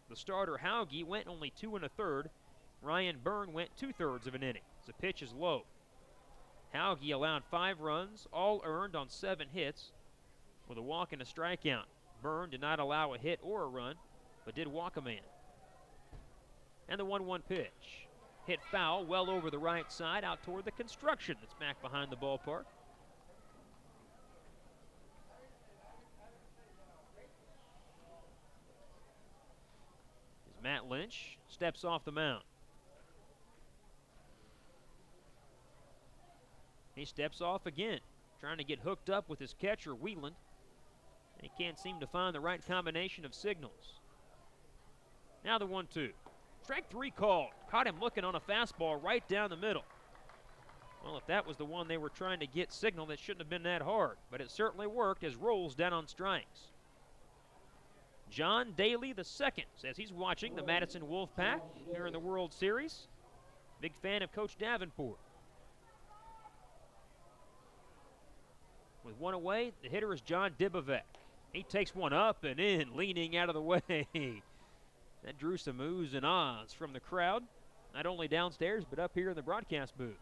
The starter, Hauge, went only 2 1/3. Ryan Byrne went 2/3 of an inning. The pitch is low. Hauge allowed 5 runs, all earned on 7 hits, with a walk and a strikeout. Byrne did not allow a hit or a run, but did walk a man. And the 1-1 pitch. Hit foul well over the right side out toward the construction that's back behind the ballpark. As Matt Lynch steps off the mound. He steps off again, trying to get hooked up with his catcher, Wheeland. He can't seem to find the right combination of signals. Now the 1-2. Strike 3 called. Caught him looking on a fastball right down the middle. Well, if that was the one they were trying to get signaled, it shouldn't have been that hard. But it certainly worked as Rolls down on strikes. John Daly II says he's watching the Madison Wolfpack here in the World Series. Big fan of Coach Davenport. With 1 away, the hitter is John Dibovec. He takes one up and in, leaning out of the way. That drew some oohs and ahs from the crowd, not only downstairs, but up here in the broadcast booth.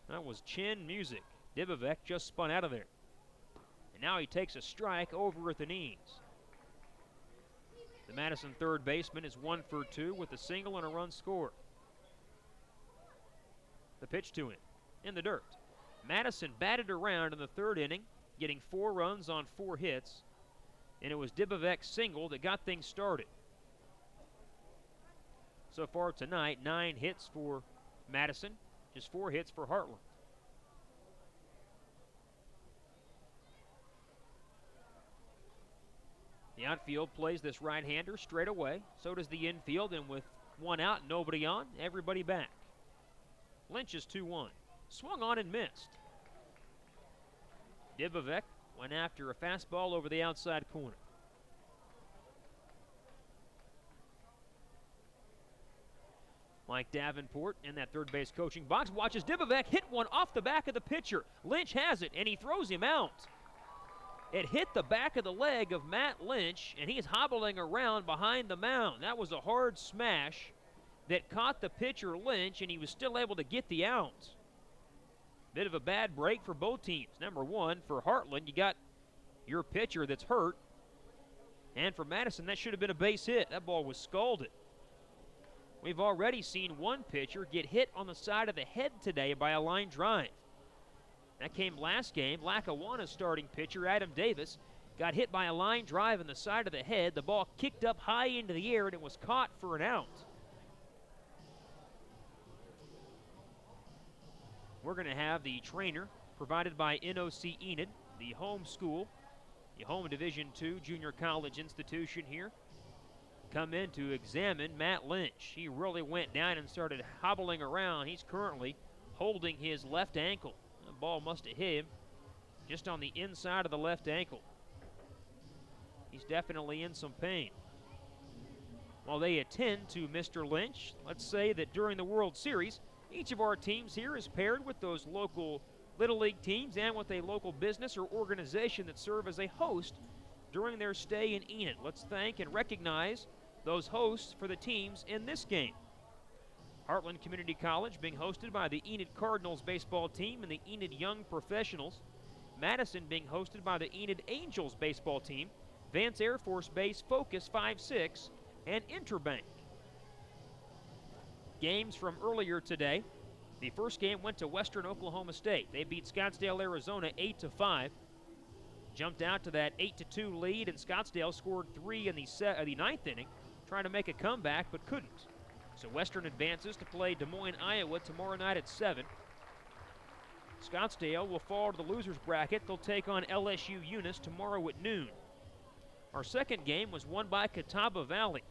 That was chin music. Dibovec just spun out of there. And now he takes a strike over at the knees. The Madison third baseman is 1 for 2 with a single and a run scored. The pitch to him, in the dirt. Madison batted around in the 3rd inning, getting 4 runs on 4 hits, and it was Dibovec's single that got things started. So far tonight, 9 hits for Madison, just 4 hits for Heartland. The outfield plays this right-hander straight away. So does the infield, and with 1 out, nobody on, everybody back. Lynch is 2-1. Swung on and missed. Dibovec went after a fastball over the outside corner. Mike Davenport in that third base coaching box watches Dibovec hit one off the back of the pitcher. Lynch has it, and he throws him out. It hit the back of the leg of Matt Lynch, and he's hobbling around behind the mound. That was a hard smash that caught the pitcher Lynch, and he was still able to get the out. Bit of a bad break for both teams. Number 1, for Heartland, you got your pitcher that's hurt. And for Madison, that should have been a base hit. That ball was scalded. We've already seen one pitcher get hit on the side of the head today by a line drive. That came last game. Lackawanna's starting pitcher, Adam Davis, got hit by a line drive in the side of the head. The ball kicked up high into the air, and it was caught for an out. We're going to have the trainer provided by NOC Enid, the home school, the home Division II junior college institution here, come in to examine Matt Lynch. He really went down and started hobbling around. He's currently holding his left ankle. The ball must have hit him just on the inside of the left ankle. He's definitely in some pain. While they attend to Mr. Lynch, let's say that during the World Series, each of our teams here is paired with those local Little League teams and with a local business or organization that serve as a host during their stay in Enid. Let's thank and recognize those hosts for the teams in this game. Heartland Community College being hosted by the Enid Cardinals baseball team and the Enid Young Professionals. Madison being hosted by the Enid Angels baseball team, Vance Air Force Base Focus 5-6, and Interbank. Games from earlier today. The first game went to Western Oklahoma State. They beat Scottsdale, Arizona 8-5. Jumped out to that 8-2 lead, and Scottsdale scored 3 in the ninth inning, trying to make a comeback but couldn't. So Western advances to play Des Moines, Iowa tomorrow night at 7. Scottsdale will fall to the losers bracket. They'll take on LSU Eunice tomorrow at noon. Our second game was won by Catawba Valley.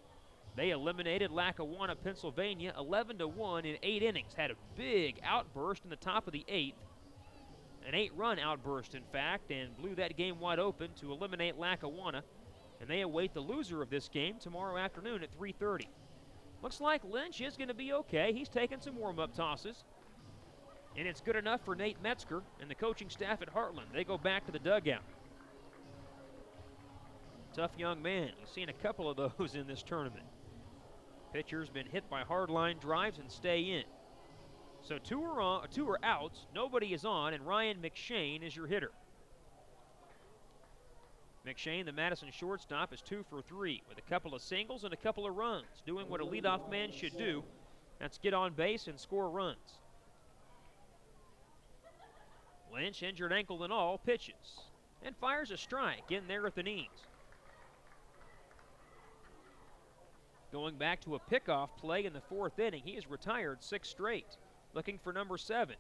They eliminated Lackawanna, Pennsylvania 11-1 in 8 innings. Had a big outburst in the top of the 8th. An 8-run outburst, in fact, and blew that game wide open to eliminate Lackawanna. And they await the loser of this game tomorrow afternoon at 3:30. Looks like Lynch is going to be okay. He's taking some warm-up tosses. And it's good enough for Nate Metzger and the coaching staff at Heartland. They go back to the dugout. Tough young man. We've seen a couple of those in this tournament. Pitcher's been hit by hardline drives and stay in. So two are out, nobody is on, and Ryan McShane is your hitter. McShane, the Madison shortstop, is 2 for 3 with a couple of singles and a couple of runs, doing what a leadoff man should do. That's get on base and score runs. Lynch, injured ankle and all, pitches and fires a strike in there at the knees. Going back to a pickoff play in the 4th inning, he has retired 6 straight, looking for number 7.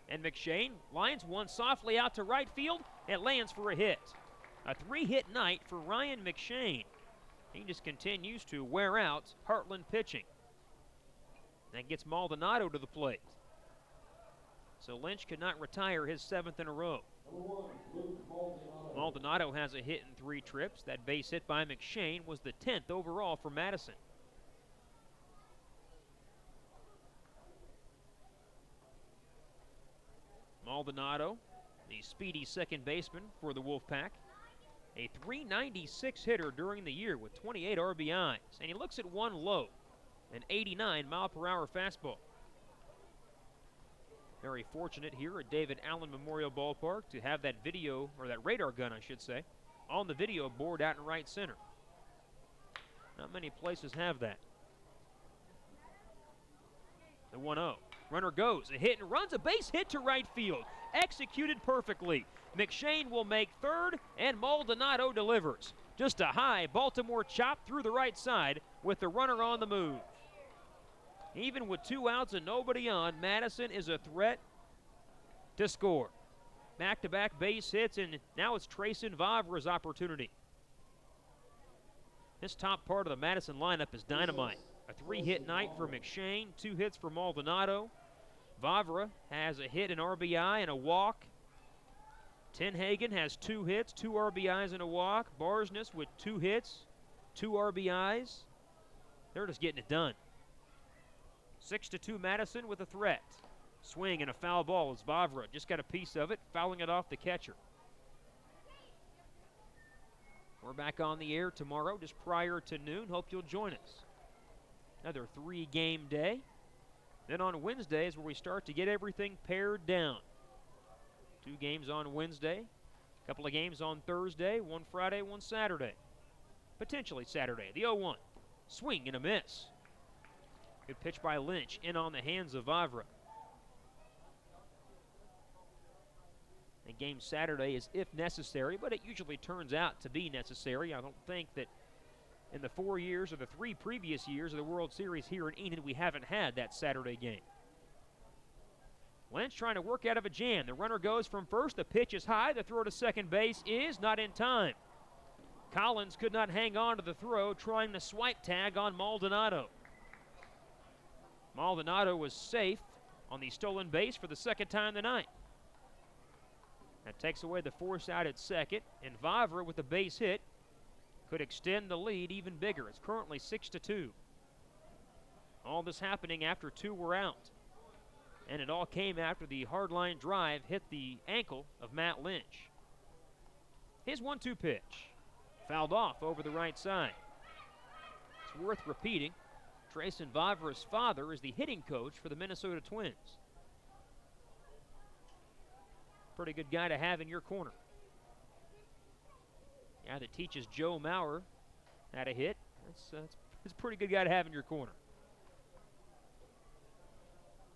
And McShane lines one softly out to right field and lands for a hit. A 3-hit night for Ryan McShane. He just continues to wear out Heartland pitching. That gets Maldonado to the plate. So Lynch could not retire his 7th in a row. Maldonado has a hit in 3 trips. That base hit by McShane was the 10th overall for Madison. Maldonado, the speedy second baseman for the Wolfpack. A .396 hitter during the year with 28 RBIs. And he looks at one low, an 89-mile-per-hour fastball. Very fortunate here at David Allen Memorial Ballpark to have that video, or that radar gun, I should say, on the video board out in right center. Not many places have that. The 1-0. Runner goes, a hit and runs, a base hit to right field. Executed perfectly. McShane will make third, and Maldonado delivers. Just a high Baltimore chop through the right side with the runner on the move. Even with 2 outs and nobody on, Madison is a threat to score. Back-to-back base hits, and now it's Trayson Vavra's opportunity. This top part of the Madison lineup is dynamite. A 3-hit night for McShane, 2 hits for Maldonado. Vavra has a hit, an RBI, and a walk. Tenhagen has 2 hits, 2 RBIs, and a walk. Barsness with 2 hits, 2 RBIs. They're just getting it done. 6-2 Madison with a threat. Swing and a foul ball as Vavra just got a piece of it, fouling it off the catcher. We're back on the air tomorrow just prior to noon. Hope you'll join us. Another 3-game day. Then on Wednesday is where we start to get everything pared down. 2 games on Wednesday, a couple of games on Thursday, 1 Friday, 1 Saturday. Potentially Saturday. The 0-1. Swing and a miss. Good pitch by Lynch, in on the hands of Vavra. The game Saturday is if necessary, but it usually turns out to be necessary. I don't think that in the 4 years or the 3 previous years of the World Series here in Enid, we haven't had that Saturday game. Lynch trying to work out of a jam. The runner goes from first. The pitch is high. The throw to second base is not in time. Collins could not hang on to the throw, trying the swipe tag on Maldonado. Maldonado was safe on the stolen base for the 2nd time tonight. That takes away the force out at second, and Vavra with the base hit could extend the lead even bigger. It's currently 6-2. All this happening after 2 were out. And it all came after the hardline drive hit the ankle of Matt Lynch. His 1-2 pitch. Fouled off over the right side. It's worth repeating. Trayson Vavra's father is the hitting coach for the Minnesota Twins. Pretty good guy to have in your corner. Guy that teaches Joe Maurer how to hit. That's a pretty good guy to have in your corner.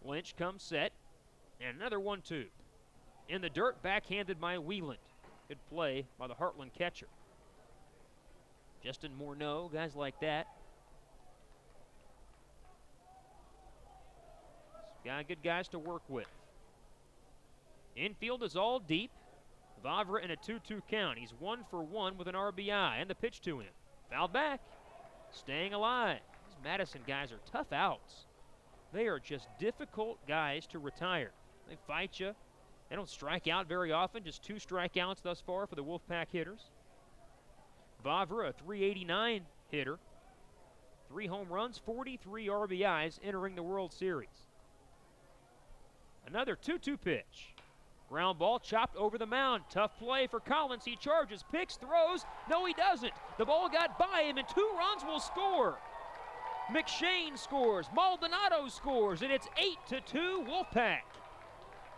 Lynch comes set. And another 1-2. In the dirt, backhanded by Wieland. Good play by the Heartland catcher. Justin Morneau, guys like that. Good guys to work with. Infield is all deep. Vavra in a 2-2 count. He's 1 for 1 with an RBI. And the pitch to him. Fouled back. Staying alive. These Madison guys are tough outs. They are just difficult guys to retire. They fight you. They don't strike out very often. Just 2 strikeouts thus far for the Wolfpack hitters. Vavra, a .389 hitter. 3 home runs, 43 RBIs entering the World Series. Another 2-2 pitch. Ground ball chopped over the mound. Tough play for Collins. He charges, picks, throws. No, he doesn't. The ball got by him, and 2 runs will score. McShane scores. Maldonado scores, and it's 8-2 Wolfpack.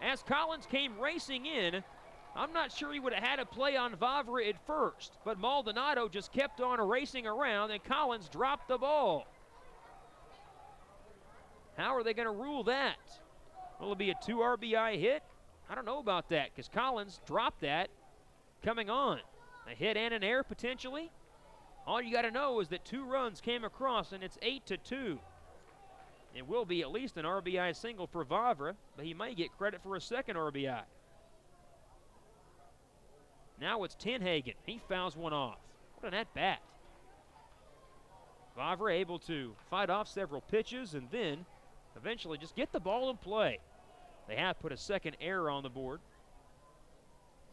As Collins came racing in, I'm not sure he would have had a play on Vavra at first, but Maldonado just kept on racing around, and Collins dropped the ball. How are they going to rule that? Will it be a 2 RBI hit? I don't know about that, because Collins dropped that coming on. A hit and an error potentially. All you got to know is that 2 runs came across, and it's 8-2. It will be at least an RBI single for Vavra, but he might get credit for a second RBI. Now it's Tenhagen. He fouls one off. What an at-bat. Vavra able to fight off several pitches and then eventually just get the ball in play. They have put a second error on the board.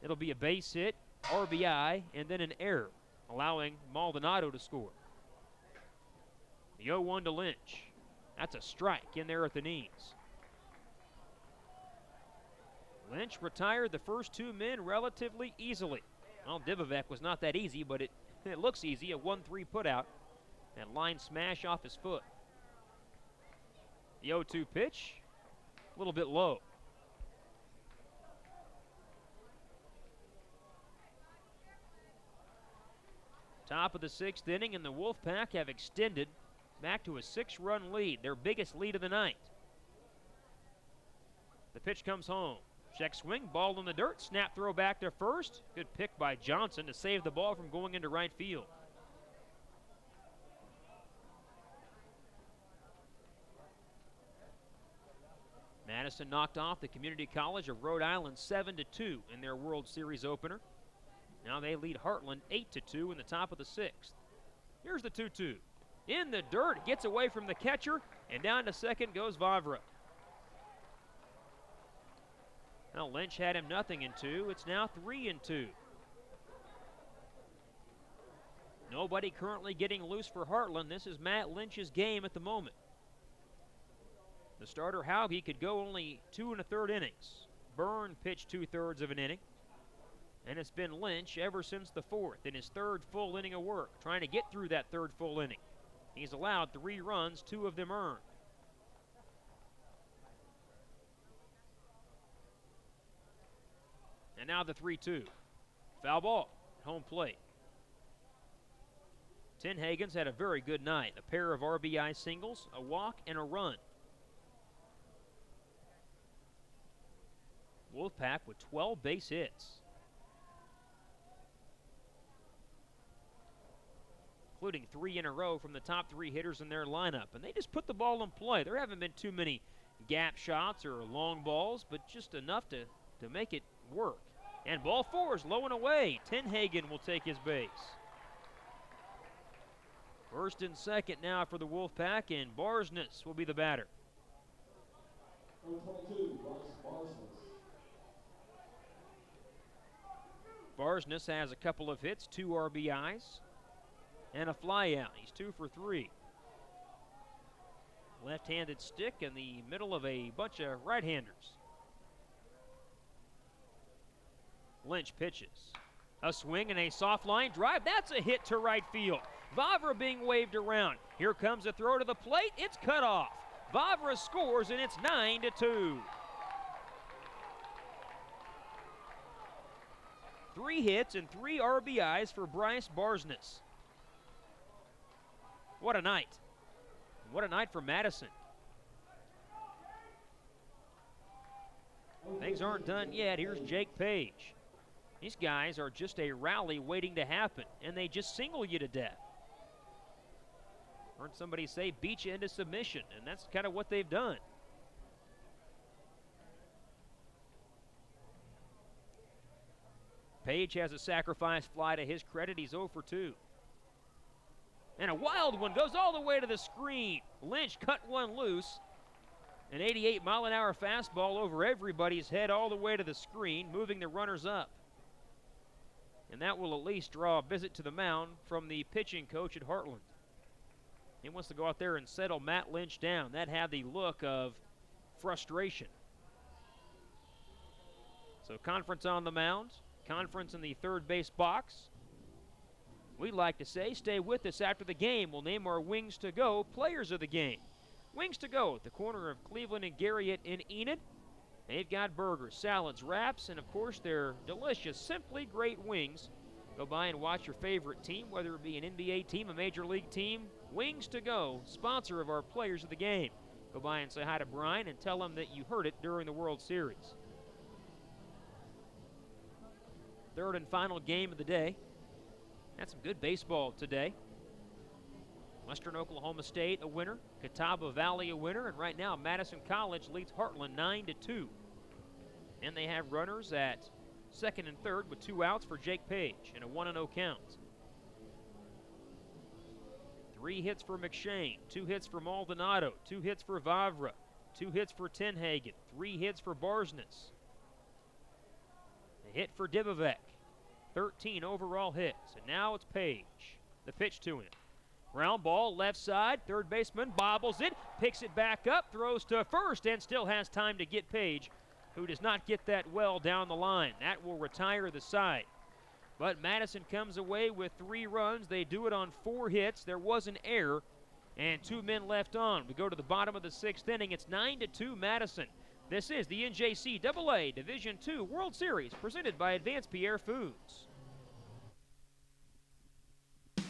It'll be a base hit, RBI, and then an error, allowing Maldonado to score. The 0-1 to Lynch. That's a strike in there at the knees. Lynch retired the first 2 men relatively easily. Well, Divovac was not that easy, but it looks easy. A 1-3 putout. And line smash off his foot. The 0-2 pitch, a little bit low. Top of the 6th inning, and the Wolfpack have extended back to a 6-run lead, their biggest lead of the night. The pitch comes home. Check swing, ball in the dirt, snap throw back to first. Good pick by Johnson to save the ball from going into right field. Madison knocked off the Community College of Rhode Island 7-2 in their World Series opener. Now they lead Heartland 8-2 in the top of the 6th. Here's the 2-2. In the dirt, gets away from the catcher, and down to second goes Vavra. Well, Lynch had him nothing in 2. It's now 3-2. Nobody currently getting loose for Heartland. This is Matt Lynch's game at the moment. The starter, Hauge, could go only 2 1/3 innings. Byrne pitched 2/3 of an inning. And it's been Lynch ever since the 4th in his 3rd full inning of work, trying to get through that 3rd full inning. He's allowed 3 runs, 2 of them earned. And now the 3-2. Foul ball at home plate. Tenhagen's had a very good night. A pair of RBI singles, a walk, and a run. Wolfpack with 12 base hits, including 3 in a row from the top 3 hitters in their lineup. And they just put the ball in play. There haven't been too many gap shots or long balls, but just enough to make it work. And ball 4 is low and away. Tenhagen will take his base. First and second now for the Wolfpack, and Barsness will be the batter. Barsness has a couple of hits, 2 RBIs, and a flyout. He's 2 for 3. Left-handed stick in the middle of a bunch of right-handers. Lynch pitches. A swing and a soft line drive. That's a hit to right field. Vavra being waved around. Here comes a throw to the plate. It's cut off. Vavra scores, and it's 9-2. 3 hits and 3 RBIs for Bryce Barsness. What a night. What a night for Madison. Things aren't done yet. Here's Jake Page. These guys are just a rally waiting to happen, and they just single you to death. Heard somebody say beat you into submission, and that's kind of what they've done. Page has a sacrifice fly to his credit. He's 0 for 2. And a wild one goes all the way to the screen. Lynch cut one loose. An 88-mile-an-hour fastball over everybody's head all the way to the screen, moving the runners up. And that will at least draw a visit to the mound from the pitching coach at Heartland. He wants to go out there and settle Matt Lynch down. That had the look of frustration. So conference on the mound, conference in the third base box. We'd like to say stay with us after the game. We'll name our Wings to Go players of the game. Wings to Go at the corner of Cleveland and Garriott in Enid. They've got burgers, salads, wraps, and of course their delicious, simply great wings. Go by and watch your favorite team, whether it be an NBA team, a Major League team. Wings to Go, sponsor of our players of the game. Go by and say hi to Brian and tell him that you heard it during the World Series. Third and final game of the day. Had some good baseball today. Western Oklahoma State a winner, Catawba Valley a winner, and right now Madison College leads Heartland 9-2. And they have runners at second and third with 2 outs for Jake Page and a 1-0 count. 3 hits for McShane, 2 hits for Maldonado, 2 hits for Vavra, 2 hits for Tenhagen, 3 hits for Barsness. A hit for Dibovek, 13 overall hits, and now it's Page. The pitch to him. Ground ball, left side, third baseman bobbles it, picks it back up, throws to first, and still has time to get Page, who does not get that well down the line. That will retire the side. But Madison comes away with 3 runs. They do it on 4 hits. There was an error, and 2 men left on. We go to the bottom of the 6th inning. It's 9-2 Madison. This is the NJCAA Division II World Series presented by Advanced Pierre Foods.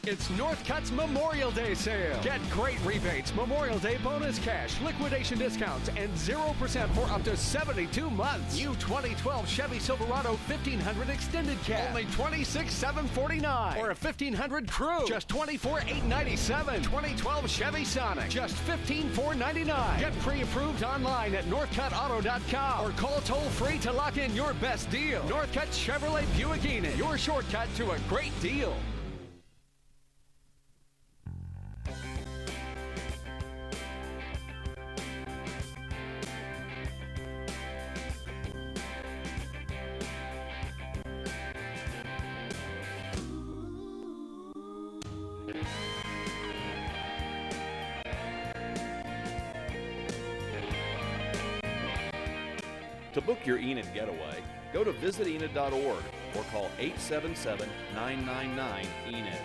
It's Northcutt's Memorial Day sale. Get great rebates, Memorial Day bonus cash, liquidation discounts, and 0% for up to 72 months. New 2012 Chevy Silverado 1500 extended cab, only $26,749. Or a 1500 Crew, just $24,897. 2012 Chevy Sonic, just $15,499. Get pre-approved online at northcuttauto.com or call toll-free to lock in your best deal. Northcutt Chevrolet Buick Enid, your shortcut to a great deal. To book your Enid getaway, go to visitenid.org or call 877-999-ENID.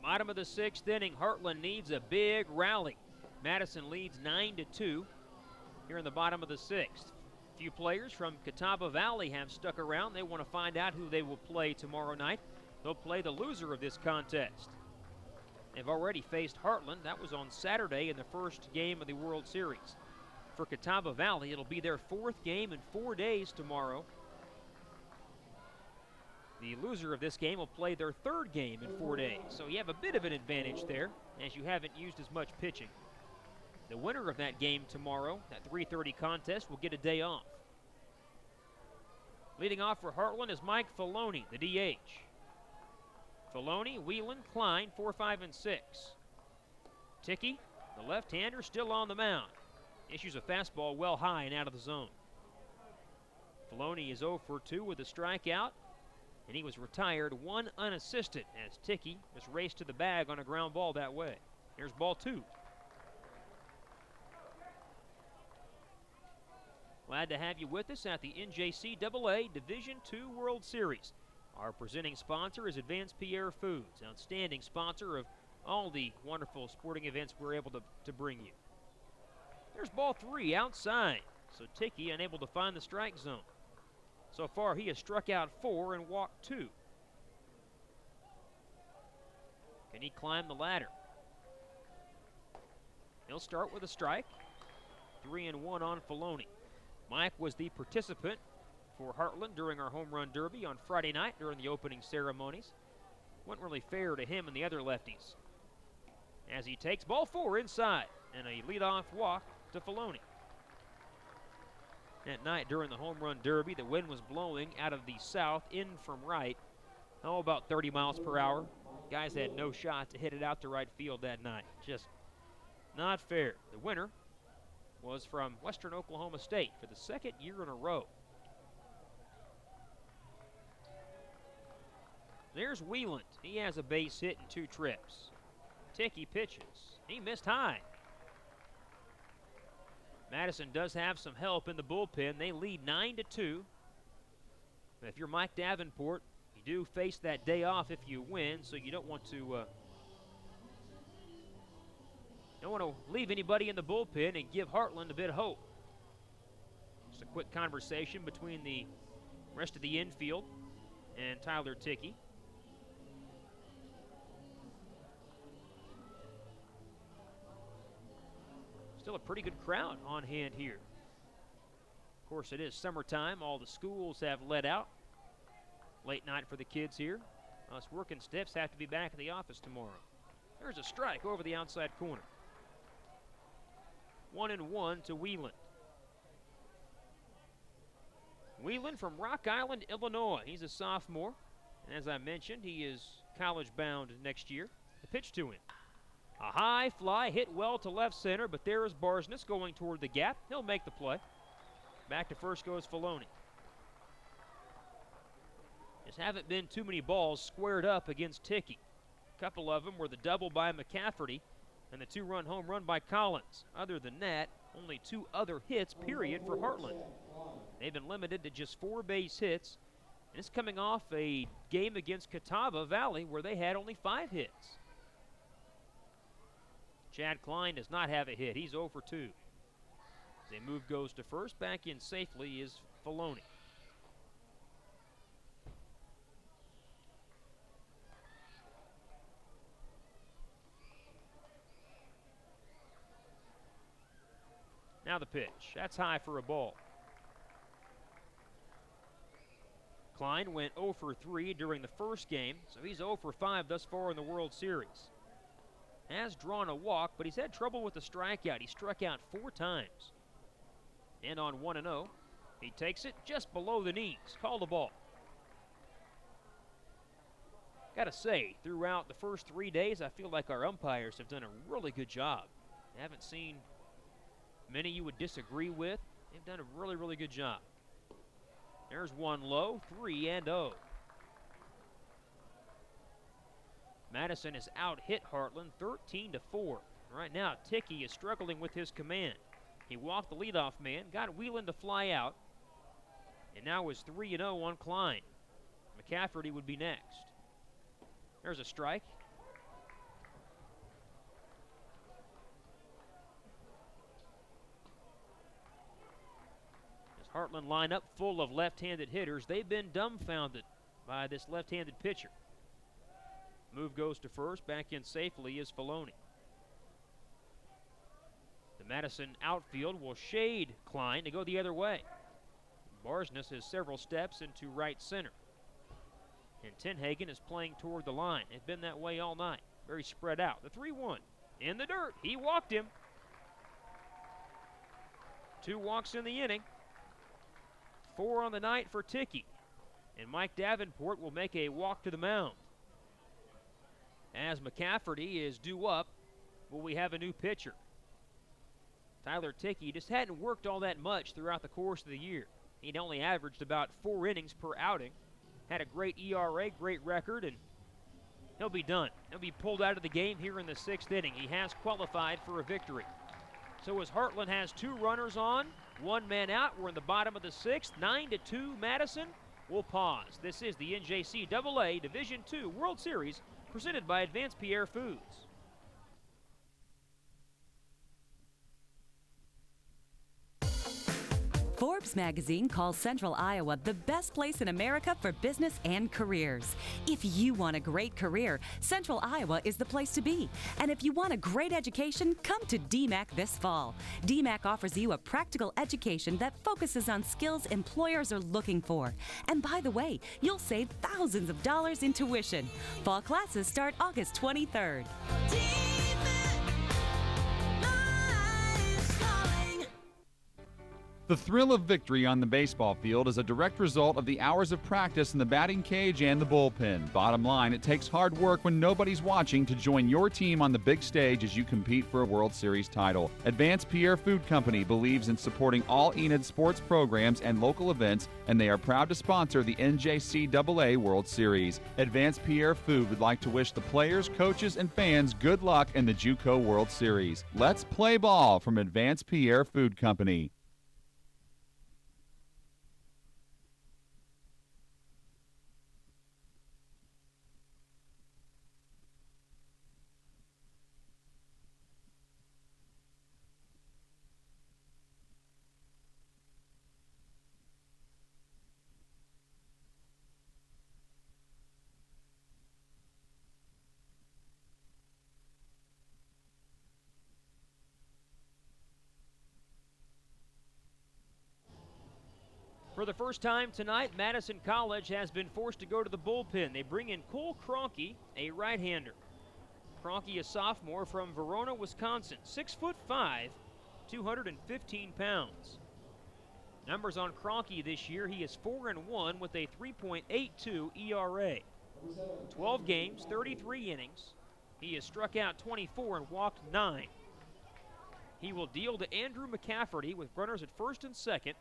Bottom of the 6th inning, Heartland needs a big rally. Madison leads 9-2 here in the bottom of the 6th. A few players from Catawba Valley have stuck around. They want to find out who they will play tomorrow night. They'll play the loser of this contest. They've already faced Heartland. That was on Saturday in the first game of the World Series. For Catawba Valley, it'll be their 4th game in 4 days tomorrow. The loser of this game will play their 3rd game in 4 days. So you have a bit of an advantage there, as you haven't used as much pitching. The winner of that game tomorrow, that 3:30 contest, will get a day off. Leading off for Heartland is Mike Filoni, the DH. Filoni, Whelan, Klein, 4, 5, and 6. Ticky, the left-hander, still on the mound. Issues a fastball well high and out of the zone. Filoni is 0 for 2 with a strikeout, and he was retired 1 unassisted as Ticky was raced to the bag on a ground ball that way. Here's ball 2. Glad to have you with us at the NJCAA Division II World Series. Our presenting sponsor is Advanced Pierre Foods, outstanding sponsor of all the wonderful sporting events we're able to bring you. There's ball 3 outside, so Ticky unable to find the strike zone. So far, he has struck out 4 and walked 2. Can he climb the ladder? He'll start with a strike. 3-1 on Filoni. Mike was the participant for Heartland during our home run derby on Friday night during the opening ceremonies. Wasn't really fair to him and the other lefties. As he takes ball 4 inside and a leadoff walk to Filoni. That night during the home run derby, the wind was blowing out of the south in from right. Oh, about 30 miles per hour. Guys had no shot to hit it out to right field that night. Just not fair. The winner was from Western Oklahoma State for the second year in a row. There's Wieland. He has a base hit in 2 trips. Ticky pitches. He missed high. Madison does have some help in the bullpen. They lead 9-2. If you're Mike Davenport, you do face that day off if you win, so you don't want to leave anybody in the bullpen and give Heartland a bit of hope. Just a quick conversation between the rest of the infield and Tyler Ticky. Still a pretty good crowd on hand here. Of course, it is summertime. All the schools have let out. Late night for the kids here. Us working stiffs have to be back in the office tomorrow. There's a strike over the outside corner. 1-1 to Wieland. Wieland from Rock Island, Illinois. He's a sophomore. And as I mentioned, he is college bound next year. The pitch to him. A high fly hit well to left center, but there is Barsness going toward the gap. He'll make the play. Back to first goes Filoni. Just haven't been too many balls squared up against Ticky. A couple of them were the double by McCafferty and the 2-run home run by Collins. Other than that, only 2 other hits, period, for Heartland. They've been limited to just 4 base hits, and it's coming off a game against Catawba Valley where they had only 5 hits. Chad Klein does not have a hit. He's 0 for 2. As a move goes to first, back in safely is Filoni. Now the pitch. That's high for a ball. Klein went 0 for 3 during the first game, so he's 0 for 5 thus far in the World Series. Has drawn a walk, but he's had trouble with the strikeout. He struck out 4 times. And on 1-0, he takes it just below the knees. Called a ball. Gotta say, throughout the first 3 days, I feel like our umpires have done a really good job. I haven't seen many you would disagree with. They've done a really, really good job. There's one low, 3-0. Madison has out-hit Heartland 13-4. Right now, Ticky is struggling with his command. He walked the leadoff man, got Wieland to fly out, and now is 3-0 on Klein. McCafferty would be next. There's a strike. This Heartland lineup full of left-handed hitters, they've been dumbfounded by this left-handed pitcher. Move goes to first. Back in safely is Filoni. The Madison outfield will shade Klein to go the other way. Barsness has several steps into right center. And Tenhagen is playing toward the line. It's been that way all night. Very spread out. The 3-1 in the dirt. He walked him. 2 walks in the inning. 4 on the night for Ticky. And Mike Davenport will make a walk to the mound. As McCafferty is due up, will we have a new pitcher? Tyler Ticky just hadn't worked all that much throughout the course of the year. He'd only averaged about 4 innings per outing. Had a great ERA, great record, and he'll be done. He'll be pulled out of the game here in the 6th inning. He has qualified for a victory. So as Heartland has 2 runners on, One man out. We're in the bottom of the 6th. 9-2 Madison. We'll pause. This is the NJCAA Division II World Series presented by Advanced Pierre Foods. Forbes magazine calls Central Iowa the best place in America for business and careers. If you want a great career, Central Iowa is the place to be. And if you want a great education, come to DMAC this fall. DMAC offers you a practical education that focuses on skills employers are looking for. And by the way, you'll save thousands of dollars in tuition. Fall classes start August 23rd. The thrill of victory on the baseball field is a direct result of the hours of practice in the batting cage and the bullpen. Bottom line, it takes hard work when nobody's watching to join your team on the big stage as you compete for a World Series title. Advanced Pierre Food Company believes in supporting all Enid sports programs and local events, and they are proud to sponsor the NJCAA World Series. Advanced Pierre Food would like to wish the players, coaches, and fans good luck in the JUCO World Series. Let's play ball from Advanced Pierre Food Company. For the first time tonight, Madison College has been forced to go to the bullpen. They bring in Cole Kroenke, a right-hander. Kroenke, a sophomore from Verona, Wisconsin, 6'5", 215 pounds. Numbers on Kroenke this year, he is 4-1 with a 3.82 ERA. 12 games, 33 innings. He has struck out 24 and walked 9. He will deal to Andrew McCafferty with runners at first and second,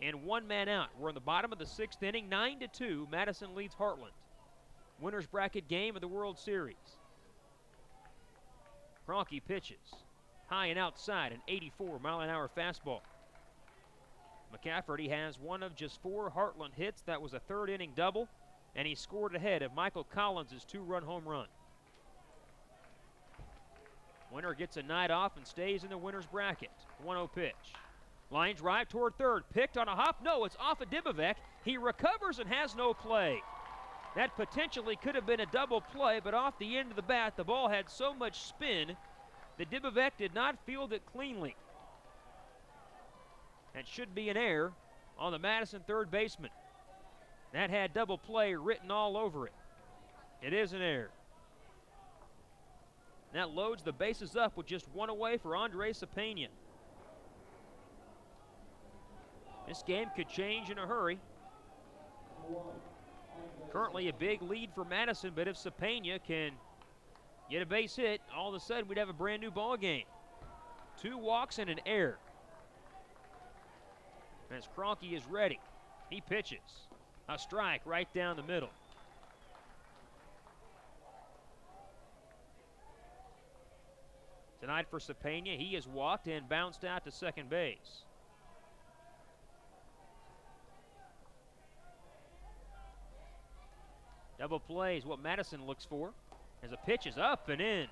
and one man out. We're in the bottom of the 6th inning. 9-2, Madison leads Heartland. Winner's bracket game of the World Series. Kroenke pitches. High and outside, an 84-mile-an-hour fastball. McCafferty has one of just 4 Heartland hits. That was a third-inning double, and he scored ahead of Michael Collins' 2-run home run. Winner gets a night off and stays in the winner's bracket. 1-0 pitch. Line drive toward third, picked on a hop. No, it's off of Dibovec. He recovers and has no play. That potentially could have been a double play, but off the end of the bat, the ball had so much spin that Dibovec did not field it cleanly. That should be an error on the Madison third baseman. That had double play written all over it. It is an error. That loads the bases up with just one away for Andre Cepena. This game could change in a hurry. Currently a big lead for Madison, but if Cepena can get a base hit, all of a sudden we'd have a brand new ball game. 2 walks and an error. As Kroenke is ready, he pitches. A strike right down the middle. Tonight for Cepena, he has walked and bounced out to second base. Double play is what Madison looks for as a pitch is up and in.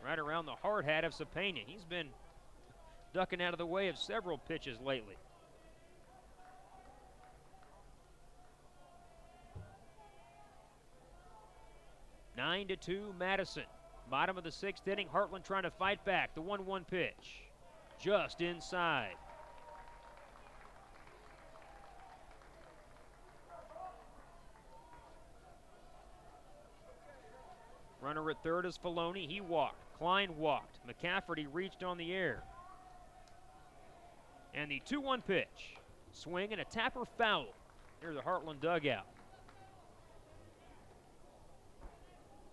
Right around the hard hat of Cepena. He's been ducking out of the way of several pitches lately. Nine to 2 Madison. Bottom of the 6th inning, Heartland trying to fight back. The 1-1 pitch. Just inside. Runner at third is Filoni. He walked. Klein walked. McCafferty reached on the air. And the 2-1 pitch. Swing and a tapper foul near the Heartland dugout.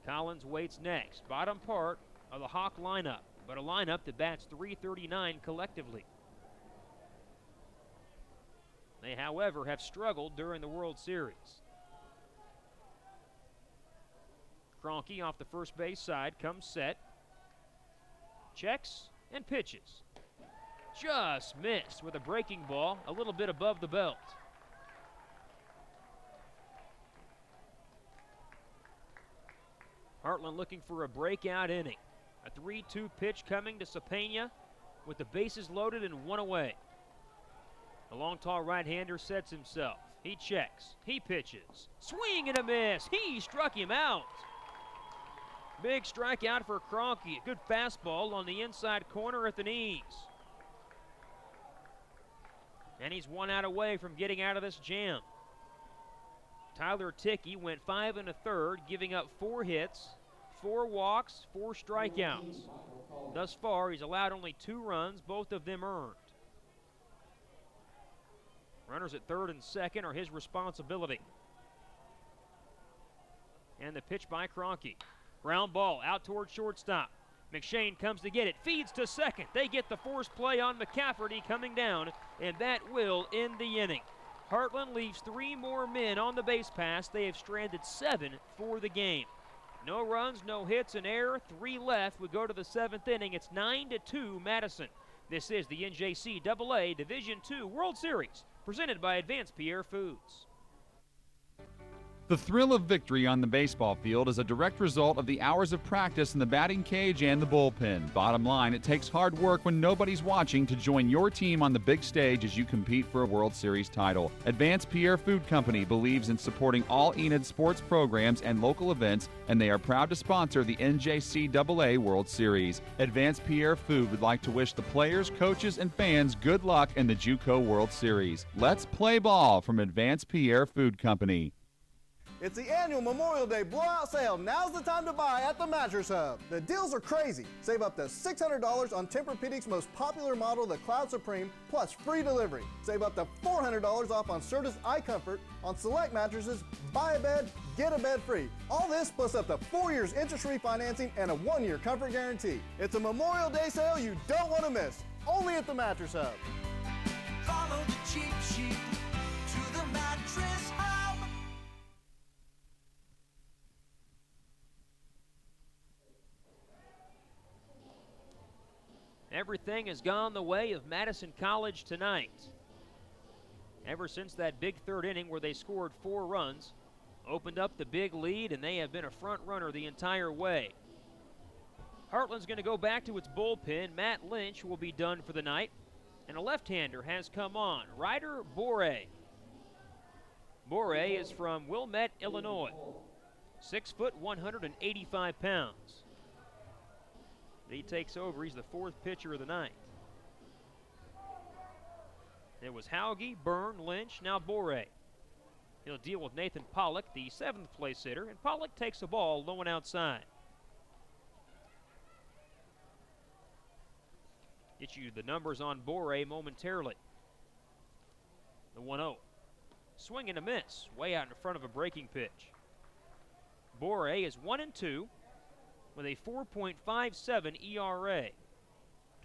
Collins waits next. Bottom part of the Hawk lineup, but a lineup that bats .339 collectively. They, however, have struggled during the World Series. Kroenke off the first base side, comes set, checks, and pitches. just missed with a breaking ball a little bit above the belt. Heartland looking for a breakout inning. A 3-2 pitch coming to Cepena with the bases loaded and one away. The long, tall right-hander sets himself. He checks. He pitches. Swing and a miss. He struck him out. Big strikeout for Kroenke. A good fastball on the inside corner at the knees. And he's 1 out away from getting out of this jam. Tyler Tickey went 5 1/3, giving up 4 hits, 4 walks, 4 strikeouts. Thus far, he's allowed only 2 runs, both of them earned. Runners at third and second are his responsibility. And the pitch by Kroenke. Ground ball out toward shortstop. McShane comes to get it, feeds to second. They get the force play on McCafferty coming down, and that will end the inning. Heartland leaves 3 more men on the base pass. They have stranded 7 for the game. No runs, no hits, an error, 3 left. We go to the 7th inning. It's 9-2 Madison. This is the NJCAA Division II World Series, presented by Advanced Pierre Foods. The thrill of victory on the baseball field is a direct result of the hours of practice in the batting cage and the bullpen. Bottom line, it takes hard work when nobody's watching to join your team on the big stage as you compete for a World Series title. Advanced Pierre Food Company believes in supporting all Enid sports programs and local events, and they are proud to sponsor the NJCAA World Series. Advanced Pierre Food would like to wish the players, coaches, and fans good luck in the JUCO World Series. Let's play ball from Advanced Pierre Food Company. It's the annual Memorial Day blowout sale. Now's the time to buy at the Mattress Hub. The deals are crazy. Save up to $600 on Tempur-Pedic's most popular model, the Cloud Supreme, plus free delivery. Save up to $400 off on Serta's iComfort. On select mattresses, buy a bed, get a bed free. All this plus up to 4 years interest-free financing and a 1-year comfort guarantee. It's a Memorial Day sale you don't want to miss. Only at the Mattress Hub. Follow the cheap sheet to the Mattress Hub. Everything has gone the way of Madison College tonight. Ever since that big 3rd inning where they scored 4 runs, opened up the big lead, and they have been a front runner the entire way. Heartland's going to go back to its bullpen. Matt Lynch will be done for the night, and a left-hander has come on, Ryder Bore. Bore is from Wilmette, Illinois, 6 foot, 185 pounds. He takes over. He's the 4th pitcher of the night. It was Hauge, Byrne, Lynch, now Bore. He'll deal with Nathan Pollock, the 7th place hitter, and Pollock takes the ball low and outside. Get you the numbers on Bore momentarily. The 1-0. Swing and a miss, way out in front of a breaking pitch. Bore is 1-2. With a 4.57 ERA.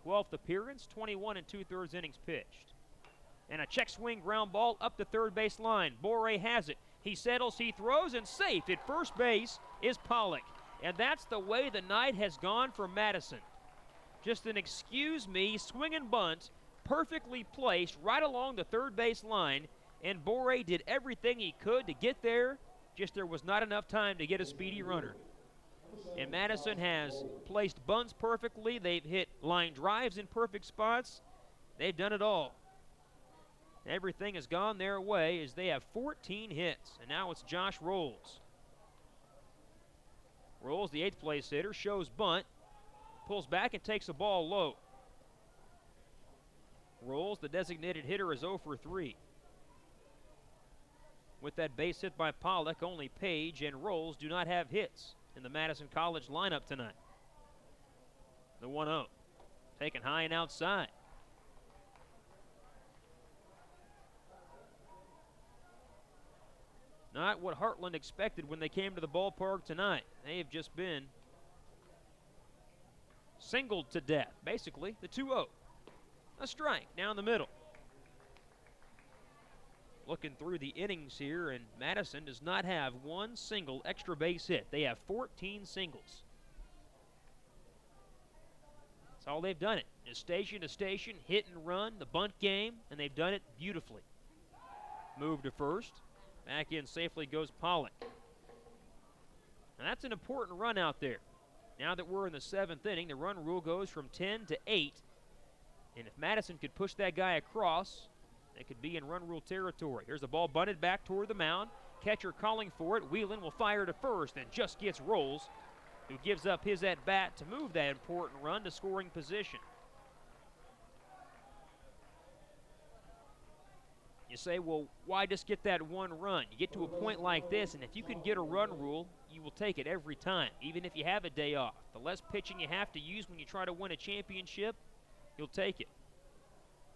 12th appearance, 21 2/3 innings pitched. And a check swing ground ball up the 3rd base line. Bore has it. He settles, he throws, and safe at first base is Pollock. And that's the way the night has gone for Madison. Just an excuse me swing and bunt, perfectly placed right along the 3rd base line. And Bore did everything he could to get there, just there was not enough time to get a speedy runner. And Madison has placed bunts perfectly. They've hit line drives in perfect spots. They've done it all. Everything has gone their way as they have 14 hits. And now it's Josh Rolls. Rolls, the 8th place hitter, shows bunt. Pulls back and takes the ball low. Rolls, the designated hitter, is 0 for 3. With that base hit by Pollock, only Page and Rolls do not have hits in the Madison College lineup tonight. The 1-0. Taken high and outside. Not what Heartland expected when they came to the ballpark tonight. They have just been singled to death, basically. The 2-0. A strike down the middle. Looking through the innings here, and Madison does not have one single extra base hit. They have 14 singles. That's all they've done it. Just station to station, hit and run, the bunt game, and they've done it beautifully. Move to first. Back in safely goes Pollock. And that's an important run out there. Now that we're in the 7th inning, the run rule goes from 10 to 8. And if Madison could push that guy across, they could be in run rule territory. Here's the ball bunted back toward the mound. Catcher calling for it. Whelan will fire to first and just gets Rolls, who gives up his at-bat to move that important run to scoring position. You say, well, why just get that one run? You get to a point like this, and if you can get a run rule, you will take it every time, even if you have a day off. The less pitching you have to use when you try to win a championship, you'll take it.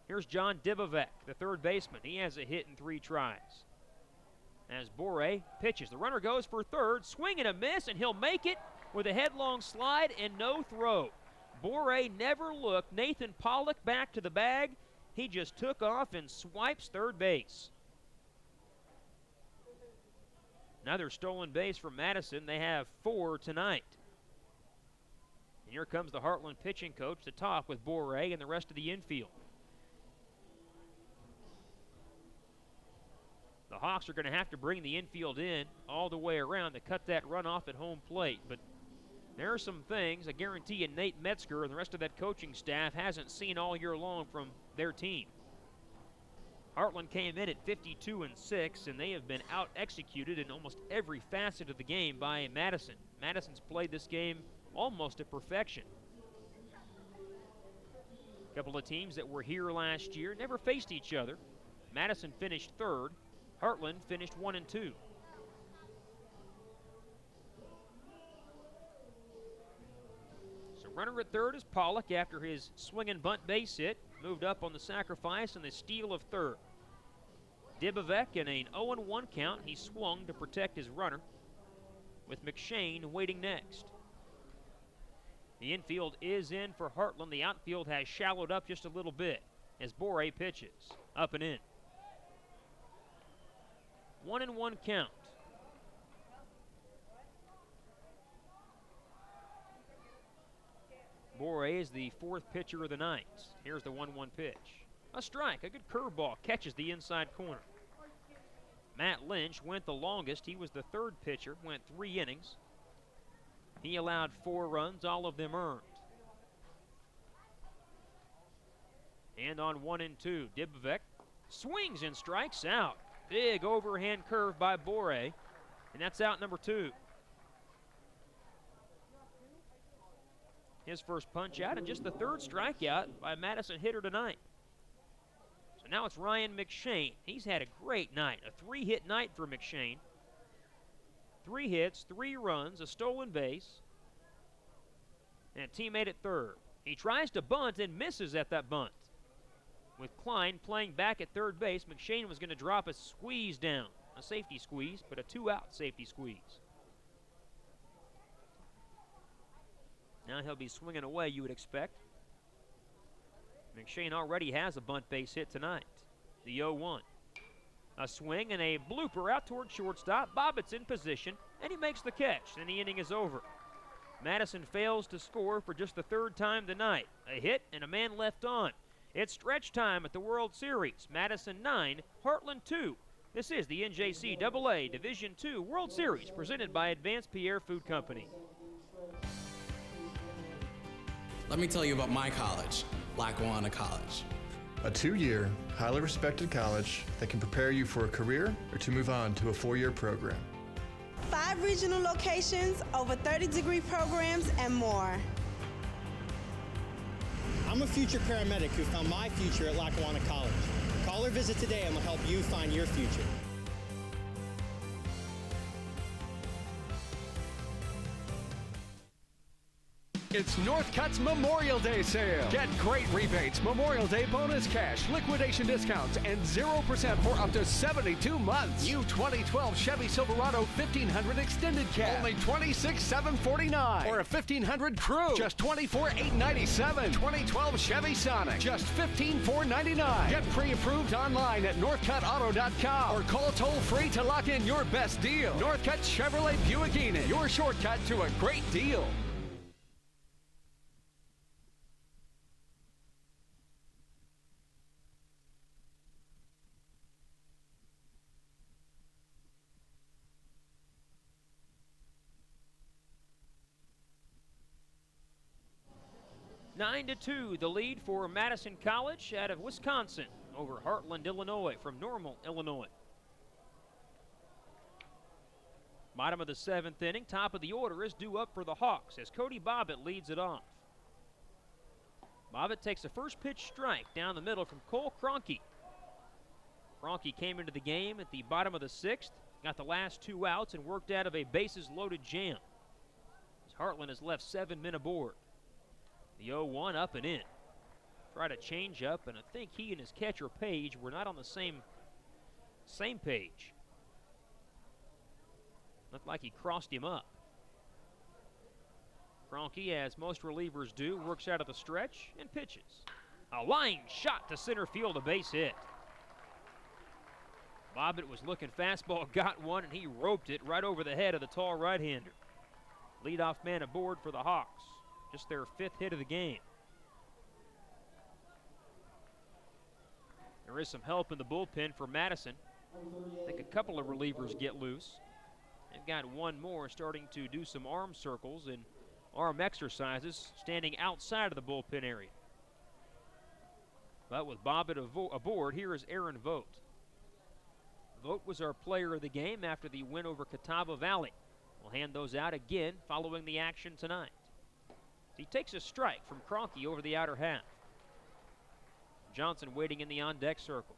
Here's John Dibovec, the third baseman. He has a hit in 3 tries. As Boré pitches, the runner goes for third, swing and a miss, and he'll make it with a headlong slide and no throw. Boré never looked. Nathan Pollock back to the bag. He just took off and swipes third base. Another stolen base from Madison. They have 4 tonight. And here comes the Heartland pitching coach to talk with Boré and the rest of the infield. The Hawks are going to have to bring the infield in all the way around to cut that run off at home plate. But there are some things I guarantee you Nate Metzger and the rest of that coaching staff hasn't seen all year long from their team. Heartland came in at 52-6, and they have been out-executed in almost every facet of the game by Madison. Madison's played this game almost to perfection. A couple of teams that were here last year never faced each other. Madison finished 3rd. Heartland finished 1-2. So runner at 3rd is Pollock after his swing and bunt base hit. Moved up on the sacrifice and the steal of 3rd. Dibovec in an 0-1 count. He swung to protect his runner, with McShane waiting next. The infield is in for Heartland. The outfield has shallowed up just a little bit as Boré pitches. Up and in. 1-1 count. Boré is the 4th pitcher of the night. Here's the 1-1 pitch. A strike, a good curveball, catches the inside corner. Matt Lynch went the longest. He was the 3rd pitcher, went 3 innings. He allowed 4 runs, all of them earned. And on 1-2, Dibovec swings and strikes out. Big overhand curve by Boré, and that's out number 2. His first punch out and just the 3rd strikeout by Madison hitter tonight. So now it's Ryan McShane. He's had a great night, a 3-hit night for McShane. 3 hits, 3 runs, a stolen base, and a teammate at 3rd. He tries to bunt and misses at that bunt. With Klein playing back at 3rd base, McShane was going to drop a squeeze down, a safety squeeze, but a 2-out safety squeeze. Now he'll be swinging away, you would expect. McShane already has a bunt base hit tonight. The 0-1. A swing and a blooper out toward shortstop. Bobbitt's in position, and he makes the catch, and the inning is over. Madison fails to score for just the 3rd time tonight. A hit and a man left on. It's stretch time at the World Series. Madison 9, Heartland 2. This is the NJCAA Division II World Series presented by Advanced Pierre Food Company. Let me tell you about my college, Lackawanna College. A 2-year, highly respected college that can prepare you for a career or to move on to a 4-year program. 5 regional locations, over 30-degree programs, and more. I'm a future paramedic who found my future at Lackawanna College. Call or visit today and we'll help you find your future. It's Northcutt's Memorial Day sale. Get great rebates, Memorial Day bonus cash, liquidation discounts, and 0% for up to 72 months. New 2012 Chevy Silverado 1500 extended cab, only $26,749. Or a 1500 Crew, just $24,897. 2012 Chevy Sonic, just $15,499. Get pre-approved online at northcuttauto.com or call toll-free to lock in your best deal. Northcutt Chevrolet Buick Enid, your shortcut to a great deal. 9-2, the lead for Madison College out of Wisconsin over Heartland, Illinois from Normal, Illinois. Bottom of the 7th inning, top of the order is due up for the Hawks as Cody Bobbitt leads it off. Bobbitt takes a first pitch strike down the middle from Cole Cronky. Cronky came into the game at the bottom of the 6th, got the last 2 outs, and worked out of a bases-loaded jam. As Heartland has left 7 men aboard. The 0-1 up and in. Tried a change up, and I think he and his catcher Page were not on the same page. Looked like he crossed him up. Cronky, as most relievers do, works out of the stretch and pitches. A line shot to center field, a base hit. Bobbitt was looking fastball, got one, and he roped it right over the head of the tall right-hander. Leadoff man aboard for the Hawks. Just their 5th hit of the game. There is some help in the bullpen for Madison. I think a couple of relievers get loose. They've got one more starting to do some arm circles and arm exercises standing outside of the bullpen area. But with Bobbitt aboard, here is Aaron Vogt. Vogt was our player of the game after the win over Catawba Valley. We'll hand those out again following the action tonight. He takes a strike from Cronky over the outer half. Johnson waiting in the on-deck circle.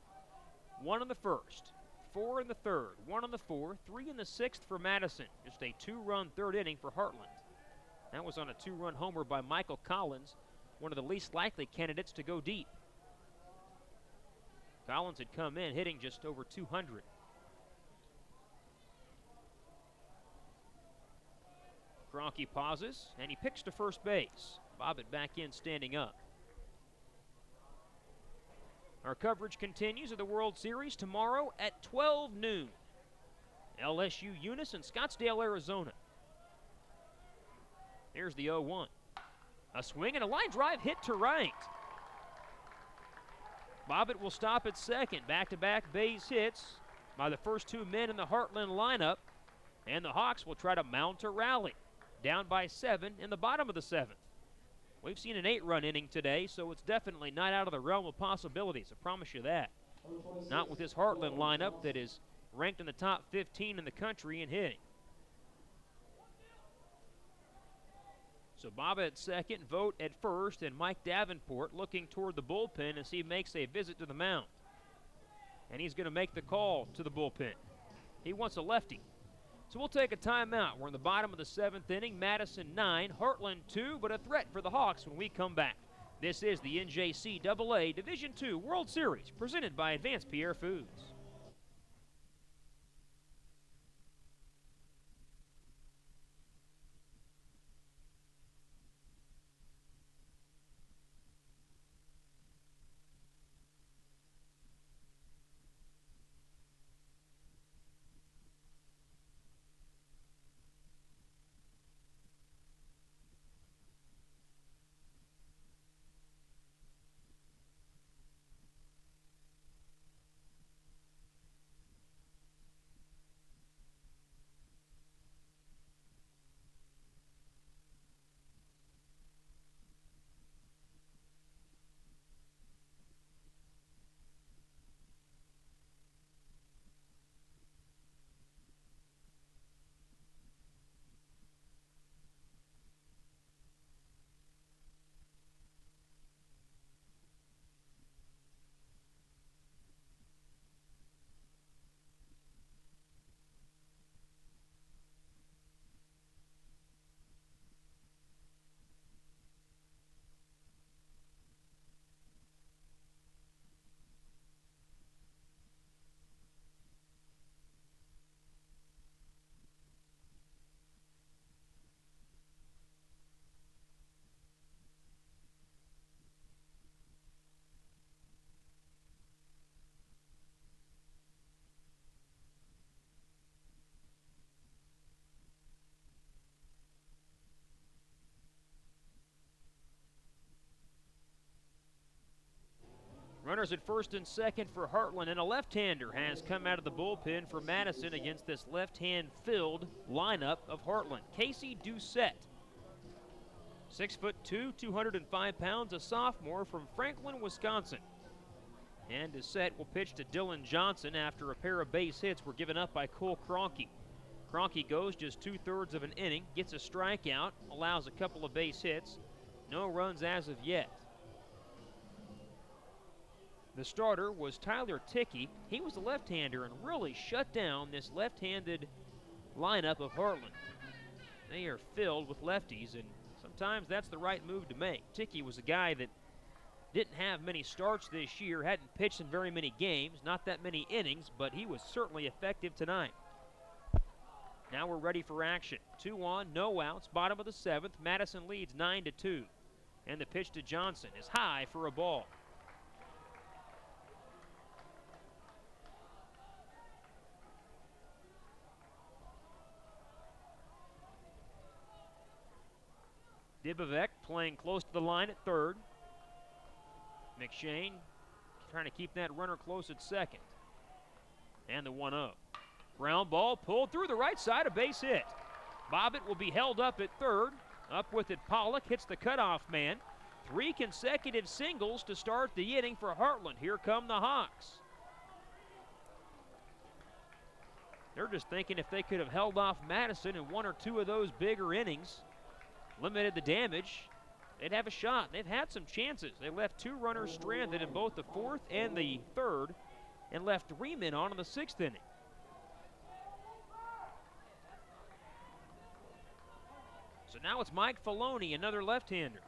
1 in the 1st, 4 in the 3rd, 1 in the 4th, 3 in the 6th for Madison. Just a 2-run 3rd inning for Heartland. That was on a 2-run homer by Michael Collins, one of the least likely candidates to go deep. Collins had come in hitting just over 200. Cronky pauses, and he picks to first base. Bobbitt back in standing up. Our coverage continues of the World Series tomorrow at 12 noon. LSU Eunice in Scottsdale, Arizona. Here's the 0-1. A swing and a line drive hit to right. Bobbitt will stop at second. Back-to-back base hits by the first 2 men in the Heartland lineup. And the Hawks will try to mount a rally. Down by 7 in the bottom of the 7th. We've seen an 8-run inning today, so it's definitely not out of the realm of possibilities. I promise you that. Not with this Heartland lineup that is ranked in the top 15 in the country in hitting. So Bobbitt at second, Vogt at first, and Mike Davenport looking toward the bullpen as he makes a visit to the mound. And he's going to make the call to the bullpen. He wants a lefty. So we'll take a timeout. We're in the bottom of the 7th inning. Madison 9, Heartland 2, but a threat for the Hawks when we come back. This is the NJCAA Division II World Series presented by Advanced Pierre Foods. Runners at first and second for Heartland, and a left-hander has come out of the bullpen for Madison against this left-hand-filled lineup of Heartland. Casey Doucette 6'2", 205 pounds, a sophomore from Franklin, Wisconsin. And Doucette will pitch to Dylan Johnson after a pair of base hits were given up by Cole Kroenke. Kroenke goes just 2/3 of an inning, gets a strikeout, allows a couple of base hits. No runs as of yet. The starter was Tyler Tickey. He was a left-hander and really shut down this left-handed lineup of Heartland. They are filled with lefties, and sometimes that's the right move to make. Tickey was a guy that didn't have many starts this year, hadn't pitched in very many games, not that many innings, but he was certainly effective tonight. Now we're ready for action. 2 on, no outs, bottom of the 7th. Madison leads 9-2. And the pitch to Johnson is high for a ball. Dibovek playing close to the line at third. McShane trying to keep that runner close at second. And the 1-0. Ground ball pulled through the right side, a base hit. Bobbitt will be held up at third. Up with it, Pollock hits the cutoff man. 3 consecutive singles to start the inning for Heartland. Here come the Hawks. They're just thinking if they could have held off Madison in 1 or 2 of those bigger innings, limited the damage, they'd have a shot. They've had some chances. They left 2 runners stranded in both the 4th and the 3rd and left 3 men on in the 6th inning. So now it's Mike Filoni, another left-hander.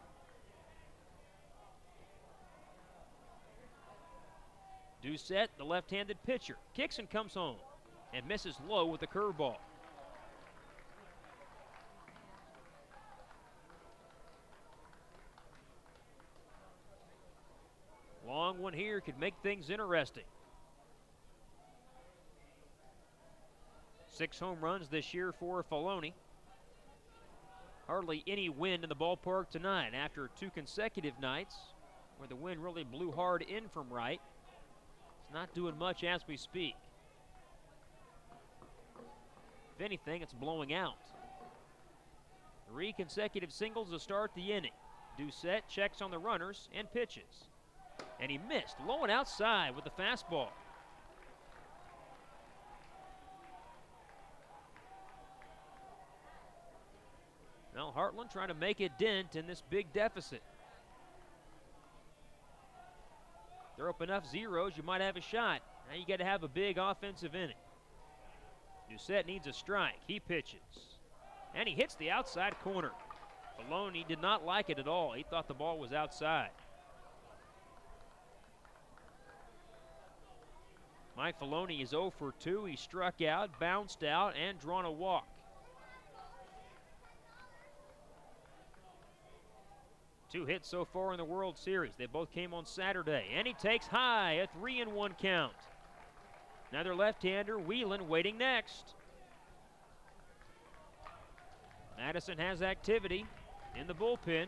Doucette, the left-handed pitcher, kicks and comes home and misses low with the curveball. Long one here could make things interesting. 6 home runs this year for Filoni. Hardly any wind in the ballpark tonight after 2 consecutive nights where the wind really blew hard in from right. It's not doing much as we speak. If anything, it's blowing out. 3 consecutive singles to start the inning. Doucette checks on the runners and pitches. And he missed, low and outside with the fastball. Now Heartland trying to make a dent in this big deficit. Throw up enough zeros, you might have a shot. Now you got to have a big offensive inning. Doucette needs a strike. He pitches. And he hits the outside corner. Filoni did not like it at all. He thought the ball was outside. Mike Filoni is 0 for 2. He struck out, bounced out, and drawn a walk. Two hits so far in the World Series. They both came on Saturday. And he takes high, a 3-1 count. Another left-hander, Whelan, waiting next. Madison has activity in the bullpen.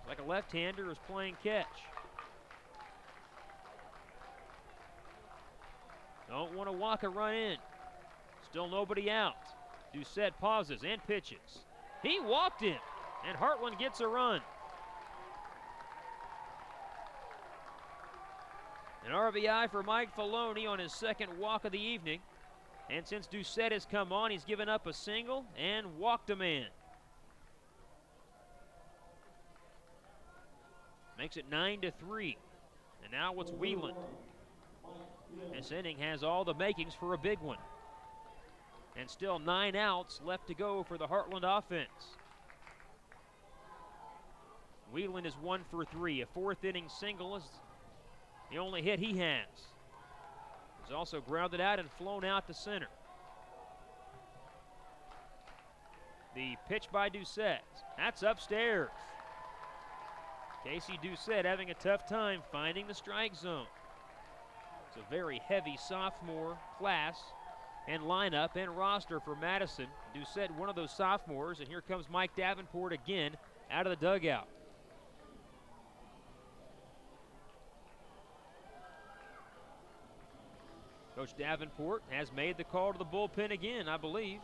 Like a left-hander is playing catch. Don't want to walk a run in. Still nobody out. Doucette pauses and pitches. He walked him, and Heartland gets a run. An RBI for Mike Filoni on his 2nd walk of the evening. And since Doucette has come on, he's given up a single and walked a man. Makes it 9-3. And now it's Whelan. This inning has all the makings for a big one. And still 9 outs left to go for the Heartland offense. Whelan is 1 for 3. A 4th inning single is the only hit he has. He's also grounded out and flown out to center. The pitch by Doucette. That's upstairs. Casey Doucette having a tough time finding the strike zone. It's a very heavy sophomore class and lineup and roster for Madison. Doucette, one of those sophomores, and here comes Mike Davenport again out of the dugout. Coach Davenport has made the call to the bullpen again, I believe.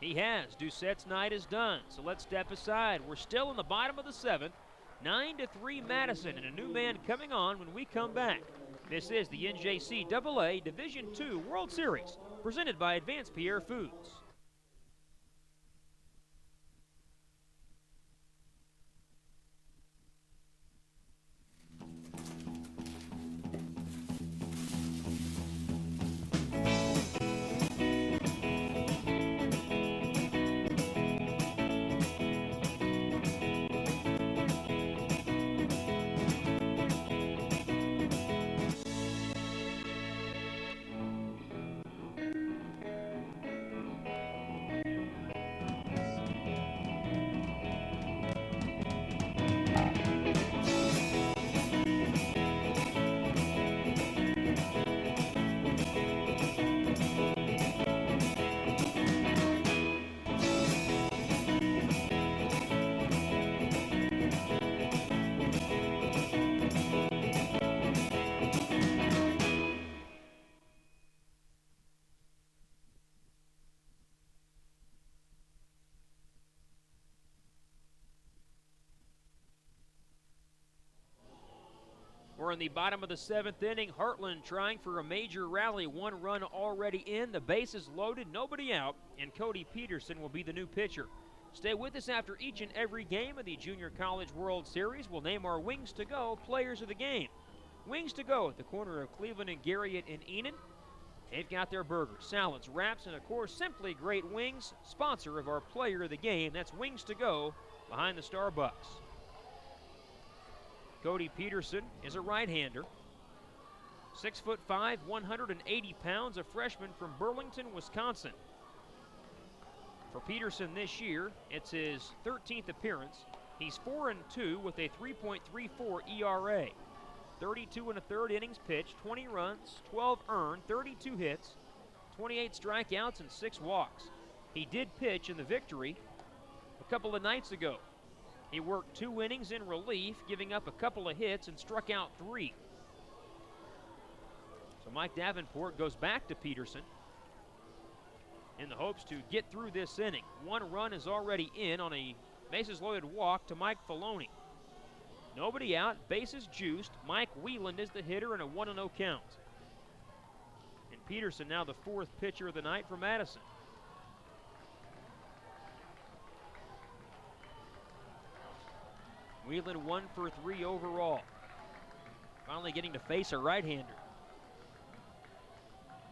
He has. Doucette's night is done, so let's step aside. We're still in the bottom of the 7th. 9-3 Madison, and a new man coming on when we come back. This is the NJCAA Division II World Series, presented by Advanced Pierre Foods. We're in the bottom of the 7th inning. Heartland trying for a major rally. 1 run already in. The bases loaded, nobody out, and Cody Peterson will be the new pitcher. Stay with us after each and every game of the Junior College World Series. We'll name our Wings to Go players of the game. Wings to Go at the corner of Cleveland and Garriott in Enid. They've got their burgers, salads, wraps, and of course, Simply Great Wings, sponsor of our player of the game. That's Wings to Go behind the Starbucks. Cody Peterson is a right-hander. 6'5", 180 pounds, a freshman from Burlington, Wisconsin. For Peterson this year, it's his 13th appearance. He's 4-2 with a 3.34 ERA. 32 1/3 innings pitched, 20 runs, 12 earned, 32 hits, 28 strikeouts, and 6 walks. He did pitch in the victory a couple of nights ago. He worked 2 innings in relief, giving up a couple of hits and struck out 3. So Mike Davenport goes back to Peterson in the hopes to get through this inning. 1 run is already in on a bases-loaded walk to Mike Filoni. Nobody out, bases juiced. Mike Wheeland is the hitter in a 1-0 count. And Peterson now the 4th pitcher of the night for Madison. Wheeland 1 for 3 overall. Finally getting to face a right-hander.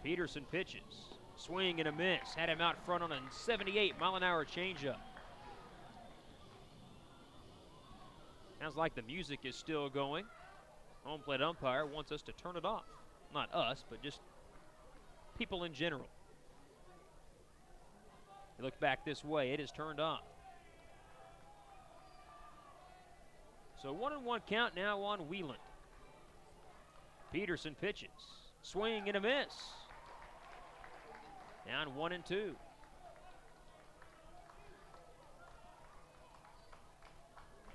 Peterson pitches. Swing and a miss. Had him out front on a 78-mile-an-hour changeup. Sounds like the music is still going. Home plate umpire wants us to turn it off. Not us, but just people in general. You look back this way, it is turned off. So 1-1 count now on Wheeland. Peterson pitches. Swing and a miss. Down 1-2.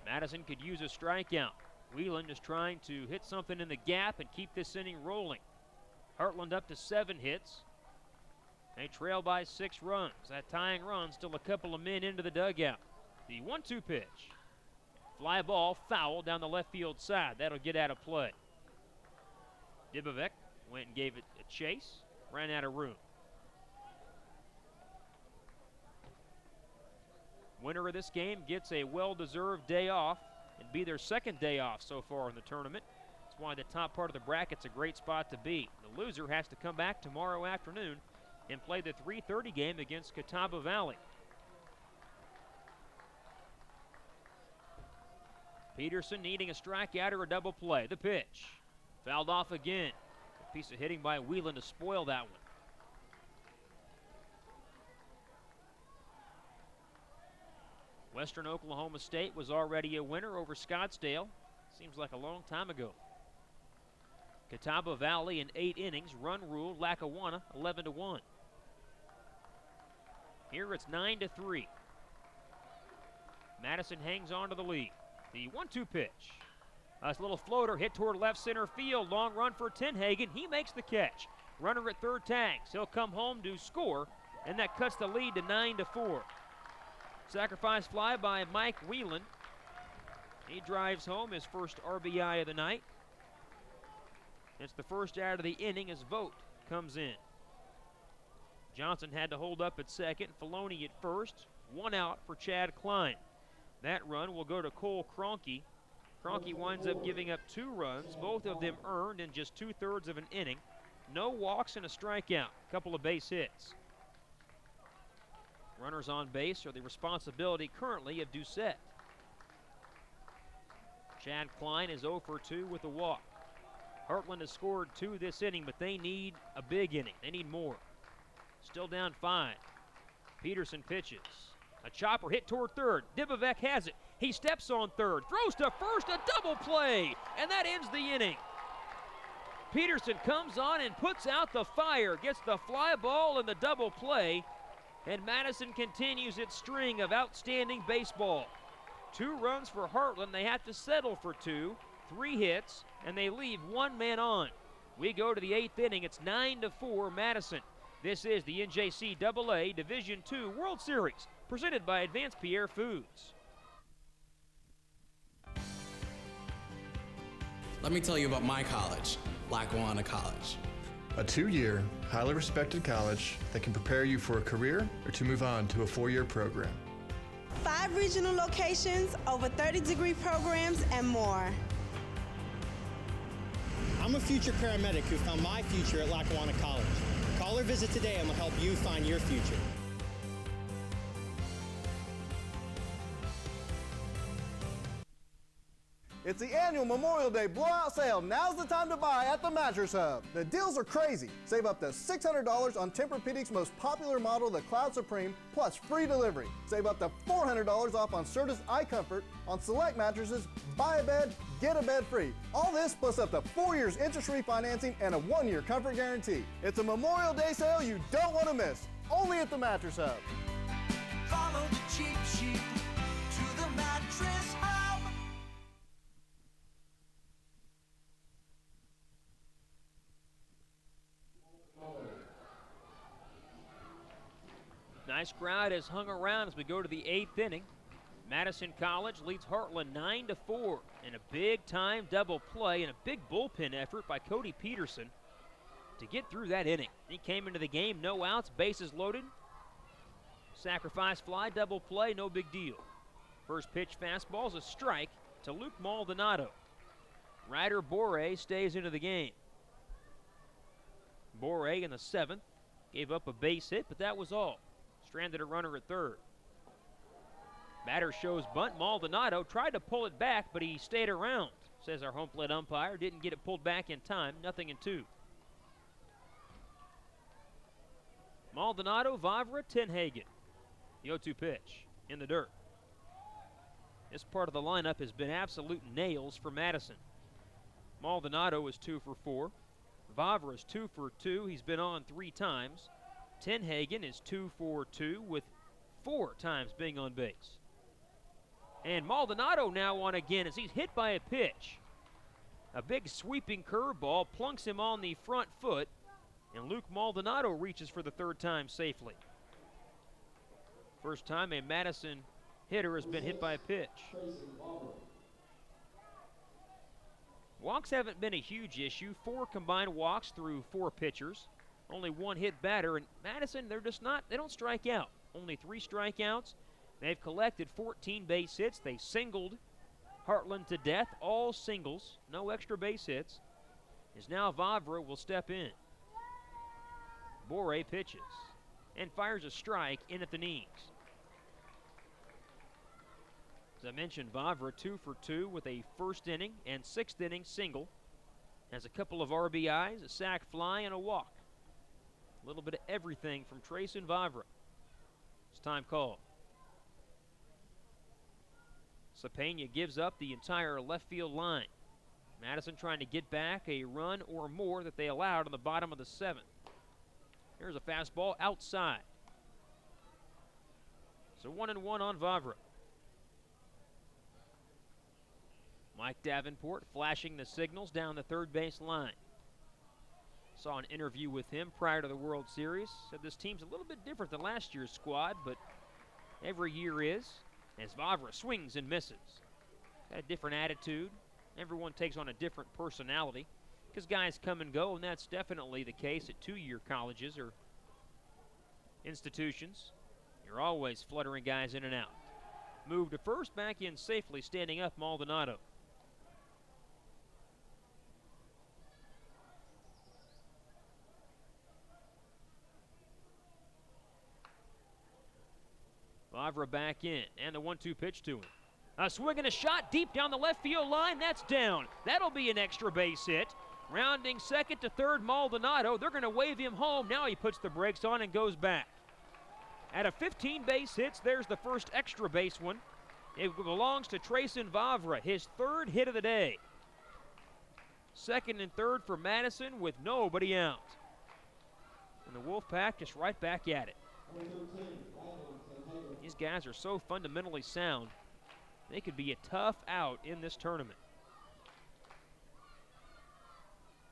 Madison could use a strikeout. Wheeland is trying to hit something in the gap and keep this inning rolling. Heartland up to 7 hits. They trail by 6 runs. That tying run, still a couple of men into the dugout. The 1-2 pitch. Fly ball foul down the left field side. That'll get out of play. Dibovec went and gave it a chase. Ran out of room. Winner of this game gets a well-deserved day off. It'd be their 2nd day off so far in the tournament. That's why the top part of the bracket's a great spot to be. The loser has to come back tomorrow afternoon and play the 3:30 game against Catawba Valley. Peterson needing a strikeout or a double play. The pitch. Fouled off again. A piece of hitting by Wheeland to spoil that one. Western Oklahoma State was already a winner over Scottsdale. Seems like a long time ago. Catawba Valley in 8 innings. Run rule, Lackawanna 11-1. Here it's 9-3. Madison hangs on to the lead. The 1-2 pitch. Nice little floater hit toward left center field. Long run for Tenhagen. He makes the catch. Runner at third tags. He'll come home to score and that cuts the lead to 9-4. Sacrifice fly by Mike Whelan. He drives home his first RBI of the night. It's the first out of the inning as Vogt comes in. Johnson had to hold up at second, Filoni at first. One out for Chad Klein. That run will go to Cole Cronky. Cronky winds up giving up 2 runs, both of them earned in just 2/3 of an inning. No walks and a strikeout, a couple of base hits. Runners on base are the responsibility currently of Doucette. Chad Klein is 0 for 2 with a walk. Heartland has scored 2 this inning, but they need a big inning. They need more. Still down 5. Peterson pitches. A chopper hit toward third. Dibovec has it. He steps on third, throws to first, a double play, and that ends the inning. Peterson comes on and puts out the fire, gets the fly ball and the double play, and Madison continues its string of outstanding baseball. 2 runs for Heartland. They have to settle for 2, 3 hits, and they leave 1 man on. We go to the 8th inning. It's 9-4 Madison. This is the NJCAA Division II World Series, presented by Advanced Pierre Foods. Let me tell you about my college, Lackawanna College. A 2-year, highly respected college that can prepare you for a career or to move on to a 4-year program. 5 regional locations, over 30-degree programs, and more. I'm a future paramedic who found my future at Lackawanna College. Call or visit today and we'll help you find your future. It's the annual Memorial Day blowout sale. Now's the time to buy at the Mattress Hub. The deals are crazy. Save up to $600 on Tempur-Pedic's most popular model, the Cloud Supreme, plus free delivery. Save up to $400 off on Certus iComfort. On select mattresses, buy a bed, get a bed free. All this plus up to 4 years interest-free financing and a 1-year comfort guarantee. It's a Memorial Day sale you don't want to miss. Only at the Mattress Hub. Follow the cheap sheet to the Mattress Hub. Nice crowd has hung around as we go to the 8th inning. Madison College leads Heartland 9-4 in a big-time double play and a big bullpen effort by Cody Peterson to get through that inning. He came into the game, no outs, bases loaded. Sacrifice fly, double play, no big deal. First pitch fastball is a strike to Luke Maldonado. Ryder Boré stays into the game. Boré in the 7th gave up a base hit, but that was all. Stranded a runner at third. Batter shows bunt. Maldonado tried to pull it back, but he stayed around, says our home plate umpire. Didn't get it pulled back in time. 0-2. Maldonado, Vavra, Tenhagen. The 0-2 pitch in the dirt. This part of the lineup has been absolute nails for Madison. Maldonado is 2 for 4. Vavra is 2 for 2. He's been on 3 times. Tenhagen is 2 for 2 with 4 times being on base. And Maldonado now on again as he's hit by a pitch. A big sweeping curveball plunks him on the front foot, and Luke Maldonado reaches for the 3rd time safely. First time a Madison hitter has been hit by a pitch. Walks haven't been a huge issue. 4 combined walks through 4 pitchers. Only 1 hit batter, and Madison, they don't strike out. Only 3 strikeouts. They've collected 14 base hits. They singled Heartland to death, all singles, no extra base hits. As now Vavra will step in. Boré pitches and fires a strike in at the knees. As I mentioned, Vavra 2 for 2 with a 1st inning and 6th inning single. Has a couple of RBIs, a sac fly, and a walk. A little bit of everything from Trayson Vavra. It's time called. Cepena gives up the entire left field line. Madison trying to get back a run or more that they allowed on the bottom of the 7th. Here's a fastball outside. So 1-1 on Vavra. Mike Davenport flashing the signals down the 3rd base line. Saw an interview with him prior to the World Series. Said this team's a little bit different than last year's squad, but every year is. As Vavra swings and misses. Got a different attitude. Everyone takes on a different personality because guys come and go, and that's definitely the case at two-year colleges or institutions. You're always fluttering guys in and out. Move to first, back in safely, standing up Maldonado. Vavra back in, and the 1-2 pitch to him. A swing and a shot deep down the left field line. That's down. That'll be an extra base hit. Rounding second to third, Maldonado. They're going to wave him home. Now he puts the brakes on and goes back. Out of 15 base hits, there's the first extra base one. It belongs to Trayson Vavra, his third hit of the day. Second and third for Madison with nobody out. And the Wolfpack just right back at it. These guys are so fundamentally sound. They could be a tough out in this tournament.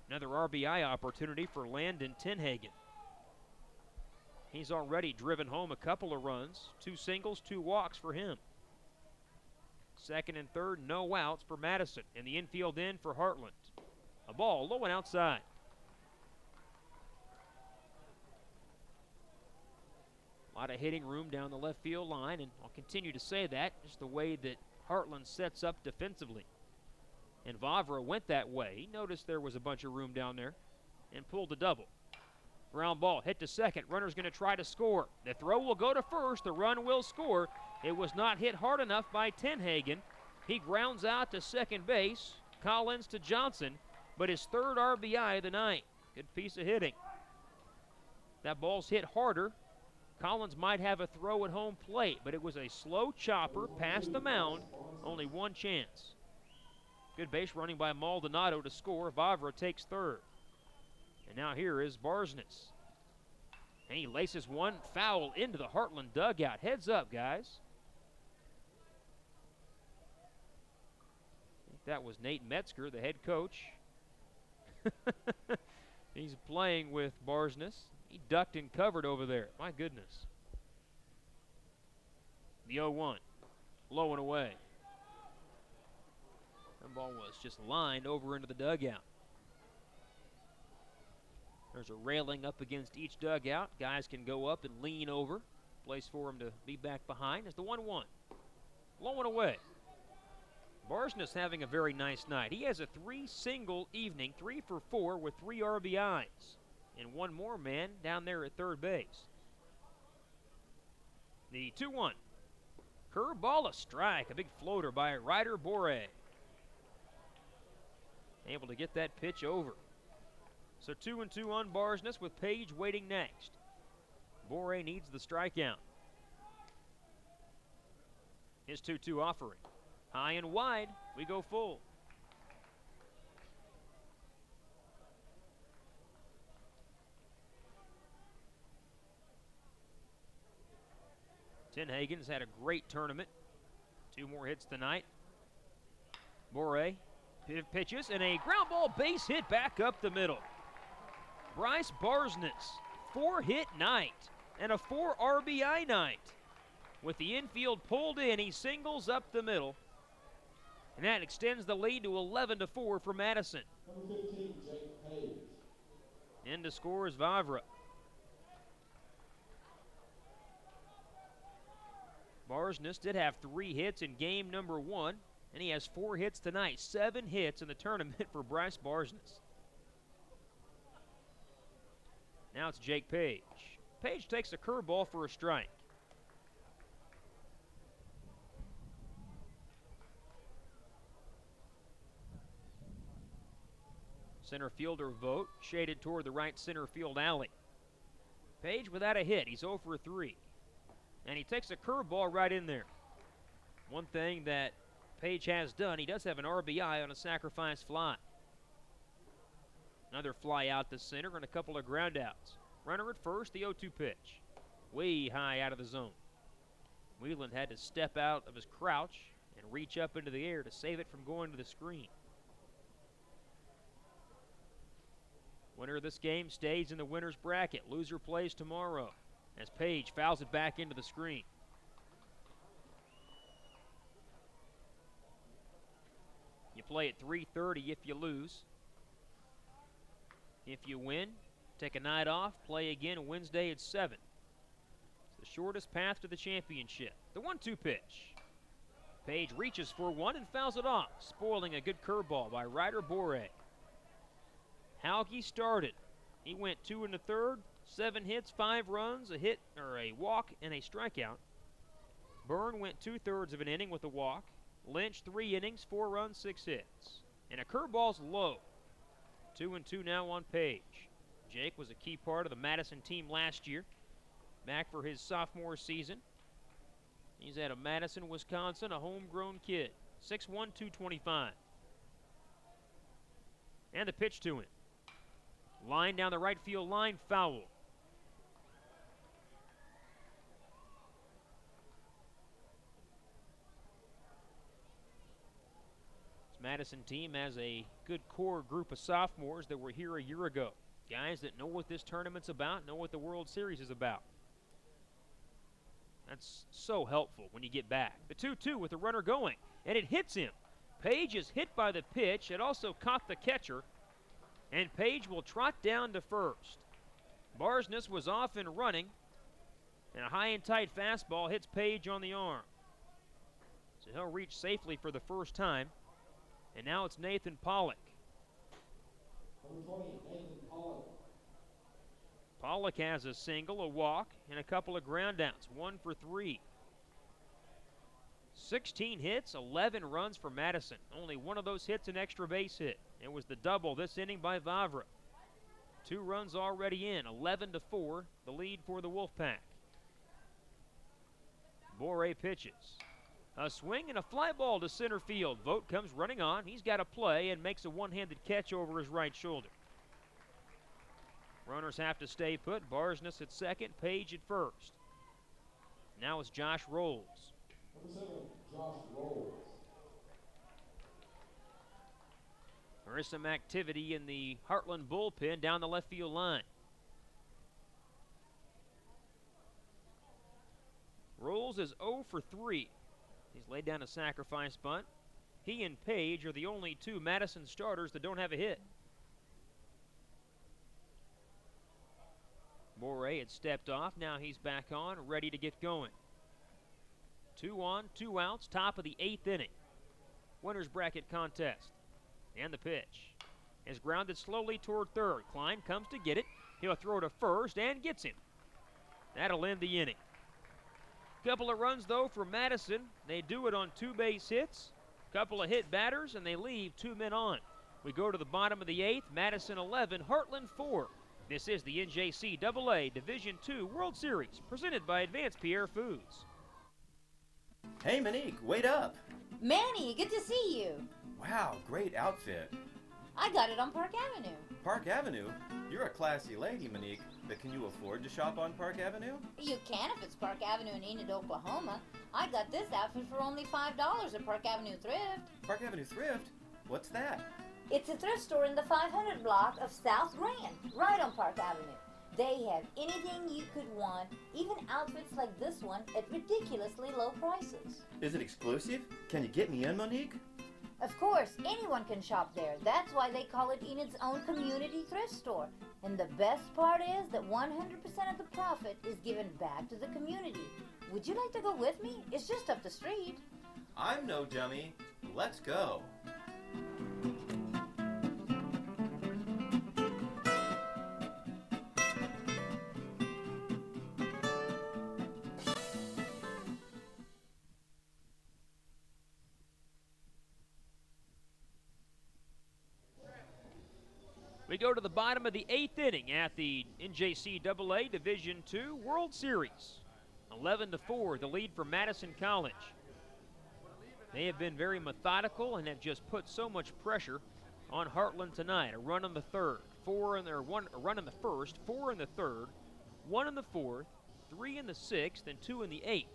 Another RBI opportunity for Landon Tenhagen. He's already driven home a couple of runs. 2 singles, 2 walks for him. Second and third, no outs for Madison. And the infield in for Heartland. A ball low and outside. A lot of hitting room down the left field line, and I'll continue to say that, just the way that Heartland sets up defensively. And Vavra went that way. He noticed there was a bunch of room down there and pulled a double. Ground ball hit to second. Runner's going to try to score. The throw will go to first. The run will score. It was not hit hard enough by Tenhagen. He grounds out to second base. Collins to Johnson, but his third RBI of the night. Good piece of hitting. That ball's hit harder. Collins might have a throw at home plate, but it was a slow chopper past the mound. Only one chance. Good base running by Maldonado to score. Vavra takes third. And now here is Barsness. And he laces one foul into the Heartland dugout. Heads up, guys. I think that was Nate Metzger, the head coach. He's playing with Barsness. He ducked and covered over there. My goodness. The 0-1. Low and away. That ball was just lined over into the dugout. There's a railing up against each dugout. Guys can go up and lean over. Place for him to be back behind. It's the 1-1. Low and away. Barsness having a very nice night. He has a 3-single evening, 3 for 4 with 3 RBIs. And one more man down there at third base. The 2-1. Curveball, a strike. A big floater by Ryder Bore. Able to get that pitch over. So 2-2 on Barsness with Page waiting next. Bore needs the strikeout. His 2-2 offering. High and wide. We go full. Tenhagen's had a great tournament. 2 more hits tonight. Bore pitches and a ground ball base hit back up the middle. Bryce Barsness, 4-hit night and a 4 RBI night. With the infield pulled in, he singles up the middle. And that extends the lead to 11-4 for Madison. In to score is Vavra. Barsness did have 3 hits in game number 1, and he has 4 hits tonight. 7 hits in the tournament for Bryce Barsness. Now it's Jake Page. Page takes a curveball for a strike. Center fielder vote shaded toward the right center field alley. Page without a hit. He's 0 for 3. And he takes a curveball right in there. One thing that Page has done, he does have an RBI on a sacrifice fly. Another fly out to center and a couple of groundouts. Runner at first, the 0-2 pitch. Way high out of the zone. Wheeland had to step out of his crouch and reach up into the air to save it from going to the screen. Winner of this game stays in the winner's bracket. Loser plays tomorrow as Page fouls it back into the screen. You play at 3:30 if you lose. If you win, take a night off, play again Wednesday at 7. It's the shortest path to the championship. The 1-2 pitch. Page reaches for one and fouls it off, spoiling a good curveball by Ryder Bore. Hauge started. He went 2 1/3, 7 hits, 5 runs, a hit or a walk, and a strikeout. Byrne went 2/3 of an inning with a walk. Lynch 3 innings, 4 runs, 6 hits. And a curveball's low. 2-2 now on Page. Jake was a key part of the Madison team last year, back for his sophomore season. He's out of Madison, Wisconsin, a homegrown kid. 6'1", 225. And the pitch to him. Line down the right field line, foul. This Madison team has a good core group of sophomores that were here a year ago. Guys that know what this tournament's about, know what the World Series is about. That's so helpful when you get back. The 2-2 with the runner going, and it hits him. Page is hit by the pitch. It also caught the catcher, and Page will trot down to first. Barsness was off and running, and a high and tight fastball hits Page on the arm. So he'll reach safely for the first time, and now it's Nathan Pollock. Pollock has a single, a walk, and a couple of groundouts, 1 for 3. 16 hits, 11 runs for Madison. Only one of those hits an extra base hit. It was the double this inning by Vavra. 2 runs already in, 11-4, the lead for the Wolfpack. Bore pitches. A swing and a fly ball to center field. Vogt comes running on. He's got a play and makes a one-handed catch over his right shoulder. Runners have to stay put. Barsness at second, Page at first. Now it's Josh Rolls. There is some activity in the Heartland bullpen down the left field line. Rolls is 0 for 3. He's laid down a sacrifice bunt. He and Page are the only 2 Madison starters that don't have a hit. Bore had stepped off. Now he's back on, ready to get going. 2 on, 2 outs, top of the 8th inning. Winner's bracket contest. And the pitch is grounded slowly toward third. Klein comes to get it. He'll throw to first and gets him. That'll end the inning. Couple of runs, though, for Madison. They do it on 2 base hits. Couple of hit batters, and they leave 2 men on. We go to the bottom of the 8th. Madison 11, Heartland 4. This is the NJCAA Division II World Series, presented by Advanced Pierre Foods. Hey, Monique, wait up. Manny, good to see you. Wow, great outfit. I got it on Park Avenue. Park Avenue? You're a classy lady, Monique, but can you afford to shop on Park Avenue? You can if it's Park Avenue in Enid, Oklahoma. I got this outfit for only $5 at Park Avenue Thrift. Park Avenue Thrift? What's that? It's a thrift store in the 500 block of South Grand, right on Park Avenue. They have anything you could want, even outfits like this one at ridiculously low prices. Is it exclusive? Can you get me in, Monique? Of course, anyone can shop there. That's why they call it Enid's own community thrift store. And the best part is that 100% of the profit is given back to the community. Would you like to go with me? It's just up the street. I'm no dummy. Let's go. We go to the bottom of the 8th inning at the NJCAA Division II World Series. 11-4, the lead for Madison College. They have been very methodical and have just put so much pressure on Heartland tonight. A run in the third, a run in the first, 4 in the third, 1 in the fourth, 3 in the sixth, and 2 in the 8th.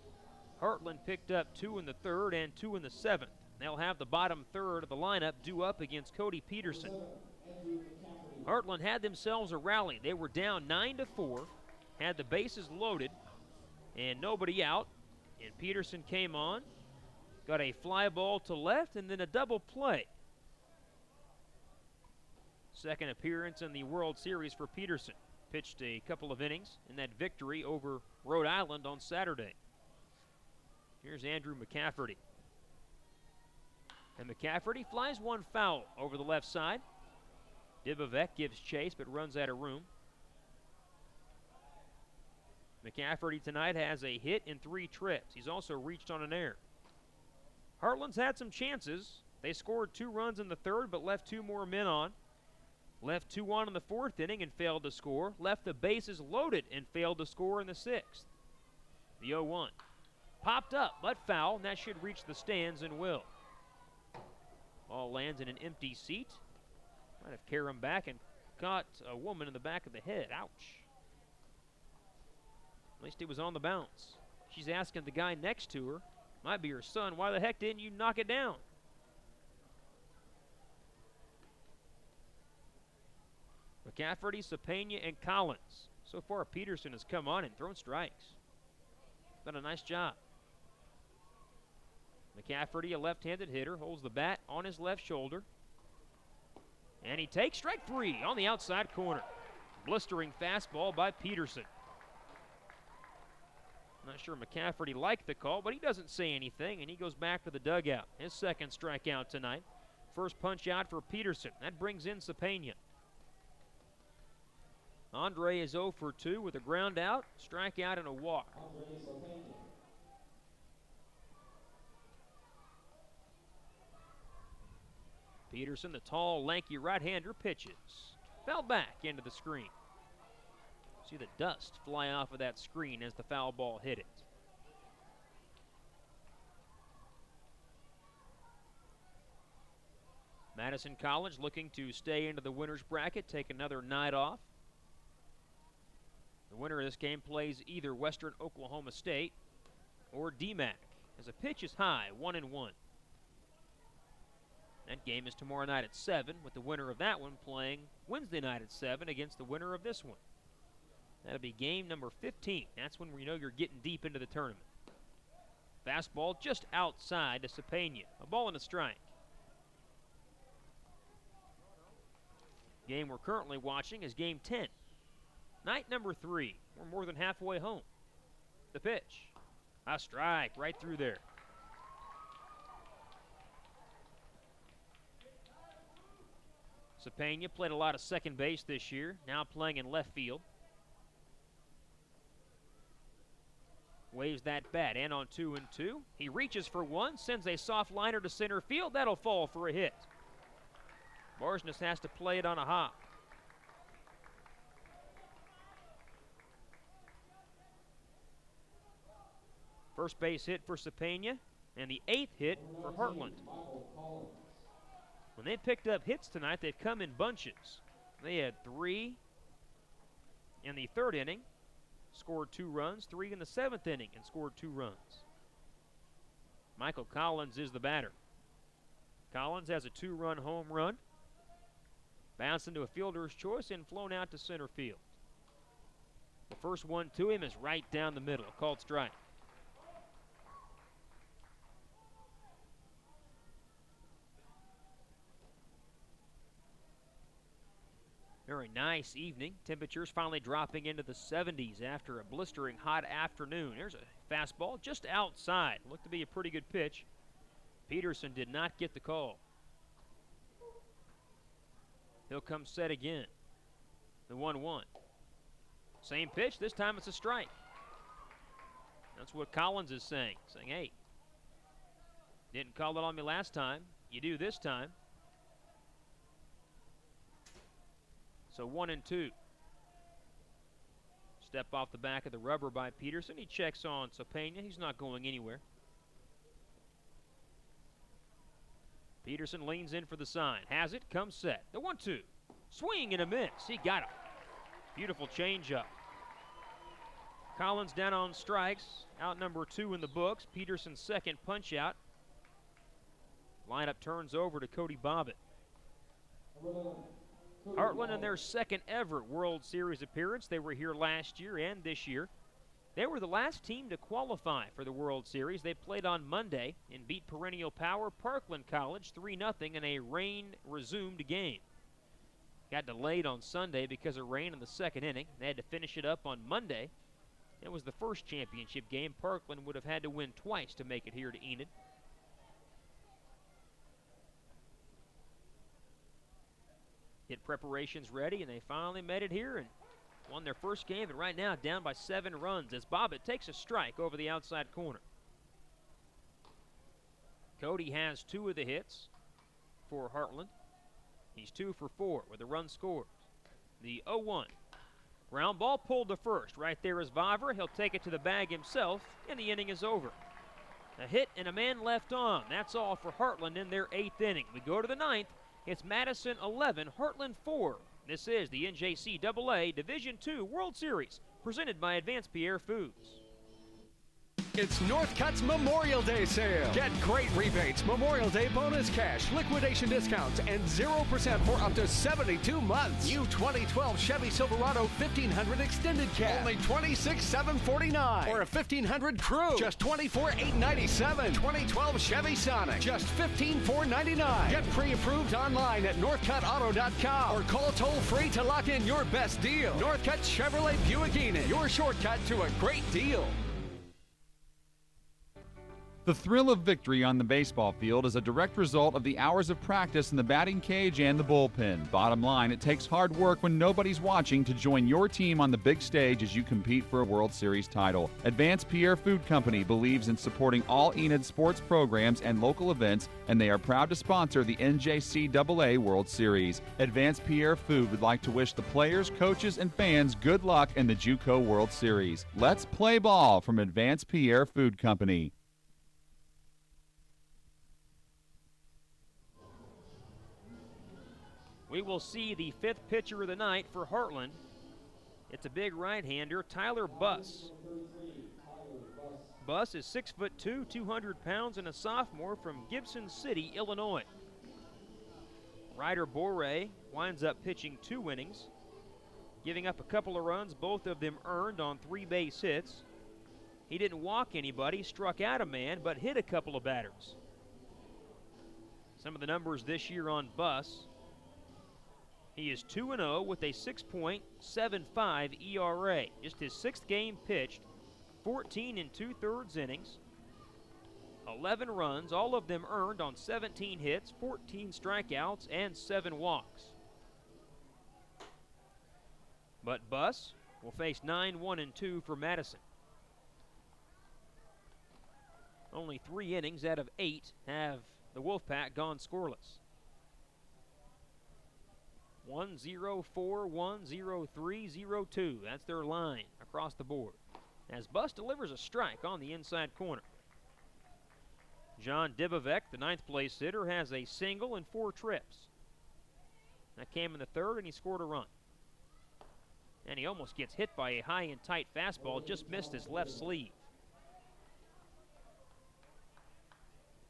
Heartland picked up 2 in the third and 2 in the 7th. They'll have the bottom third of the lineup due up against Cody Peterson. Heartland had themselves a rally. They were down 9-4, had the bases loaded, and nobody out. And Peterson came on, got a fly ball to left, and then a double play. Second appearance in the World Series for Peterson. Pitched a couple of innings in that victory over Rhode Island on Saturday. Here's Andrew McCafferty. And McCafferty flies one foul over the left side. Dibovec gives chase but runs out of room. McCafferty tonight has a hit in 3 trips. He's also reached on an error. Heartland's had some chances. They scored 2 runs in the 3rd but left 2 more men on. Left 2 on in the 4th inning and failed to score. Left the bases loaded and failed to score in the 6th. The 0-1. Popped up but foul, and that should reach the stands and will. Ball lands in an empty seat. Might have carried him back and caught a woman in the back of the head. Ouch. At least it was on the bounce. She's asking the guy next to her, might be her son, why the heck didn't you knock it down? McCafferty, Cepena, and Collins. So far, Peterson has come on and thrown strikes. Done a nice job. McCafferty, a left-handed hitter, holds the bat on his left shoulder. And he takes strike 3 on the outside corner. Blistering fastball by Peterson. Not sure McCafferty liked the call, but he doesn't say anything, and he goes back to the dugout. His second strikeout tonight. First punch out for Peterson. That brings in Cepena. Andre is 0 for 2 with a ground out, strikeout, and a walk. Peterson, the tall, lanky right-hander, pitches. Fell back into the screen. See the dust fly off of that screen as the foul ball hit it. Madison College looking to stay into the winner's bracket, take another night off. The winner of this game plays either Western Oklahoma State or DMAC, as a pitch is high, 1-1. That game is tomorrow night at 7, with the winner of that one playing Wednesday night at 7 against the winner of this one. That'll be game number 15. That's when we know you're getting deep into the tournament. Fastball just outside to Cepena. A ball and a strike. Game we're currently watching is game 10. Night number 3. We're more than halfway home. The pitch. A strike right through there. Cepena played a lot of second base this year, now playing in left field. Waves that bat in on 2-2. He reaches for one, sends a soft liner to center field. That'll fall for a hit. Barsness has to play it on a hop. First base hit for Cepena, and the 8th hit for Heartland. When they picked up hits tonight, they've come in bunches. They had 3 in the 3rd inning, scored 2 runs, 3 in the 7th inning, and scored 2 runs. Michael Collins is the batter. Collins has a 2-run home run, bounced into a fielder's choice, and flown out to center field. The first one to him is right down the middle, a called strike. Very nice evening. Temperatures finally dropping into the 70s after a blistering hot afternoon. There's a fastball just outside. Looked to be a pretty good pitch. Peterson did not get the call. He'll come set again. The 1-1. Same pitch. This time it's a strike. That's what Collins is saying. Saying, hey, didn't call it on me last time. You do this time. So 1-2. Step off the back of the rubber by Peterson. He checks on Cepena. He's not going anywhere. Peterson leans in for the sign. Has it. Comes set. The 1-2. Swing and a miss. He got him. Beautiful changeup. Collins down on strikes. Out number 2 in the books. Peterson's second punch out. Lineup turns over to Cody Bobbitt. Heartland in their second ever World Series appearance. They were here last year and this year. They were the last team to qualify for the World Series. They played on Monday and beat perennial power Parkland College 3-0 in a rain-resumed game. Got delayed on Sunday because of rain in the second inning. They had to finish it up on Monday. It was the first championship game. Parkland would have had to win twice to make it here to Enid. Get preparations ready, and they finally made it here and won their first game, and right now down by 7 runs as Bobbitt takes a strike over the outside corner. Cody has 2 of the hits for Heartland. He's 2 for 4 with a run scored. The 0-1. Ground ball pulled to first. Right there is Vavra. He'll take it to the bag himself, and the inning is over. A hit and a man left on. That's all for Heartland in their 8th inning. We go to the 9th. It's Madison 11, Heartland 4. This is the NJCAA Division II World Series, presented by Advanced Pierre Foods. It's Northcutt's Memorial Day sale. Get great rebates, Memorial Day bonus cash, liquidation discounts, and 0% for up to 72 months. New 2012 Chevy Silverado 1500 extended cab, only $26,749. Or a 1500 Crew, just $24,897. 2012 Chevy Sonic, just $15,499. Get pre-approved online at northcuttauto.com or call toll-free to lock in your best deal. Northcutt Chevrolet Buick Enid, your shortcut to a great deal. The thrill of victory on the baseball field is a direct result of the hours of practice in the batting cage and the bullpen. Bottom line, it takes hard work when nobody's watching to join your team on the big stage as you compete for a World Series title. Advanced Pierre Food Company believes in supporting all Enid sports programs and local events, and they are proud to sponsor the NJCAA World Series. Advanced Pierre Food would like to wish the players, coaches, and fans good luck in the JUCO World Series. Let's play ball from Advanced Pierre Food Company. We will see the 5th pitcher of the night for Heartland. It's a big right-hander, Tyler Buss. Buss is 6'2", 200 pounds, and a sophomore from Gibson City, Illinois. Ryder Bore winds up pitching 2 innings, giving up a couple of runs, both of them earned on 3 base hits. He didn't walk anybody, struck out a man, but hit a couple of batters. Some of the numbers this year on Buss. He is 2-0 with a 6.75 ERA. Just his 6th game pitched, 14 2/3 innings, 11 runs, all of them earned on 17 hits, 14 strikeouts, and 7 walks. But Buss will face 9-1-2 for Madison. Only 3 innings out of 8 have the Wolfpack gone scoreless. 1-0-4, 1-0-3, 0-2. That's their line across the board. As Buss delivers a strike on the inside corner. John Dibovek, the 9th place hitter, has a single and 4 trips. That came in the 3rd, and he scored a run. And he almost gets hit by a high and tight fastball, just missed his left sleeve.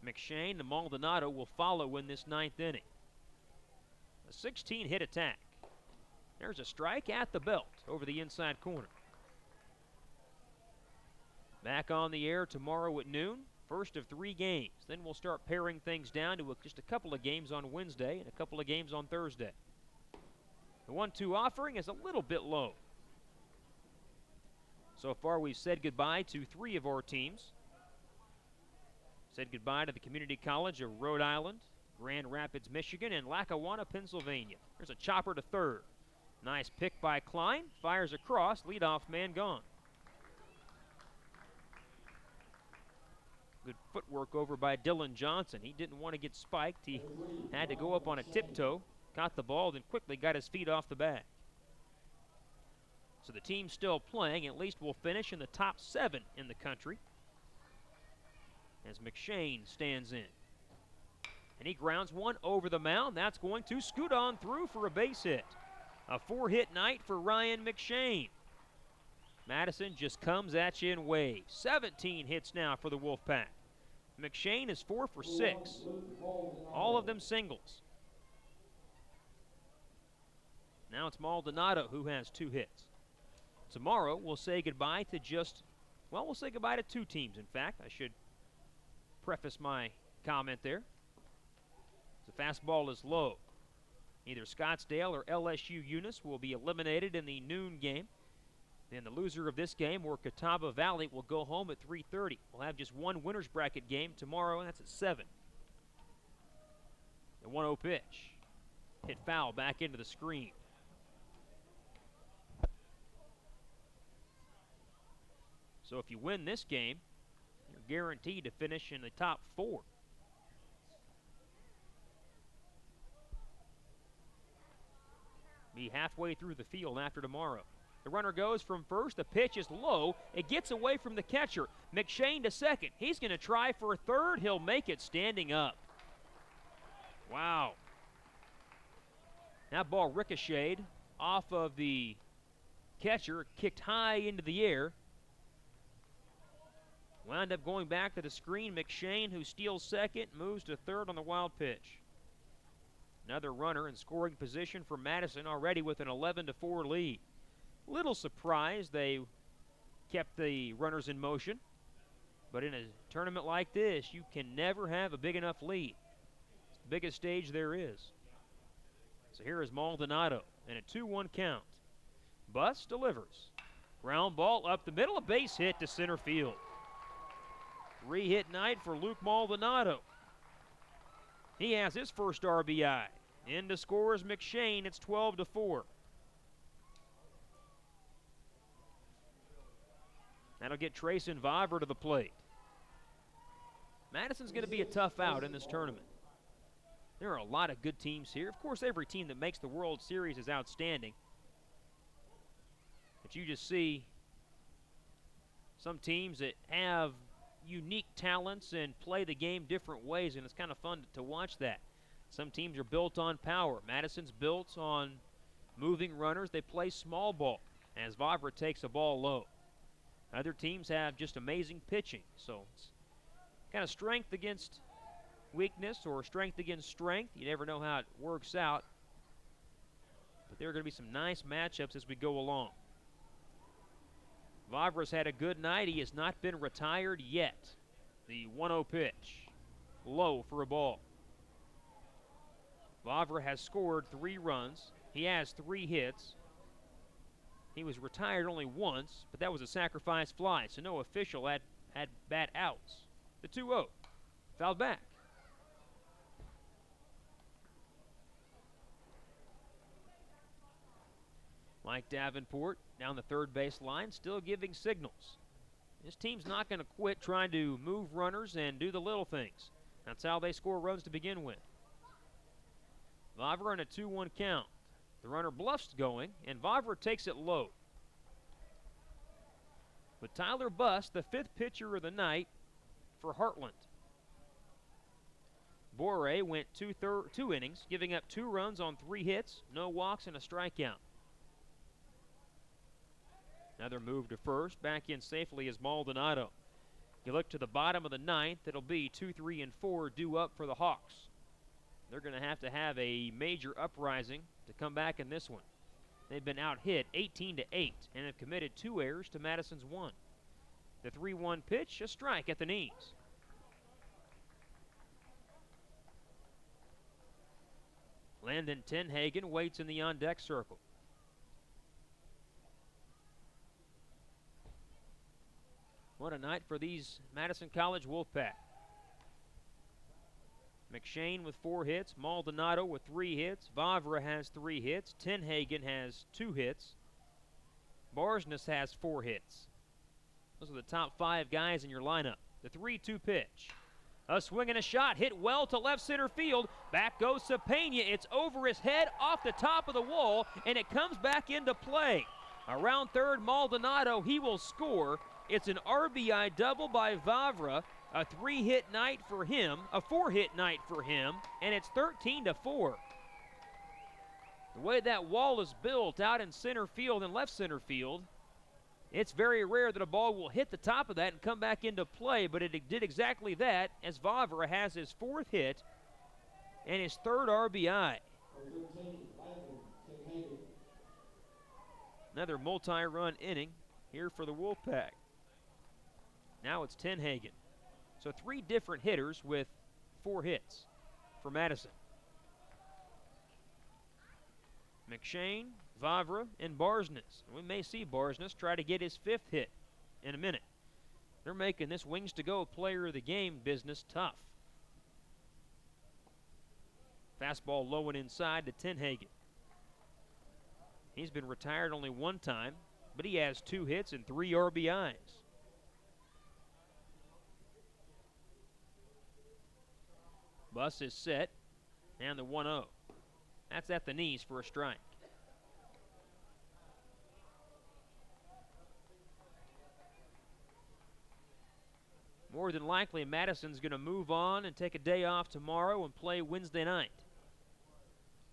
McShane, the Maldonado, will follow in this 9th inning. A 16-hit attack. There's a strike at the belt over the inside corner. Back on the air tomorrow at noon. First of 3 games. Then we'll start paring things down to just a couple of games on Wednesday and a couple of games on Thursday. The 1-2 offering is a little bit low. So far we've said goodbye to 3 of our teams. Said goodbye to the Community College of Rhode Island, Grand Rapids, Michigan, and Lackawanna, Pennsylvania. There's a chopper to 3rd. Nice pick by Klein. Fires across. Leadoff man gone. Good footwork over by Dylan Johnson. He didn't want to get spiked. He had to go up on a tiptoe. Caught the ball, then quickly got his feet off the bag. So the team's still playing. At least will finish in the top 7 in the country. As McShane stands in. And he grounds one over the mound. That's going to scoot on through for a base hit. A 4-hit night for Ryan McShane. Madison just comes at you in waves. 17 hits now for the Wolfpack. McShane is 4 for 6. All of them singles. Now it's Maldonado who has 2 hits. Tomorrow we'll say goodbye to we'll say goodbye to 2 teams, in fact. I should preface my comment there. The fastball is low. Either Scottsdale or LSU Eunice will be eliminated in the noon game. Then the loser of this game, or Catawba Valley, will go home at 3:30. We'll have just one winner's bracket game tomorrow, and that's at 7. The 1-0 pitch. Hit foul back into the screen. So if you win this game, you're guaranteed to finish in the top 4. Be halfway through the field after tomorrow. The runner goes from first. The pitch is low. It gets away from the catcher. McShane to second. He's going to try for third. He'll make it standing up. Wow. That ball ricocheted off of the catcher, kicked high into the air. Wound up going back to the screen. McShane, who steals second, moves to third on the wild pitch. Another runner in scoring position for Madison, already with an 11-4 lead. Little surprised they kept the runners in motion, but in a tournament like this, you can never have a big enough lead. It's the biggest stage there is. So here is Maldonado, and a 2-1 count. Bus delivers. Ground ball up the middle, a base hit to center field. 3-hit night for Luke Maldonado. He has his first RBI. In to score is McShane. It's 12-4. That'll get Trayson Vavra to the plate. Madison's going to be a tough out in this tournament. There are a lot of good teams here. Of course, every team that makes the World Series is outstanding. But you just see some teams that have unique talents and play the game different ways, and it's kind of fun to watch that. Some teams are built on power. Madison's built on moving runners. They play small ball as Vavra takes a ball low. Other teams have just amazing pitching, so it's kind of strength against weakness or strength against strength. You never know how it works out, but there are going to be some nice matchups as we go along. Vavra's had a good night. He has not been retired yet. The 1-0 pitch, low for a ball. Vavra has scored 3 runs. He has 3 hits. He was retired only once, but that was a sacrifice fly, so no official had bat outs. The 2-0, fouled back. Mike Davenport down the third base line, still giving signals. This team's not going to quit trying to move runners and do the little things. That's how they score runs to begin with. Vavra in a 2-1 count. The runner bluffs going, and Vavra takes it low. With Tyler Buss, the 5th pitcher of the night for Heartland. Boré went 2 innings, giving up 2 runs on 3 hits, no walks, and a strikeout. Another move to first. Back in safely is Maldonado. You look to the bottom of the 9th, it'll be 2, 3, and 4 due up for the Hawks. They're going to have a major uprising to come back in this one. They've been out-hit 18-8 and have committed 2 errors to Madison's 1. The 3-1 pitch, a strike at the knees. Landon Tenhagen waits in the on-deck circle. What a night for these Madison College Wolfpack. McShane with 4 hits, Maldonado with 3 hits, Vavra has 3 hits, Tenhagen has 2 hits, Barsness has 4 hits. Those are the top 5 guys in your lineup. The 3-2 pitch. A swing and a shot, hit well to left center field. Back goes Cepena. It's over his head, off the top of the wall, and it comes back into play. Around third, Maldonado, he will score. It's an RBI double by Vavra. A 3-hit night for him, a 4-hit night for him, and it's 13-4. The way that wall is built out in center field and left center field, it's very rare that a ball will hit the top of that and come back into play, but it did exactly that as Vavra has his 4th hit and his 3rd RBI. Another multi-run inning here for the Wolfpack. Now it's Tenhagen. So 3 different hitters with 4 hits for Madison. McShane, Vavra, and Barsness. We may see Barsness try to get his 5th hit in a minute. They're making this wings to go player of the game business tough. Fastball low and inside to Tenhagen. He's been retired only 1 time, but he has 2 hits and 3 RBIs. Bus is set, and the 1-0. That's at the knees for a strike. More than likely, Madison's going to move on and take a day off tomorrow and play Wednesday night.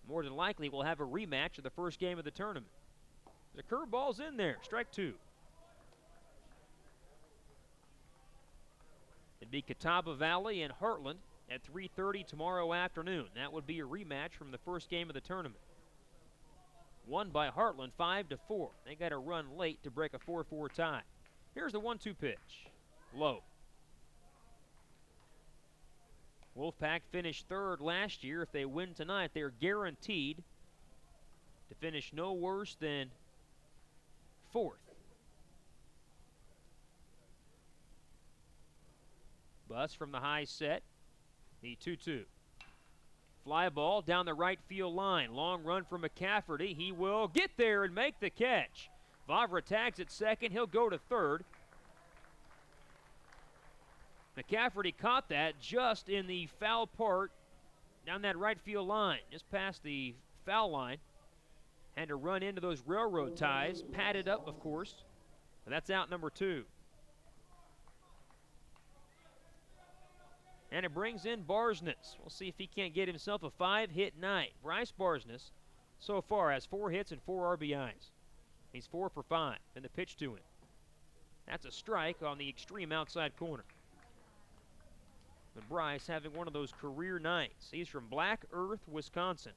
More than likely, we'll have a rematch of the first game of the tournament. The curveball's in there, strike 2. It'd be Catawba Valley and Heartland at 3:30 tomorrow afternoon. That would be a rematch from the first game of the tournament. Won by Heartland 5-4. They got a run late to break a 4-4 tie. Here's the 1-2 pitch. Low. Wolfpack finished 3rd last year. If they win tonight, they're guaranteed to finish no worse than 4th. Bus from the high set. The 2-2. Fly ball down the right field line. Long run for McCafferty. He will get there and make the catch. Vavra tags at second. He'll go to 3rd. McCafferty caught that just in the foul part down that right field line, just past the foul line. Had to run into those railroad ties, padded up, of course. But that's out number 2. And it brings in Barsness. We'll see if he can't get himself a 5-hit night. Bryce Barsness so far has 4 hits and 4 RBIs. He's 4 for 5 in the pitch to him. That's a strike on the extreme outside corner. And Bryce having one of those career nights. He's from Black Earth, Wisconsin.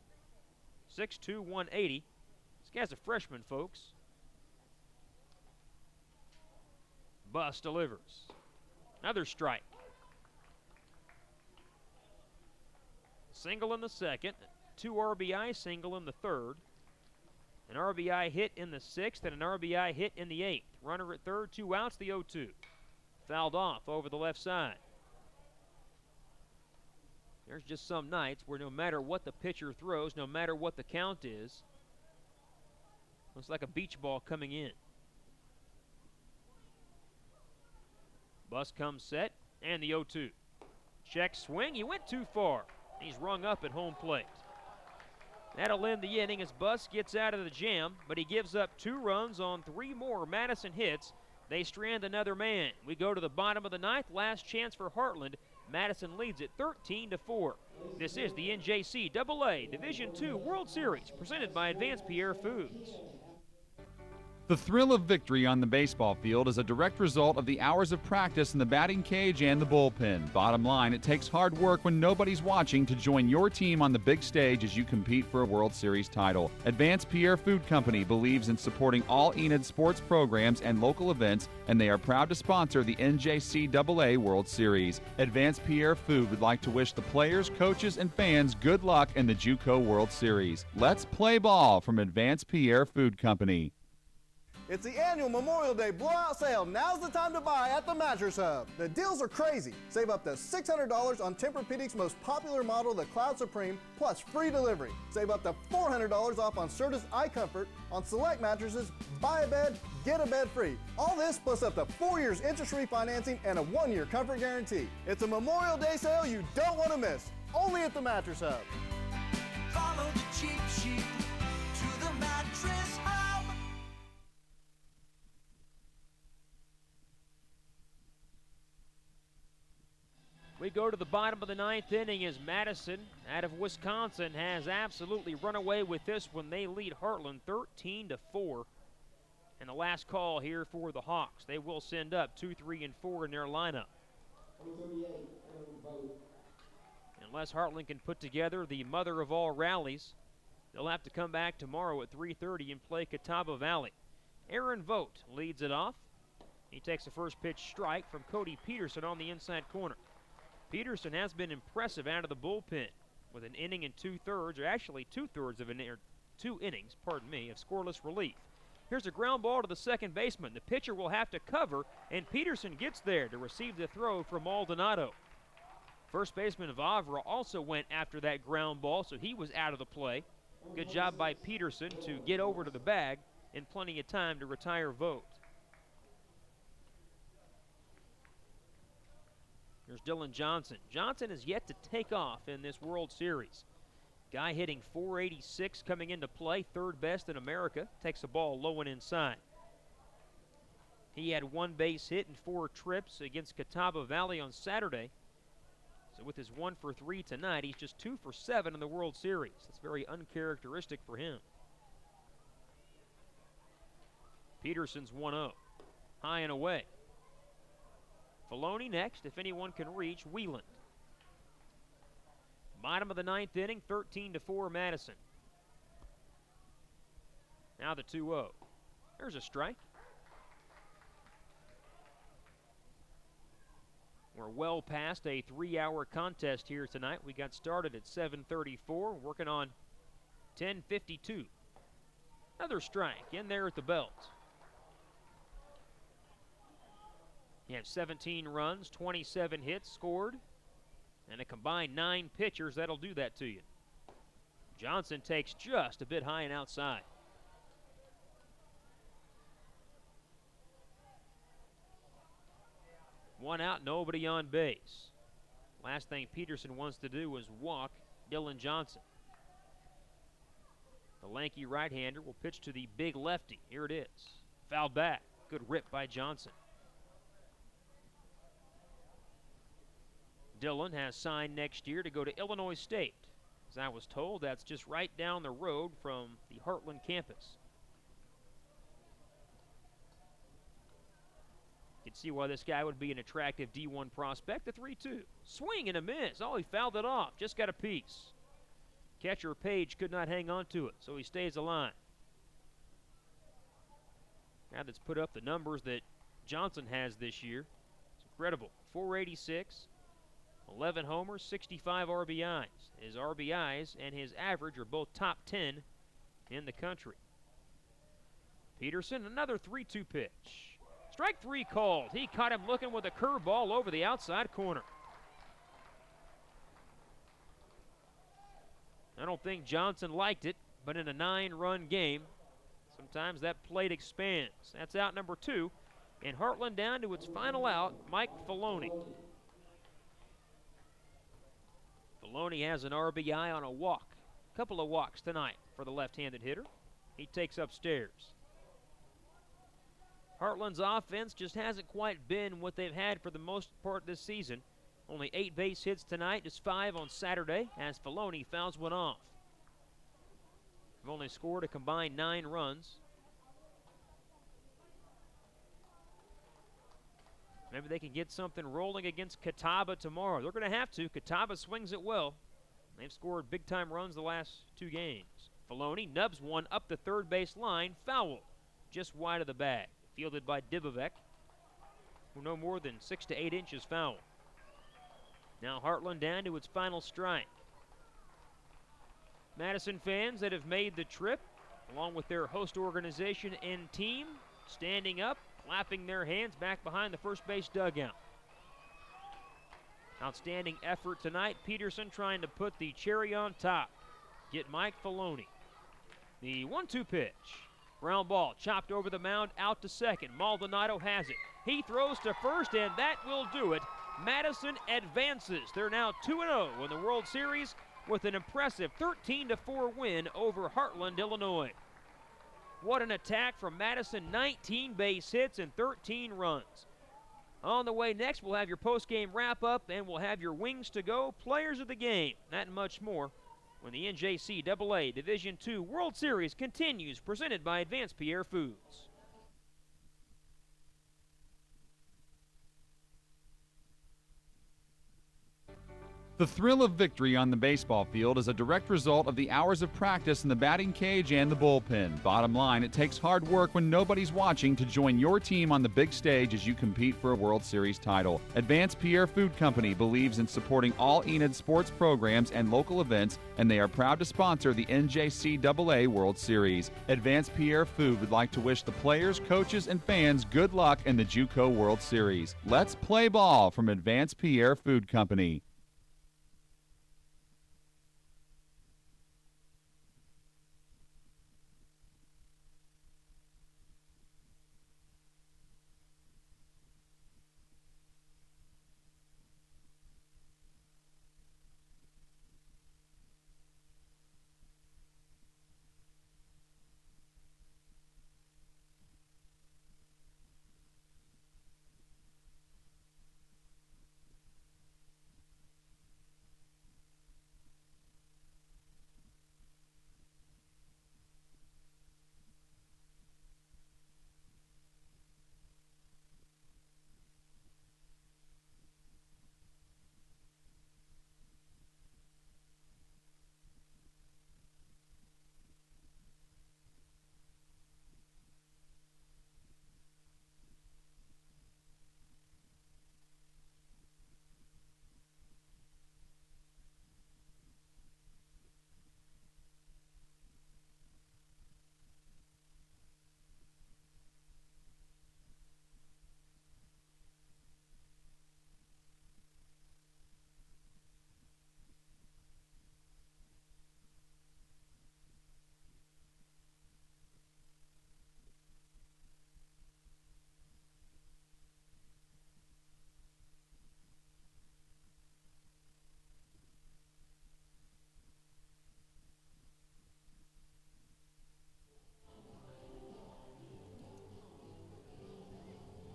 6'2", 180. This guy's a freshman, folks. Bus delivers. Another strike. Single in the 2nd, 2 RBI single in the 3rd, an RBI hit in the 6th, and an RBI hit in the 8th. Runner at 3rd, 2 outs, the 0-2. Fouled off over the left side. There's just some nights where no matter what the pitcher throws, no matter what the count is, looks like a beach ball coming in. Bus comes set, and the 0-2. Check swing, he went too far. He's rung up at home plate. That'll end the inning as Bus gets out of the jam, but he gives up 2 runs on 3 more Madison hits. They strand another man. We go to the bottom of the 9th, last chance for Heartland. Madison leads it 13-4. This is the NJCAA Division II World Series, presented by Advanced Pierre Foods. The thrill of victory on the baseball field is a direct result of the hours of practice in the batting cage and the bullpen. Bottom line, it takes hard work when nobody's watching to join your team on the big stage as you compete for a World Series title. Advanced Pierre Food Company believes in supporting all Enid sports programs and local events, and they are proud to sponsor the NJCAA World Series. Advanced Pierre Food would like to wish the players, coaches, and fans good luck in the JUCO World Series. Let's play ball from Advanced Pierre Food Company. It's the annual Memorial Day blowout sale. Now's the time to buy at the Mattress Hub. The deals are crazy. Save up to $600 on Tempur-Pedic's most popular model, the Cloud Supreme, plus free delivery. Save up to $400 off on Serta's iComfort. On select mattresses, buy a bed, get a bed free. All this plus up to 4 years interest-free financing and a 1-year comfort guarantee. It's a Memorial Day sale you don't want to miss. Only at the Mattress Hub. Follow the cheap sheet to the Mattress Hub. We go to the bottom of the 9th inning as Madison, out of Wisconsin, has absolutely run away with this one. They lead Heartland 13-4. And the last call here for the Hawks. They will send up 2, 3, and 4 in their lineup. Unless Heartland can put together the mother of all rallies, they'll have to come back tomorrow at 3:30 and play Catawba Valley. Aaron Vogt leads it off. He takes the first pitch strike from Cody Peterson on the inside corner. Peterson has been impressive out of the bullpen with an inning and 2/3, or actually 2/3 of an inning, 2 innings, pardon me, of scoreless relief. Here's a ground ball to the second baseman. The pitcher will have to cover, and Peterson gets there to receive the throw from Maldonado. First baseman Vavra also went after that ground ball, so he was out of the play. Good job by Peterson to get over to the bag in plenty of time to retire Vogt. Here's Dylan Johnson. Johnson is yet to take off in this World Series. Guy hitting .486 coming into play, third best in America. Takes the ball low and inside. He had 1 base hit and 4 trips against Catawba Valley on Saturday. So with his 1 for 3 tonight, he's just 2 for 7 in the World Series. That's very uncharacteristic for him. Peterson's 1-0. High and away. Filoni next, if anyone can reach Wheeland. Bottom of the 9th inning, 13-4 Madison. Now the 2-0. There's a strike. We're well past a 3-hour contest here tonight. We got started at 7:34, working on 10:52. Another strike in there at the belt. You have 17 runs, 27 hits scored, and a combined 9 pitchers. That'll do that to you. Johnson takes just a bit high and outside. One out, nobody on base. Last thing Peterson wants to do is walk Dylan Johnson. The lanky right-hander will pitch to the big lefty. Here it is. Foul back. Good rip by Johnson. Dylan has signed next year to go to Illinois State. As I was told, that's just right down the road from the Heartland campus. You can see why this guy would be an attractive D1 prospect. The 3-2. Swing and a miss. Oh, he fouled it off. Just got a piece. Catcher Page could not hang on to it, so he stays alive. Now that's put up the numbers that Johnson has this year. It's incredible. 486. 11 homers, 65 RBIs. His RBIs and his average are both top 10 in the country. Peterson, another 3-2 pitch. Strike 3 called. He caught him looking with a curveball over the outside corner. I don't think Johnson liked it, but in a 9-run game, sometimes that plate expands. That's out number 2, and Heartland down to its final out, Mike Filoni. Filoni has an RBI on a walk. A couple of walks tonight for the left-handed hitter. He takes upstairs. Heartland's offense just hasn't quite been what they've had for the most part this season. Only 8 base hits tonight, just 5 on Saturday, as Filoni fouls one off. They've only scored a combined 9 runs. Maybe they can get something rolling against Catawba tomorrow. They're going to have to. Catawba swings it well. They've scored big-time runs the last 2 games. Filoni nubs one up the third base line, foul, just wide of the bag. Fielded by Dibovec, who no more than 6 to 8 inches foul. Now Heartland down to its final strike. Madison fans that have made the trip, along with their host organization and team, standing up, clapping their hands back behind the first base dugout. Outstanding effort tonight. Peterson trying to put the cherry on top. Get Mike Filoni. The 1-2 pitch. Ground ball chopped over the mound out to second. Maldonado has it. He throws to first, and that will do it. Madison advances. They're now 2-0 in the World Series with an impressive 13-4 win over Heartland, Illinois. What an attack from Madison, 19 base hits and 13 runs. On the way next, we'll have your post-game wrap-up, and we'll have your wings to go, players of the game, that and much more when the NJCAA Division II World Series continues, presented by Advanced Pierre Foods. The thrill of victory on the baseball field is a direct result of the hours of practice in the batting cage and the bullpen. Bottom line, it takes hard work when nobody's watching to join your team on the big stage as you compete for a World Series title. Advanced Pierre Food Company believes in supporting all Enid sports programs and local events, and they are proud to sponsor the NJCAA World Series. Advanced Pierre Food would like to wish the players, coaches, and fans good luck in the JUCO World Series. Let's play ball from Advanced Pierre Food Company.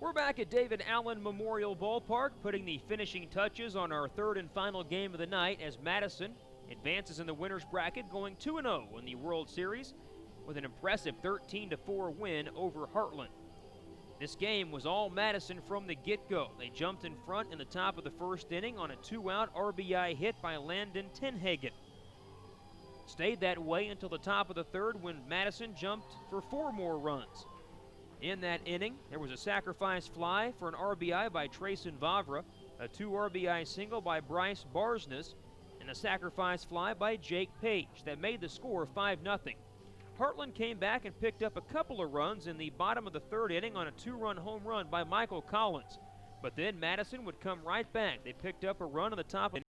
We're back at David Allen Memorial Ballpark, putting the finishing touches on our third and final game of the night as Madison advances in the winner's bracket, going 2-0 in the World Series with an impressive 13-4 win over Heartland. This game was all Madison from the get-go. They jumped in front in the top of the first inning on a 2-out RBI hit by Landon Tenhagen. Stayed that way until the top of the third when Madison jumped for 4 more runs. In that inning, there was a sacrifice fly for an RBI by Trayson Vavra, a 2 RBI single by Bryce Barsness, and a sacrifice fly by Jake Page that made the score 5-0. Heartland came back and picked up a couple of runs in the bottom of the third inning on a 2-run home run by Michael Collins. But then Madison would come right back. They picked up a run in the top of